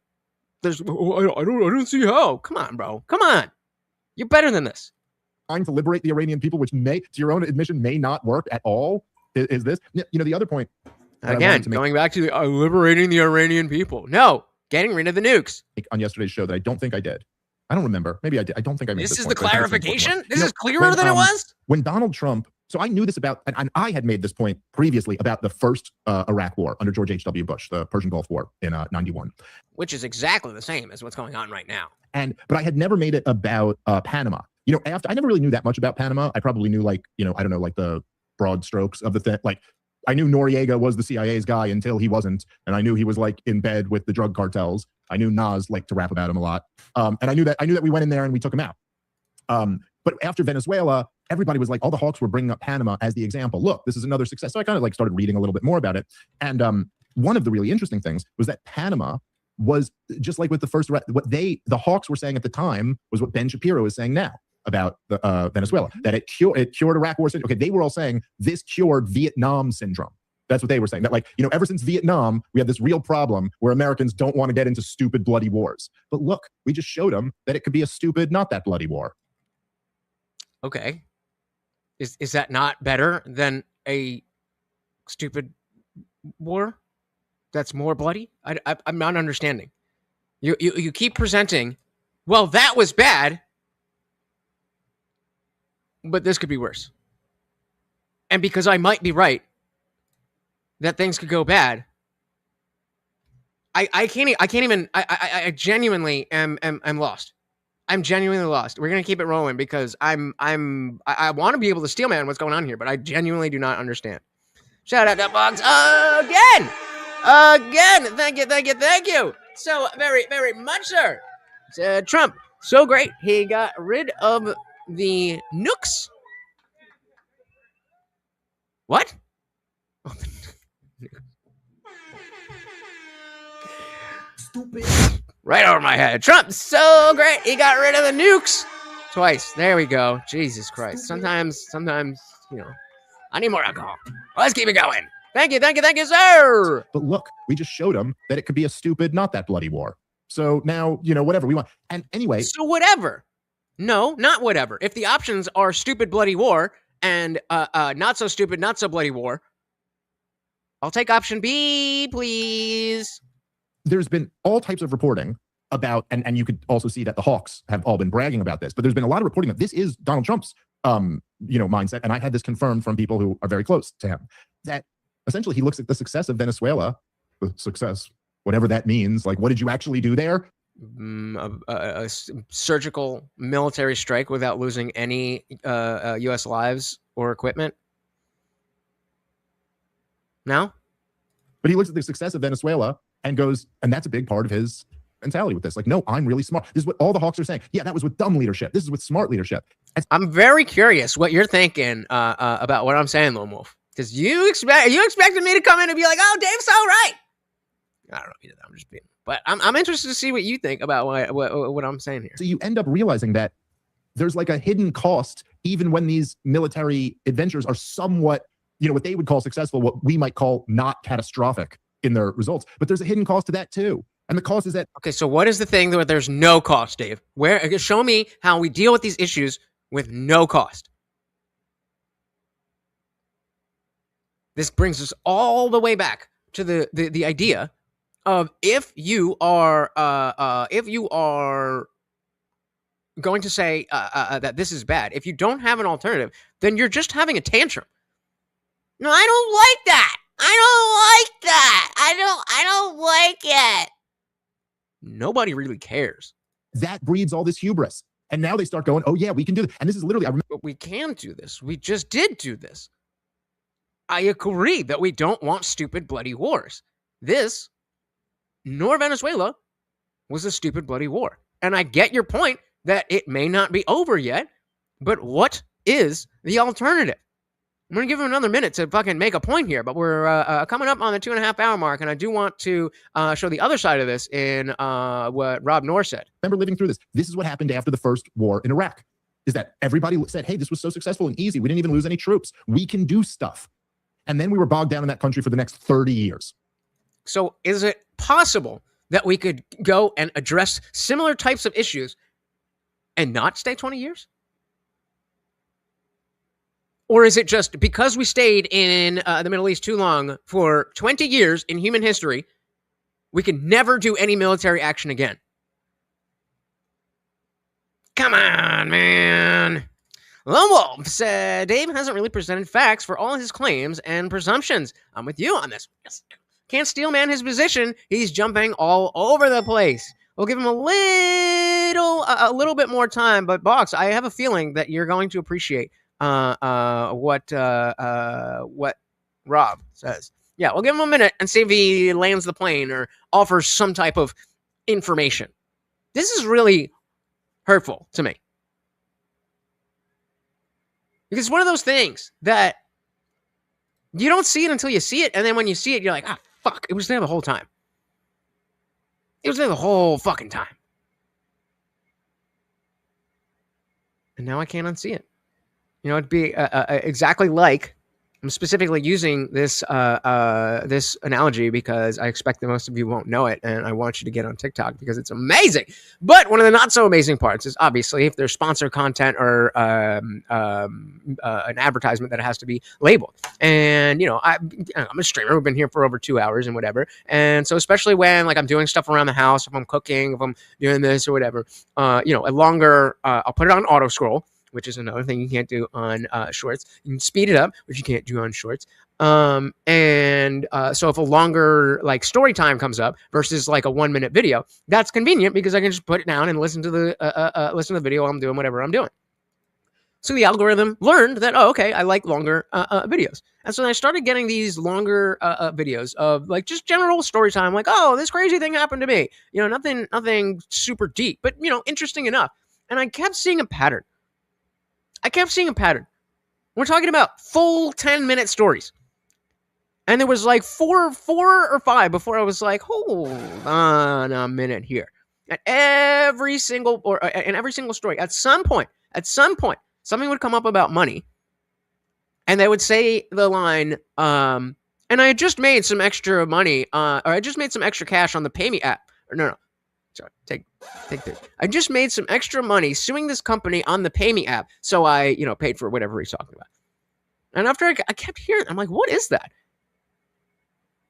there's, I don't see how. Come on, bro. Come on. You're better than this. Trying to liberate the Iranian people, which may, to your own admission, may not work at all. Is this? You know, the other point. Again, going back to the liberating the Iranian people. No, getting rid of the nukes. On yesterday's show that I don't think I did. I don't remember. Maybe I did. I don't think I made this. This Is point, the clarification? This is clearer when, than it was? When Donald Trump, so I knew this about, and I had made this point previously about the first Iraq war under George H.W. Bush, the Persian Gulf War in 91. Which is exactly the same as what's going on right now. But I had never made it about Panama. You know, after I never really knew that much about Panama. I probably knew, like, you know, I don't know, like the broad strokes of the thing. Like, I knew Noriega was the CIA's guy until he wasn't. And I knew he was, like, in bed with the drug cartels. I knew Nas liked to rap about him a lot. And I knew that we went in there and we took him out. But after Venezuela, everybody was like, all the hawks were bringing up Panama as the example. Look, this is another success. So I kind of like started reading a little bit more about it. And one of the really interesting things was that Panama was just like with the first, what the hawks were saying at the time was what Ben Shapiro is saying now about the, Venezuela, that it cured Iraq war. Okay, they were all saying this cured Vietnam syndrome. That's what they were saying. That, like, you know, ever since Vietnam, we have this real problem where Americans don't want to get into stupid, bloody wars. But look, we just showed them that it could be a stupid, not that bloody war. Okay. Is that not better than a stupid war that's more bloody? I'm not understanding. You keep presenting, well, that was bad, but this could be worse. And because I might be right that things could go bad, I genuinely am lost. I'm genuinely lost. We're gonna keep it rolling because I want to be able to steel man what's going on here, but I genuinely do not understand. Shout out to Bugs again. Thank you. So very, very much, sir. Trump, so great. He got rid of the nukes. What? Oh, stupid. Right over my head. Trump, so great. He got rid of the nukes twice. There we go. Jesus Christ. Sometimes, you know, I need more alcohol. Let's keep it going. Thank you, sir. But look, we just showed them that it could be a stupid, not that bloody war. So now, you know, whatever we want. And anyway. So whatever. No, not whatever. If the options are stupid, bloody war and not so stupid, not so bloody war, I'll take option B, please. There's been all types of reporting about, and you could also see that the Hawks have all been bragging about this, but there's been a lot of reporting that this is Donald Trump's, mindset. And I had this confirmed from people who are very close to him, that essentially he looks at the success of Venezuela, the success, whatever that means. Like, what did you actually do there? A surgical military strike without losing any U.S. lives or equipment. No? But he looks at the success of Venezuela and goes, and that's a big part of his mentality with this. Like, no, I'm really smart. This is what all the Hawks are saying. Yeah, that was with dumb leadership. This is with smart leadership. I'm very curious what you're thinking about what I'm saying, Lone Wolf. Because you expected me to come in and be like, oh, Dave's so right. I don't know if you did that. I'm just being, but I'm interested to see what you think about what I'm saying here. So you end up realizing that there's like a hidden cost, even when these military adventures are somewhat, what they would call successful, what we might call not catastrophic in their results. But there's a hidden cost to that too. And the cost is that. Okay, so what is the thing that there's no cost, Dave? Show me how we deal with these issues with no cost. This brings us all the way back to the idea of if you are going to say that this is bad, if you don't have an alternative, then you're just having a tantrum. No, I don't like that. I don't like it. Nobody really cares. That breeds all this hubris. And now they start going, oh yeah, we can do this. And this is literally, I remember. But we can do this. We just did do this. I agree that we don't want stupid, bloody wars. This, nor Venezuela, was a stupid, bloody war. And I get your point that it may not be over yet, but what is the alternative? I'm going to give him another minute to fucking make a point here, but we're coming up on the 2.5 hour mark, and I do want to show the other side of this in what Rob Noor said. Remember living through this. This is what happened after the first war in Iraq, is that everybody said, hey, this was so successful and easy. We didn't even lose any troops. We can do stuff. And then we were bogged down in that country for the next 30 years. So is it possible that we could go and address similar types of issues and not stay 20 years? Or is it just because we stayed in the Middle East too long for 20 years in human history, we can never do any military action again? Come on, man. Lone Wolf said Dave hasn't really presented facts for all his claims and presumptions. I'm with you on this. Can't steel man his position. He's jumping all over the place. We'll give him a little bit more time, but Box, I have a feeling that you're going to appreciate what Rob says. Yeah, we'll give him a minute and see if he lands the plane or offers some type of information. This is really hurtful to me. Because it's one of those things that you don't see it until you see it, and then when you see it, you're like, ah, fuck, it was there the whole time. It was there the whole fucking time. And now I can't unsee it. You know, it'd be exactly like, I'm specifically using this this analogy because I expect that most of you won't know it, and I want you to get on TikTok because it's amazing. But one of the not so amazing parts is obviously if there's sponsor content or an advertisement that has to be labeled. And you know, I'm a streamer. We've been here for over 2 hours and whatever. And so especially when like I'm doing stuff around the house, if I'm cooking, if I'm doing this or whatever, you know, a longer I'll put it on auto scroll, which is another thing you can't do on shorts. You can speed it up, which you can't do on shorts. So if a longer like story time comes up versus like a 1 minute video, that's convenient because I can just put it down and listen to the video while I'm doing whatever I'm doing. So the algorithm learned that, oh, okay, I like longer videos. And so I started getting these longer videos of like just general story time, like, oh, this crazy thing happened to me. You know, nothing super deep, but you know, interesting enough. And I kept seeing a pattern. We're talking about full 10-minute stories. And there was like four or five before I was like, hold on a minute here. In every single story, at some point, something would come up about money. And they would say the line, and I had just made some extra money, or I just made some extra cash on the Pay Me app. Or no. Sorry, take this. I just made some extra money suing this company on the Pay Me app, so I, you know, paid for whatever he's talking about. And after I kept hearing, I'm like, what is that?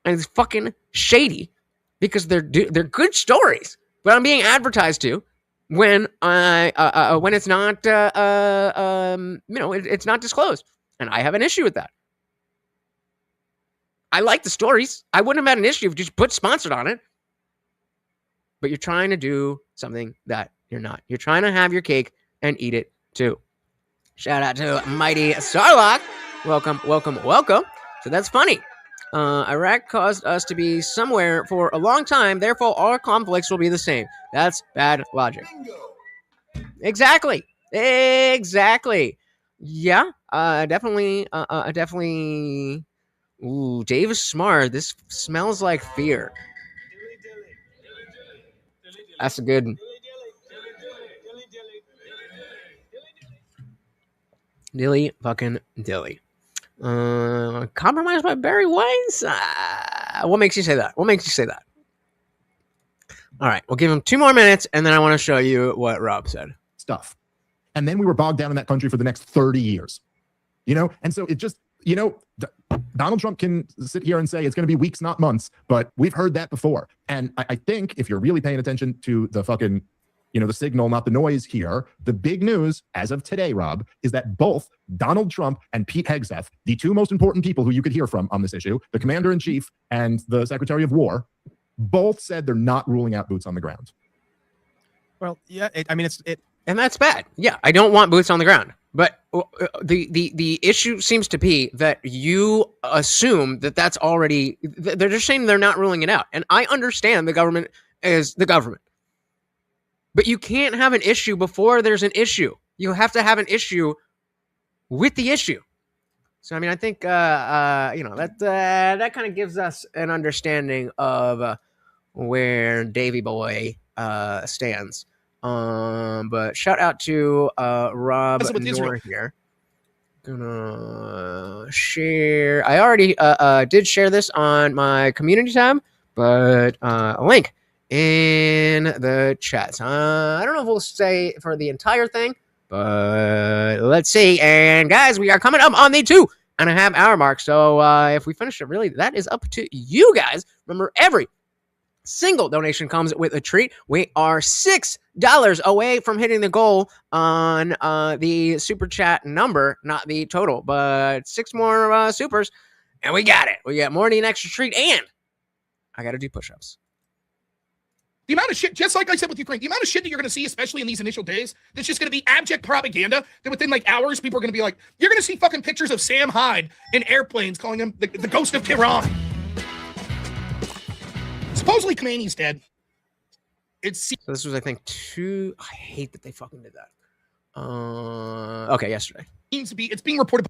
And it's fucking shady because they're good stories, but I'm being advertised to when when it's not it's not disclosed, and I have an issue with that. I like the stories. I wouldn't have had an issue if you just put sponsored on it. But you're trying to do something that you're not. You're trying to have your cake and eat it too. Shout out to Mighty Starlock. Welcome. So that's funny. Iraq caused us to be somewhere for a long time. Therefore, all conflicts will be the same. That's bad logic. Exactly. Yeah. Definitely. Ooh, Dave is smart. This smells like fear. That's a good one. Dilly fucking dilly. Compromised by Barry Weiss? What makes you say that? All right, we'll give him 2 more minutes, and then I want to show you what Rob said. Stuff. And then we were bogged down in that country for the next 30 years. You know? And so it just, you know, Donald Trump can sit here and say it's going to be weeks, not months, but we've heard that before. And I think if you're really paying attention to the fucking, you know, the signal, not the noise here, the big news as of today, Rob, is that both Donald Trump and Pete Hegseth, the 2 most important people who you could hear from on this issue, the commander-in-chief and the Secretary of War, both said they're not ruling out boots on the ground. Well, yeah, and that's bad. Yeah, I don't want boots on the ground. But the issue seems to be that you assume that that's already. They're just saying they're not ruling it out, and I understand the government is the government, but you can't have an issue before there's an issue. You have to have an issue with the issue. So I mean, I think that kind of gives us an understanding of where Davy Boy stands. But shout out to Rob Noor here. Gonna share. I already did share this on my community tab, but a link in the chat. I don't know if we'll stay for the entire thing, but let's see. And guys, we are coming up on the 2.5 hour mark. So if we finish it, really, that is up to you guys. Remember, every single donation comes with a treat. We are $6 away from hitting the goal on the super chat number, not the total, but 6 more supers, and we got it. We got more than an extra treat, and I got to do push-ups. The amount of shit, just like I said with Ukraine, the amount of shit that you're going to see, especially in these initial days, that's just going to be abject propaganda, that within like hours, people are going to be like, you're going to see fucking pictures of Sam Hyde in airplanes calling him the ghost of Tehran. Supposedly Khomeini's dead. So this was, I think, I hate that they fucking did that. Okay, yesterday. It's being reported.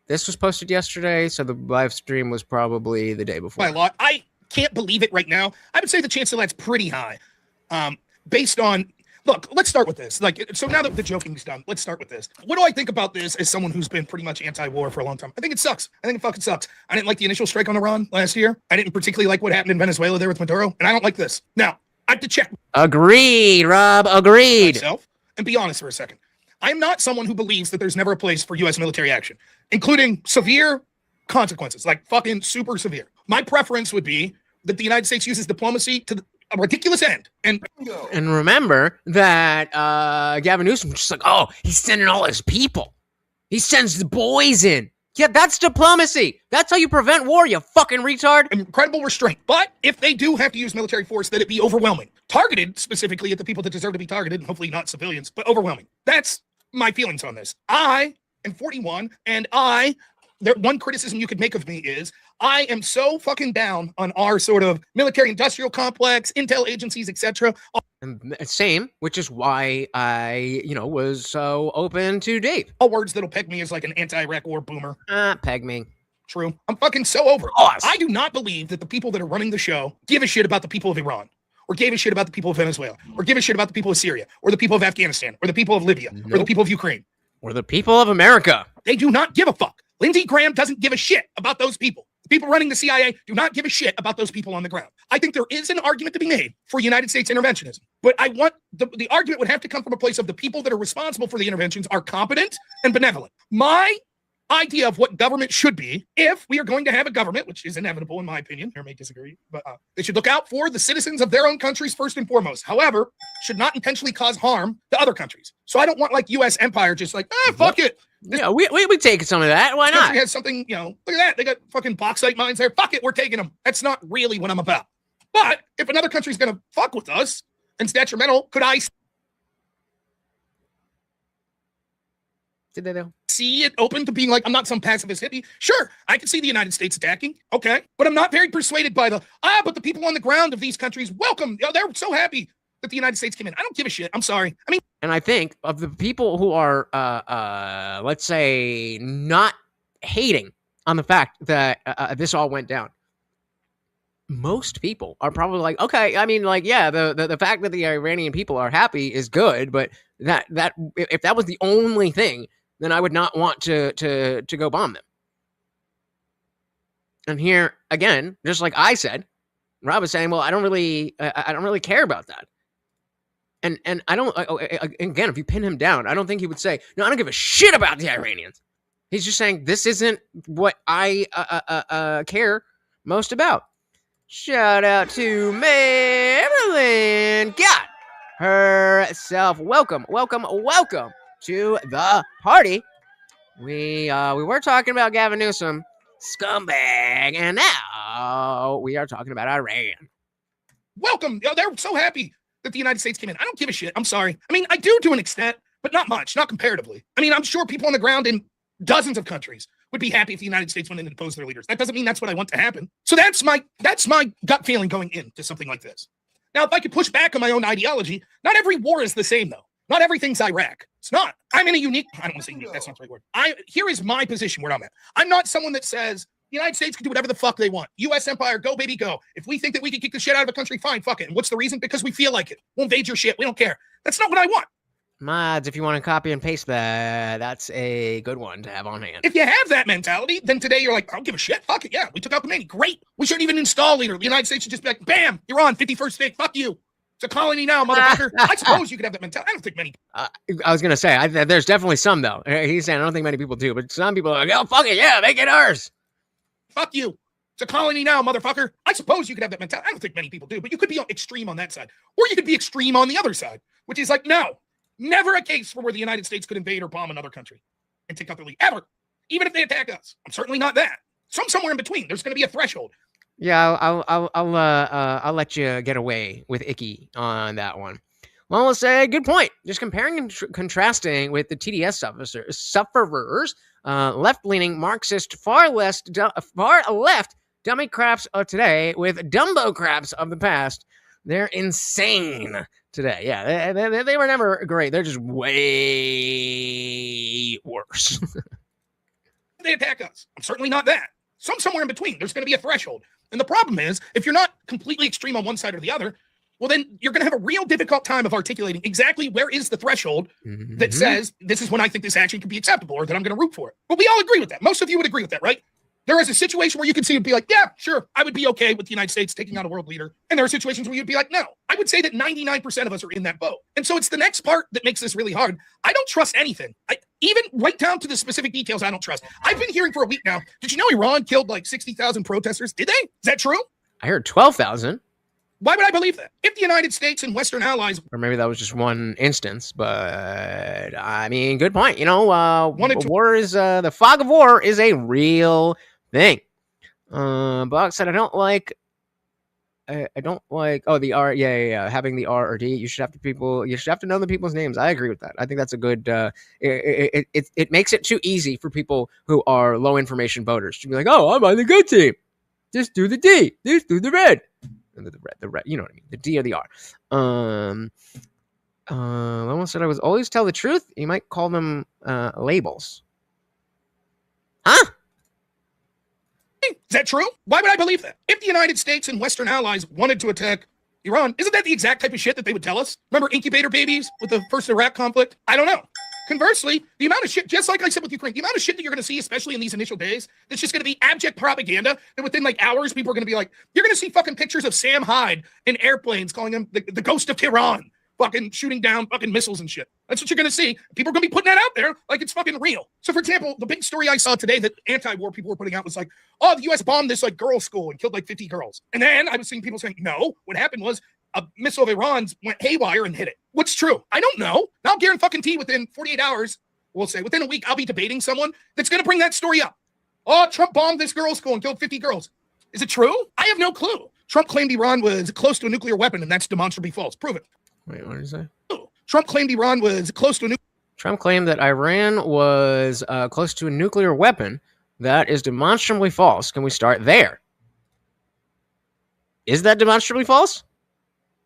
This was posted yesterday, so the live stream was probably the day before. By a lot. I can't believe it right now. I would say the chance of that's pretty high. Based on, look, let's start with this. So now that the joking's done, let's start with this. What do I think about this as someone who's been pretty much anti-war for a long time? I think it sucks. I think it fucking sucks. I didn't like the initial strike on Iran last year. I didn't particularly like what happened in Venezuela there with Maduro, and I don't like this. Now, I have to check. Agreed, Rob. Agreed. Myself and be honest for a second. I am not someone who believes that there's never a place for U.S. military action, including severe consequences, like fucking super severe. My preference would be that the United States uses diplomacy to a ridiculous end. And remember that Gavin Newsom was just like, oh, he's sending all his people. He sends the boys in. Yeah, that's diplomacy. That's how you prevent war, you fucking retard. Incredible restraint. But if they do have to use military force, that it be overwhelming. Targeted specifically at the people that deserve to be targeted, and hopefully not civilians, but overwhelming. That's my feelings on this. I am 41, and one criticism you could make of me is I am so fucking down on our sort of military-industrial complex, intel agencies, etc. Same, which is why I, was so open to Dave. All words that'll peg me as like an anti-Iraq war boomer. Peg me. True. I'm fucking so over it. Awesome. I do not believe that the people that are running the show give a shit about the people of Iran, or gave a shit about the people of Venezuela, or give a shit about the people of Syria, or the people of Afghanistan, or the people of Libya, or the people of Ukraine. Or the people of America. They do not give a fuck. Lindsey Graham doesn't give a shit about those people. The people running the CIA do not give a shit about those people on the ground. I think there is an argument to be made for United States interventionism, but I want the argument would have to come from a place of the people that are responsible for the interventions are competent and benevolent. My idea of what government should be, if we are going to have a government, which is inevitable in my opinion, I may disagree, but they should look out for the citizens of their own countries first and foremost. However, should not intentionally cause harm to other countries. So I don't want like U.S. empire just like, fuck it. Yeah, we take some of that. Why not? Has something, look at that. They got fucking bauxite mines there. Fuck it, we're taking them. That's not really what I'm about. But if another country's going to fuck with us and it's detrimental, could I see it open to being like, I'm not some pacifist hippie? Sure, I can see the United States attacking. Okay. But I'm not very persuaded by but the people on the ground of these countries, welcome. They're so happy that the United States came in. I don't give a shit. I'm sorry. And I think of the people who are, let's say, not hating on the fact that this all went down, most people are probably like, okay, the fact that the Iranian people are happy is good, but that if that was the only thing, then I would not want to go bomb them. And here again, just like I said, Rob is saying, well, I don't really care about that. And I don't, again, if you pin him down, I don't think he would say, no, I don't give a shit about the Iranians. He's just saying, this isn't what I care most about. Shout out to Marilyn. Got herself. Welcome to the party. We were talking about Gavin Newsom, scumbag, and now we are talking about Iran. Welcome. They're so happy that the United States came in. I don't give a shit. I'm sorry. I do to an extent, but not much, not comparatively. I mean, I'm sure people on the ground in dozens of countries would be happy if the United States went in and imposed their leaders. That doesn't mean that's what I want to happen. So that's my gut feeling going into something like this. Now, if I could push back on my own ideology, not every war is the same, though. Not everything's Iraq. It's not. I'm in a unique, I don't want to say unique, that's not the right word. Here is my position where I'm at. I'm not someone that says the United States can do whatever the fuck they want. U.S. empire, go, baby, go. If we think that we can kick the shit out of a country, fine, fuck it. And what's the reason? Because we feel like it. We'll invade your shit. We don't care. That's not what I want. Mods, if you want to copy and paste that, that's a good one to have on hand. If you have that mentality, then today you're like, I don't give a shit. Fuck it. Yeah, we took out Khomeini. Great. We shouldn't even install leader. The United States should just be like, bam, you're on 51st state. Fuck you. It's a colony now, motherfucker. I suppose you could have that mentality. I don't think many. I was going to say, there's definitely some, though. He's saying, I don't think many people do, but some people are like, oh, fuck it. Yeah, make it ours. Fuck you. It's a colony now, motherfucker. I suppose you could have that mentality. I don't think many people do, but you could be extreme on that side. Or you could be extreme on the other side, which is like, no, never a case for where the United States could invade or bomb another country and take out their lead. Ever. Even if they attack us. I'm certainly not that. So I'm somewhere in between. There's going to be a threshold. Yeah, I'll let you get away with icky on that one. Well, let's say good point. Just comparing and contrasting with the TDS sufferers, left-leaning Marxist, far left dummy craps of today with Dumbo craps of the past. They're insane today. Yeah, they were never great. They're just way worse. They attack us. I'm certainly not that. So I'm somewhere in between. There's going to be a threshold. And the problem is, if you're not completely extreme on one side or the other, well, then you're going to have a real difficult time of articulating exactly where is the threshold that says this is when I think this action can be acceptable or that I'm going to root for it. But we all agree with that. Most of you would agree with that, right? There is a situation where you can see and be like, yeah, sure, I would be okay with the United States taking out a world leader. And there are situations where you'd be like, no. I would say that 99% of us are in that boat. And so it's the next part that makes this really hard. I don't trust anything. Even right down to the specific details, I don't trust. I've been hearing for a week now. Did you know Iran killed like 60,000 protesters? Did they? Is that true? I heard 12,000. Why would I believe that? If the United States and Western allies... Or maybe that was just one instance, but I mean, good point. You know, war is, the fog of war is a real thing. Buck said, I don't like, the R, having the R or D. You should have to know the people's names. I agree with that. I think that's a good, it makes it too easy for people who are low information voters to be like, oh, I'm on the good team. Just do the D. Just do the red. The red, you know what I mean? The D or the R. Someone said I was always tell the truth. You might call them labels. Huh? Is that true? Why would I believe that? If the United States and Western allies wanted to attack Iran, isn't that the exact type of shit that they would tell us? Remember incubator babies with the first Iraq conflict? I don't know. Conversely, the amount of shit, just like I said with Ukraine, the amount of shit that you're going to see, especially in these initial days, that's just going to be abject propaganda, that within like hours, people are going to be like, you're going to see fucking pictures of Sam Hyde in airplanes calling him the ghost of Tehran, fucking shooting down fucking missiles and shit. That's what you're going to see. People are going to be putting that out there like it's fucking real. So for example, the big story I saw today that anti-war people were putting out was like, oh, the US bombed this like girls' school and killed like 50 girls. And then I was seeing people saying, no, what happened was a missile of Iran's went haywire and hit it. What's true? I don't know. Now guarantee within 48 hours, we'll say within a week, I'll be debating someone that's going to bring that story up. Oh, Trump bombed this girls' school and killed 50 girls. Is it true? I have no clue. Trump claimed Iran was close to a nuclear weapon, and that's demonstrably false. Prove it. Wait, what did he say? Trump claimed Iran was close to a nuclear. Trump claimed that Iran was close to a nuclear weapon. That is demonstrably false. Can we start there? Is that demonstrably false?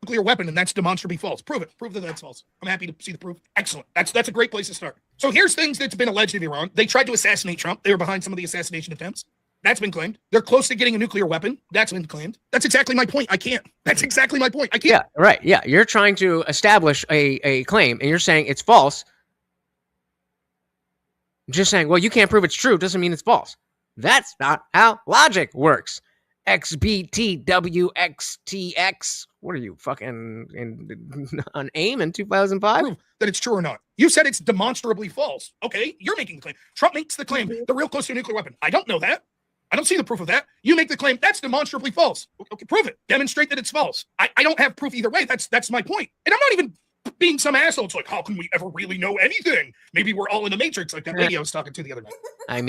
Nuclear weapon, and that's demonstrably false. Prove it. Prove that that's false. I'm happy to see the proof. Excellent. That's a great place to start. So here's things that's been alleged of Iran. They tried to assassinate Trump. They were behind some of the assassination attempts. That's been claimed. They're close to getting a nuclear weapon. That's been claimed. That's exactly my point. I can't. That's exactly my point. I can't. Yeah, right. Yeah, you're trying to establish a claim, and you're saying it's false. Just saying, well, you can't prove it's true doesn't mean it's false. That's not how logic works. XBTWXTX. What are you, fucking on AIM in 2005? Prove that it's true or not. You said it's demonstrably false. Okay, you're making the claim. Trump makes the claim they're real close to a nuclear weapon. I don't know that. I don't see the proof of that. You make the claim that's demonstrably false. Okay, prove it. Demonstrate that it's false. I don't have proof either way. That's my point. And I'm not even being some asshole. It's like, how can we ever really know anything? Maybe we're all in the Matrix, like that lady I was talking to the other night. I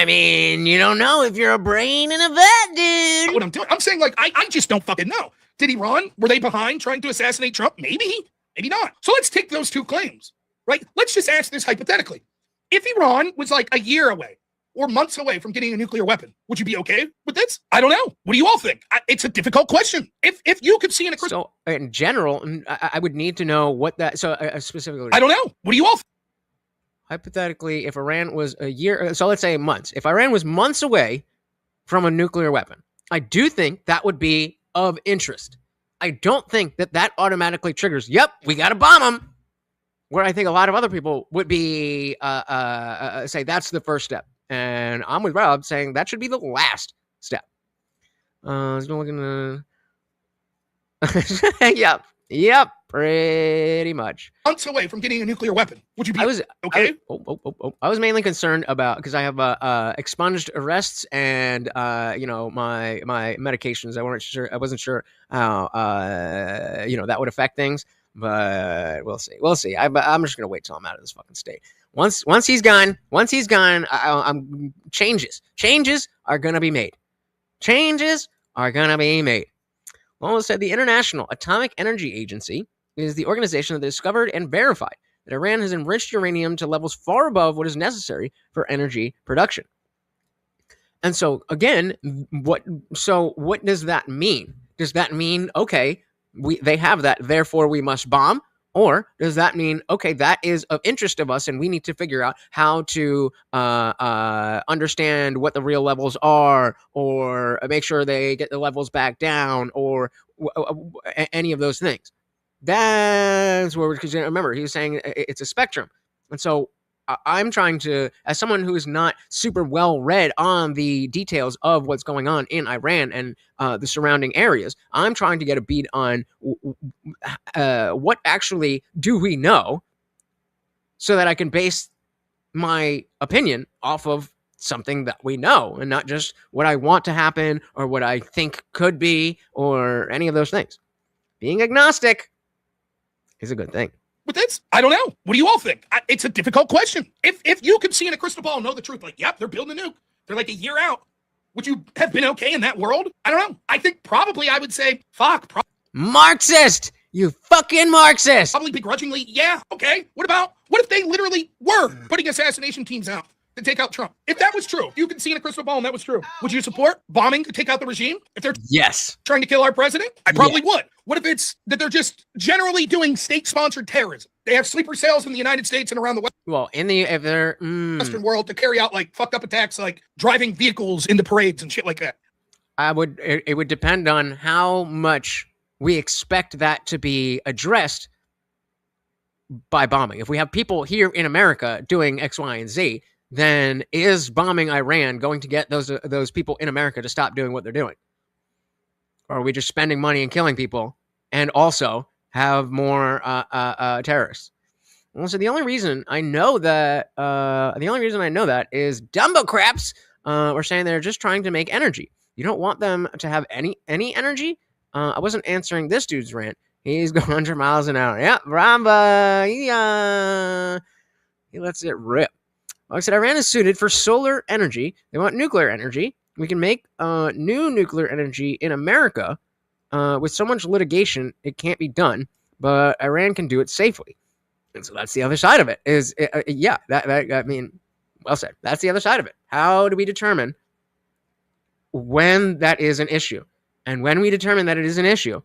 mean, you don't know if you're a brain in a vat, dude. What I'm doing, I'm saying, like, I just don't fucking know. Did Iran, were they behind trying to assassinate Trump? Maybe. Maybe not. So let's take those two claims. right? Let's just ask this hypothetically. If Iran was like a year away or months away from getting a nuclear weapon, would you be okay with this? I don't know. What do you all think? It's a difficult question. If you could see in a crystal, So in general, I would need to know what that. So specifically, I don't know. What do you all think? Hypothetically, if Iran was a year, so let's say months. If Iran was months away from a nuclear weapon, I do think that would be of interest. I don't think that that automatically triggers, yep, we got to bomb them. Where I think a lot of other people would be say that's the first step. And I'm with Rob saying that should be the last step. Looking yep, pretty much. Months away from getting a nuclear weapon, would you be okay? I was mainly concerned about because I have expunged arrests and my medications. I wasn't sure how that would affect things, but we'll see. I'm just gonna wait till I'm out of this fucking state. Once he's gone, I'm changes are gonna be made. Changes are gonna be made. Well, said the International Atomic Energy Agency is the organization that discovered and verified that Iran has enriched uranium to levels far above what is necessary for energy production. And so, again, what does that mean? Does that mean, okay, they have that, therefore we must bomb? Or does that mean, okay, that is of interest of us and we need to figure out how to understand what the real levels are or make sure they get the levels back down or any of those things? That's where, because remember, he was saying it's a spectrum. And so I'm trying to, as someone who is not super well read on the details of what's going on in Iran and the surrounding areas, I'm trying to get a beat on what actually do we know so that I can base my opinion off of something that we know and not just what I want to happen or what I think could be or any of those things. Being agnostic is a good thing. But I don't know. What do you all think? It's a difficult question. If you could see in a crystal ball and know the truth, like, yep, they're building a nuke. They're like a year out. Would you have been okay in that world? I don't know. I think probably I would say, fuck. Marxist! You fucking Marxist! Probably begrudgingly, yeah, okay. What if they literally were putting assassination teams out to take out Trump? If that was true, if you could see in a crystal ball and that was true, would you support bombing to take out the regime? If they're trying to kill our president? I probably would. What if it's that they're just generally doing state-sponsored terrorism? They have sleeper cells in the United States and around the West. Well, Western world to carry out like fucked up attacks, like driving vehicles into parades and shit like that. It would depend on how much we expect that to be addressed by bombing. If we have people here in America doing X, Y, and Z, then is bombing Iran going to get those people in America to stop doing what they're doing? Or are we just spending money and killing people and also have more terrorists? Well, so the only reason I know that is Dumbo Craps were saying they're just trying to make energy. You don't want them to have any energy. I wasn't answering this dude's rant. He's going 100 miles an hour. Yeah, Ramba. He lets it rip. Like I said, Iran is suited for solar energy. They want nuclear energy. We can make new nuclear energy in America with so much litigation, it can't be done, but Iran can do it safely. And so that's the other side of it well said. That's the other side of it. How do we determine when that is an issue? And when we determine that it is an issue,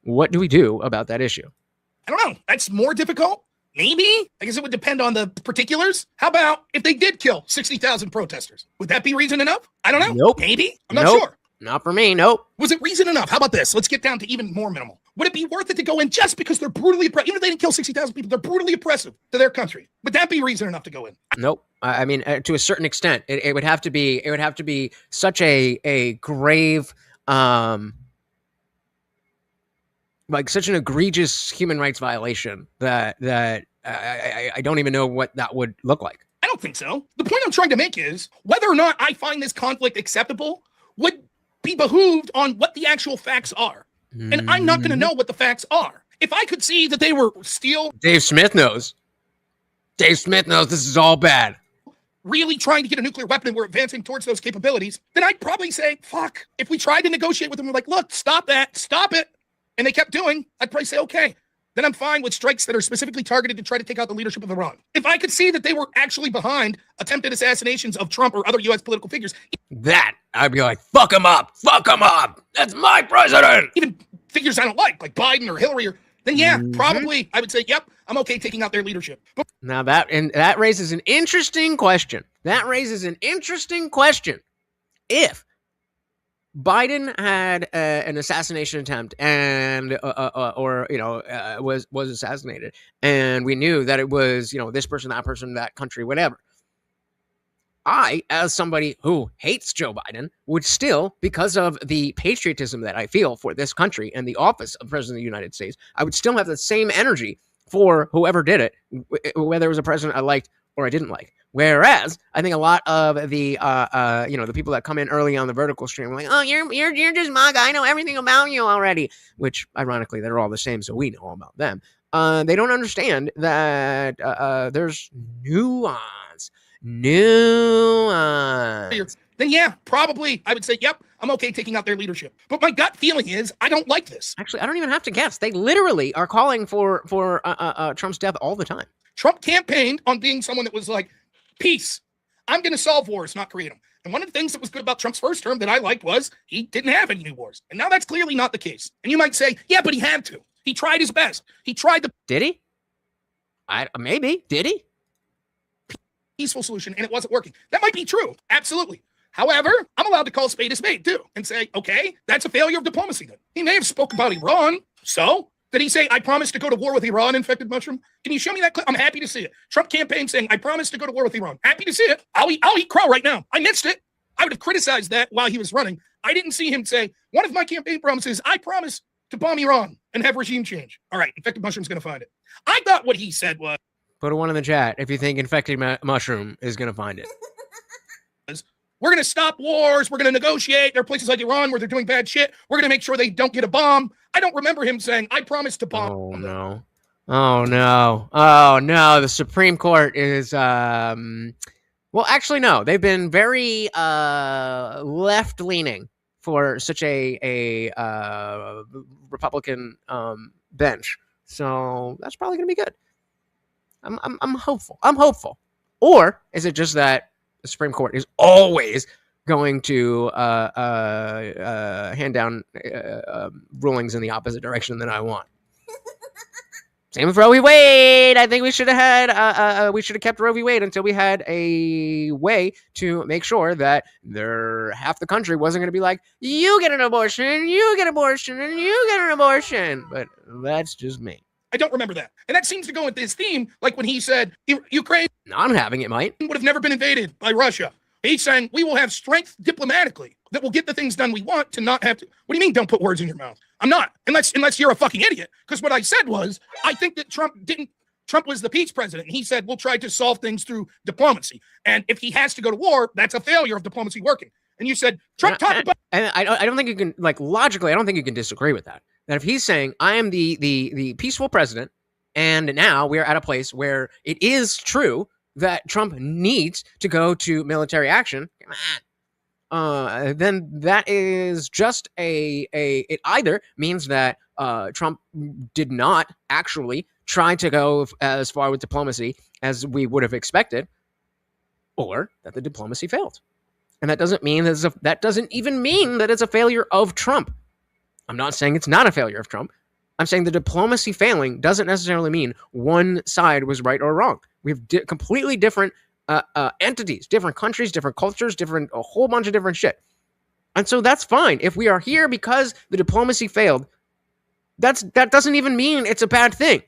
what do we do about that issue? I don't know. That's more difficult. Maybe. I guess it would depend on the particulars. How about if they did kill 60,000 protesters? Would that be reason enough? I don't know. Nope. Maybe. I'm not sure. Not for me. Nope. Was it reason enough? How about this? Let's get down to even more minimal. Would it be worth it to go in just because they're brutally oppressive? Even if they didn't kill 60,000 people, they're brutally oppressive to their country. Would that be reason enough to go in? Nope. I mean, to a certain extent, it would have to be such a grave, like such an egregious human rights violation that I don't even know what that would look like. I don't think so. The point I'm trying to make is whether or not I find this conflict acceptable would be behooved on what the actual facts are. And I'm not going to know what the facts are. If I could see that they were Dave Smith knows. Dave Smith knows this is all bad. Really trying to get a nuclear weapon and we're advancing towards those capabilities, then I'd probably say, fuck. If we tried to negotiate with them, we're like, look, stop that, stop it. And they kept doing, I'd probably say, okay, then I'm fine with strikes that are specifically targeted to try to take out the leadership of Iran. If I could see that they were actually behind attempted assassinations of Trump or other U.S. political figures, That I'd be like, fuck him up. Fuck him up. That's my president. even figures I don't like Biden or Hillary, then yeah, probably I would say, yep, I'm okay taking out their leadership. But Now that raises an interesting question. If Biden had an assassination attempt and was assassinated, and we knew that it was this person, that person, that country, whatever, I, as somebody who hates Joe Biden, would still, because of the patriotism that I feel for this country and the office of President of the United States, I would still have the same energy for whoever did it, whether it was a president I liked or I didn't like. Whereas I think a lot of the the people that come in early on the vertical stream are like, oh, you're just MAGA, I know everything about you already, which ironically they're all the same, so we know all about them. They don't understand that there's nuance. then yeah, probably I would say, yep, I'm okay taking out their leadership. But my gut feeling is I don't like this. Actually, I don't even have to guess. They literally are calling for Trump's death all the time. Trump campaigned on being someone that was like, peace. I'm going to solve wars, not create them. And one of the things that was good about Trump's first term that I liked was he didn't have any new wars. And now that's clearly not the case. And you might say, yeah, but he had to. He tried his best. He tried the Did he? Maybe. Did he? peaceful solution, and it wasn't working. That might be true. Absolutely. However, I'm allowed to call a spade too, and say, okay, that's a failure of diplomacy then. He may have spoke about Iran. So did he say, I promise to go to war with Iran, infected mushroom? Can you show me that clip? I'm happy to see it. Trump campaign saying, I promise to go to war with Iran. Happy to see it. I'll eat crow right now. I missed it. I would have criticized that while he was running. I didn't see him say, one of my campaign promises, I promise to bomb Iran and have regime change. All right, infected mushroom's going to find it. I thought what he said was, Put a one in the chat if you think infected mushroom is going to find it. we're going to stop wars. We're going to negotiate. There are places like Iran where they're doing bad shit. We're going to make sure they don't get a bomb. I don't remember him saying, I promise to bomb. Oh, no. Oh, no. Oh, no. The Supreme Court is, well, actually, no. They've been very left-leaning for such a Republican bench. So that's probably going to be good. I'm hopeful. I'm hopeful. Or is it just that the Supreme Court is always going to hand down rulings in the opposite direction than I want? Same with Roe v. Wade. I think we should have had we should have kept Roe v. Wade until we had a way to make sure that half the country wasn't going to be like, you get an abortion, you get an abortion, and you get an abortion. But that's just me. I don't remember that. And that seems to go with his theme, like when he said Ukraine Not having it, might. would have never been invaded by Russia. He's saying we will have strength diplomatically that will get the things done we want to not have to. What do you mean don't put words in your mouth? I'm not, unless you're a fucking idiot. Because what I said was, I think that Trump was the peace president. And he said, we'll try to solve things through diplomacy. And if he has to go to war, that's a failure of diplomacy working. And you said, Trump talked about. And I don't think you can, like, logically, I don't think you can disagree with that. That if he's saying, I am the peaceful president, and now we're at a place where it is true that Trump needs to go to military action, then that is just it either means that Trump did not actually try to go as far with diplomacy as we would have expected, or that the diplomacy failed. And that doesn't mean that doesn't even mean that it's a failure of Trump. I'm not saying it's not a failure of Trump. I'm saying the diplomacy failing doesn't necessarily mean one side was right or wrong. We have completely different entities, different countries, different cultures, a whole bunch of different shit. And so that's fine. If we are here because the diplomacy failed, that doesn't even mean it's a bad thing.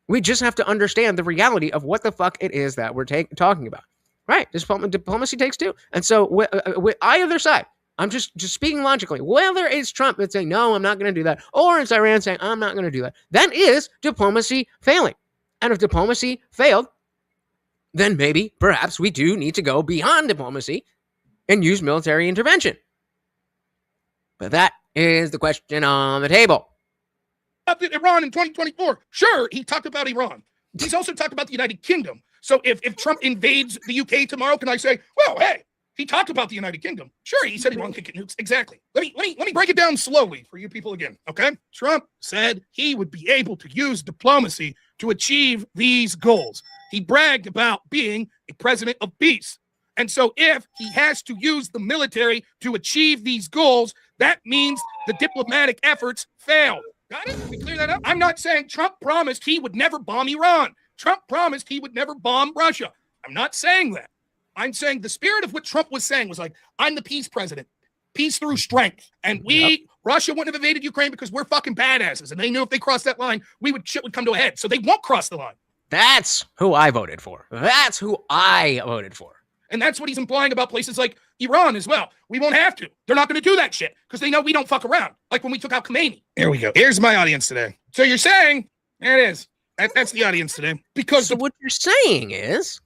We just have to understand the reality of what the fuck it is that we're talking about. Right? Diplomacy takes two. And so with either side, I'm just speaking logically, whether it's Trump that's saying, no, I'm not going to do that, or it's Iran saying, I'm not going to do that, that is diplomacy failing. And if diplomacy failed, then maybe, perhaps, we do need to go beyond diplomacy and use military intervention. But that is the question on the table. Iran in 2024. Sure, he talked about Iran. He's also talked about the United Kingdom. So if Trump invades the UK tomorrow, can I say, well, hey, He talked about the United Kingdom. Sure, he said he won't kick nukes. Exactly. Let me break it down slowly for you people again, okay? Trump said he would be able to use diplomacy to achieve these goals. He bragged about being a president of peace. And so if he has to use the military to achieve these goals, that means the diplomatic efforts failed. Got it? Can we clear that up? I'm not saying Trump promised he would never bomb Iran. Trump promised he would never bomb Russia. I'm not saying that. I'm saying the spirit of what Trump was saying was like, I'm the peace president, peace through strength. And Russia wouldn't have invaded Ukraine because we're fucking badasses. And they knew if they crossed that line, shit would come to a head. So they won't cross the line. That's who I voted for. That's who I voted for. And that's what he's implying about places like Iran as well. We won't have to. They're not going to do that shit because they know we don't fuck around. Like when we took out Khomeini. Here we go. Here's my audience today. So you're saying, there it is. That's the audience today. Because so what you're saying is,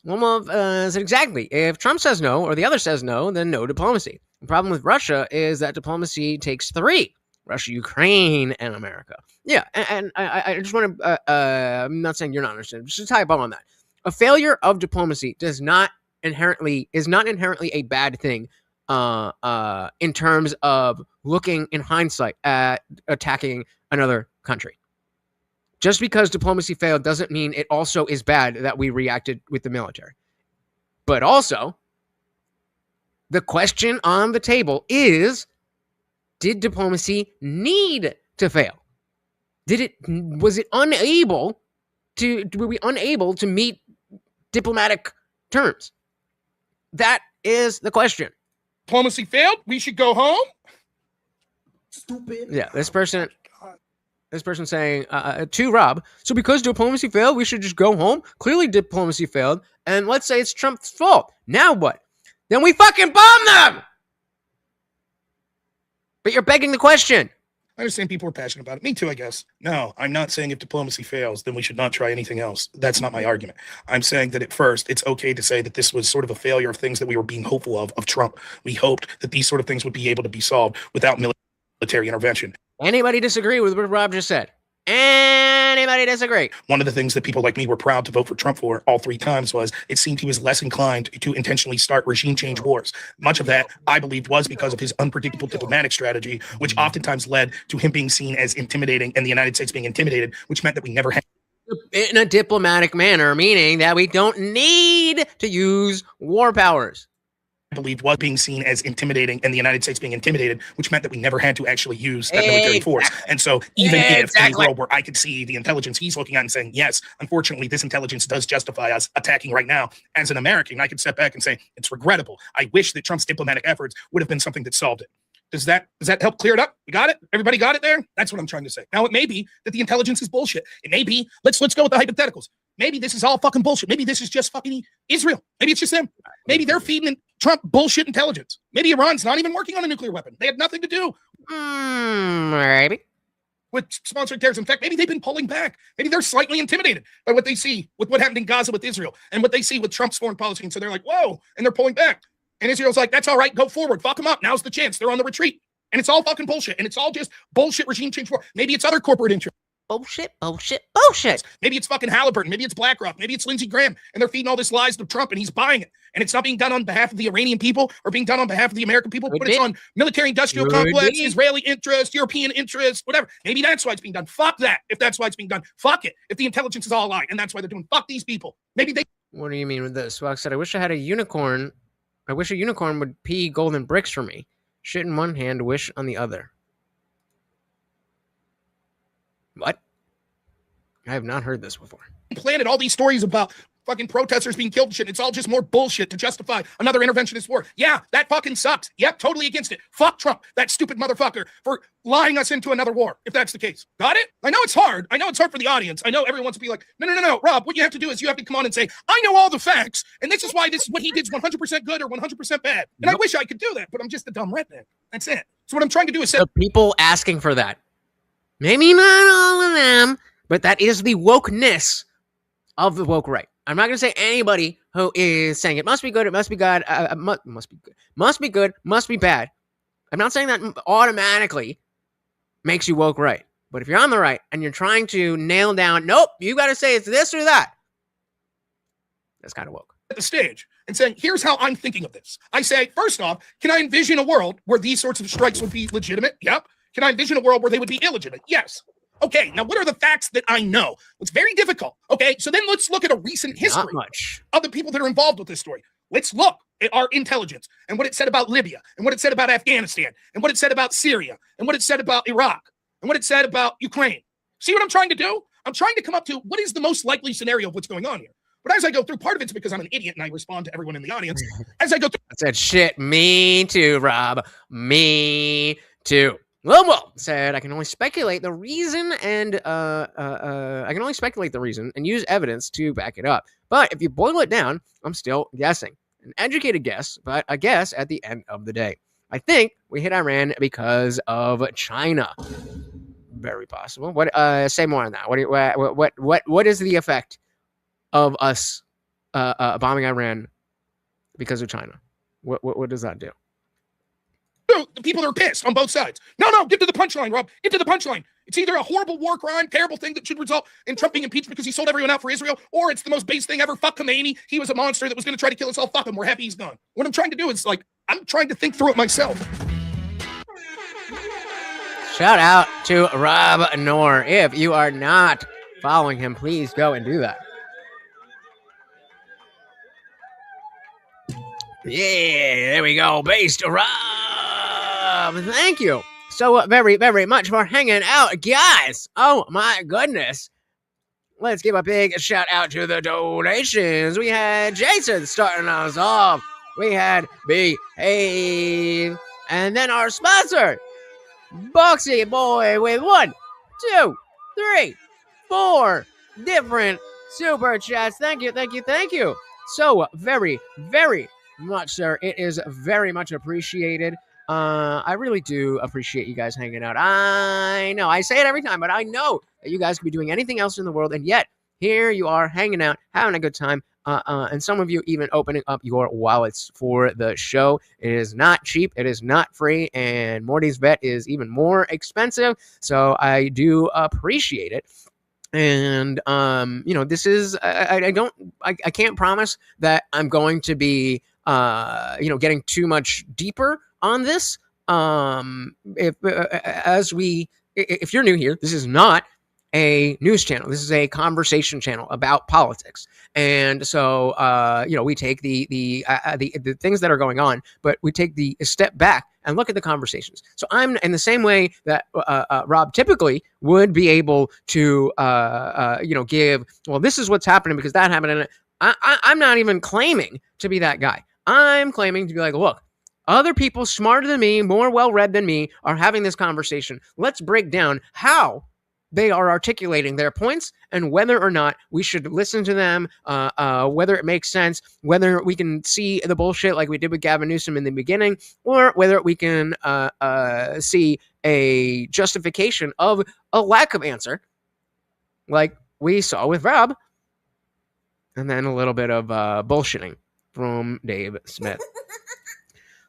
exactly. If Trump says no or the other says no, then no diplomacy. The problem with Russia is that diplomacy takes three: Russia, Ukraine, and America. Yeah, and I just want to. I'm not saying you're not understanding. Just to tie a bow on that. A failure of diplomacy is not inherently a bad thing. In terms of looking in hindsight at attacking another country. Just because diplomacy failed doesn't mean it also is bad that we reacted with the military. But also, the question on the table is, did diplomacy need to fail? Were we unable to meet diplomatic terms? That is the question. Diplomacy failed. We should go home. Stupid. Yeah, this person saying to Rob, so because diplomacy failed, we should just go home? Clearly diplomacy failed, and let's say it's Trump's fault. Now what? Then we fucking bomb them! But you're begging the question. I understand people are passionate about it. Me too, I guess. No, I'm not saying if diplomacy fails, then we should not try anything else. That's not my argument. I'm saying that at first, it's okay to say that this was sort of a failure of things that we were being hopeful of Trump. We hoped that these sort of things would be able to be solved without military intervention. Anybody disagree with what Rob just said? Anybody disagree? One of the things that people like me were proud to vote for Trump for all three times was it seemed he was less inclined to intentionally start regime change wars. Much of that, I believe, was because of his unpredictable diplomatic strategy, which oftentimes led to him being seen as intimidating and the United States being intimidated, which meant that we never had. In a diplomatic manner, meaning that we don't need to use war powers. Believed was being seen as intimidating and the United States being intimidated, which meant that we never had to actually use that military force. And so even if in a world where I could see the intelligence he's looking at and saying, yes, unfortunately, this intelligence does justify us attacking right now, as an American, I could step back and say, it's regrettable. I wish that Trump's diplomatic efforts would have been something that solved it. Does that help clear it up? You got it? Everybody got it there? That's what I'm trying to say. Now, it may be that the intelligence is bullshit. It may be, let's go with the hypotheticals. Maybe this is all fucking bullshit. Maybe this is just fucking Israel. Maybe it's just them. Maybe they're feeding Trump bullshit intelligence. Maybe Iran's not even working on a nuclear weapon. They had nothing to do Maybe with sponsoring terrorism. In fact, maybe they've been pulling back. Maybe they're slightly intimidated by what they see with what happened in Gaza with Israel and what they see with Trump's foreign policy. And so they're like, whoa, and they're pulling back. And Israel's like, that's all right. Go forward. Fuck them up. Now's the chance. They're on the retreat. And it's all fucking bullshit. And it's all just bullshit regime change war. Maybe it's other corporate interests. Bullshit. Maybe it's fucking Halliburton. Maybe it's BlackRock. Maybe it's Lindsey Graham. And they're feeding all this lies to Trump and he's buying it. And it's not being done on behalf of the Iranian people or being done on behalf of the American people, but it's on military industrial complex, Israeli interest, European interest, whatever. Maybe that's why it's being done. Fuck that. If that's why it's being done. Fuck it. If the intelligence is all a lie and that's why they're doing, fuck these people. Maybe they. What do you mean with this? Fox said, I wish I had a unicorn. I wish a unicorn would pee golden bricks for me. Shit in one hand, wish on the other. What? I have not heard this before. Planted all these stories about fucking protesters being killed and shit. It's all just more bullshit to justify another interventionist war. Yeah, that fucking sucks. Yep, totally against it. Fuck Trump, that stupid motherfucker, for lying us into another war, if that's the case. Got it? I know it's hard. I know it's hard for the audience. I know everyone wants to be like, no, Rob, what you have to do is you have to come on and say, I know all the facts, and this is why this is what he did is 100% good or 100% bad. And I wish I could do that, but I'm just a dumb redneck. That's it. So what I'm trying to do is say the people asking for that. Maybe not all of them, but that is the wokeness of the woke right. I'm not going to say anybody who is saying it must be good, it must be God, must be good, must be bad. I'm not saying that automatically makes you woke right. But if you're on the right and you're trying to nail down, nope, you got to say it's this or that. That's kind of woke. At the stage. and saying, here's how I'm thinking of this. I say, first off, can I envision a world where these sorts of strikes would be legitimate? Yep. Can I envision a world where they would be illegitimate? Yes. Okay, now what are the facts that I know? It's very difficult. Okay, so then let's look at a recent history of the people that are involved with this story. Let's look at our intelligence and what it said about Libya and what it said about Afghanistan and what it said about Syria and what it said about Iraq and what it said about Ukraine. See what I'm trying to do? I'm trying to come up to what is the most likely scenario of what's going on here. But as I go through, part of it's because I'm an idiot and I respond to everyone in the audience. As I go through, I said, shit, me too, Rob. Me too. Well, said I can only speculate the reason and use evidence to back it up. But if you boil it down, I'm still guessing. An educated guess, but a guess at the end of the day. I think we hit Iran because of China. Very possible. What? Say more on that. What is the effect of us bombing Iran because of China? What does that do? The people that are pissed on both sides. No, get to the punchline, Rob. Get to the punchline. It's either a horrible war crime, terrible thing that should result in Trump being impeached because he sold everyone out for Israel, or it's the most base thing ever. Fuck Khomeini. He was a monster that was going to try to kill us all. Fuck him. We're happy he's gone. What I'm trying to do is, I'm trying to think through it myself. Shout out to Rob Noor. If you are not following him, please go and do that. Yeah, there we go. Based Rob. Thank you so very, very much for hanging out, guys. Oh my goodness. Let's give a big shout out to the donations. We had Jason starting us off. We had Behave. And then our sponsor, Boxy Boy, with 1, 2, 3, 4 different super chats. Thank you. So very, very much, sir. It is very much appreciated. I really do appreciate you guys hanging out. I know I say it every time, but I know that you guys could be doing anything else in the world, and yet here you are hanging out, having a good time. And some of you even opening up your wallets for the show. It is not cheap. It is not free. And Morty's Bet is even more expensive. So I do appreciate it. And, this is, I can't promise that I'm going to be, getting too much deeper on this. If you're new here, this is not a news channel. This is a conversation channel about politics. And so, we take the things that are going on, but we take the step back and look at the conversations. So I'm in the same way that Rob typically would be able to, give, well, this is what's happening because that happened. And I'm not even claiming to be that guy. I'm claiming to be like, look, other people smarter than me, more well-read than me are having this conversation. Let's break down how they are articulating their points and whether or not we should listen to them, whether it makes sense, whether we can see the bullshit like we did with Gavin Newsom in the beginning, or whether we can see a justification of a lack of answer like we saw with Rob, and then a little bit of bullshitting from Dave Smith.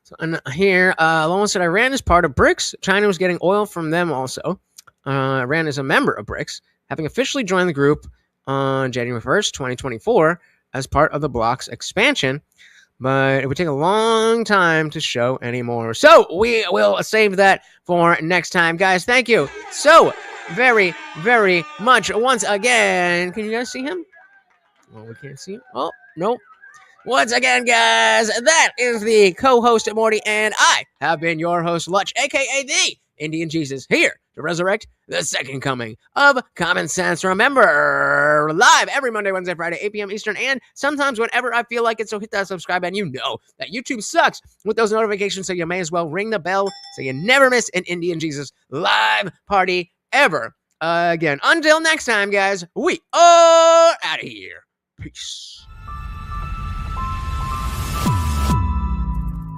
So, and here, Lowen said, Iran is part of BRICS. China was getting oil from them also. Iran is a member of BRICS, having officially joined the group on January 1st, 2024, as part of the bloc's expansion. But it would take a long time to show anymore. So we will save that for next time. Guys, thank you so very, very much once again. Can you guys see him? Well, we can't see him. Oh, nope. Once again, guys, that is the co-host Morty, and I have been your host, Lutch, a.k.a. the Indian Jesus, here to resurrect the second coming of Common Sense. Remember, live every Monday, Wednesday, Friday, 8 p.m. Eastern, and sometimes whenever I feel like it. So hit that subscribe button. You know that YouTube sucks with those notifications, so you may as well ring the bell so you never miss an Indian Jesus live party ever again. Until next time, guys, we are out of here. Peace.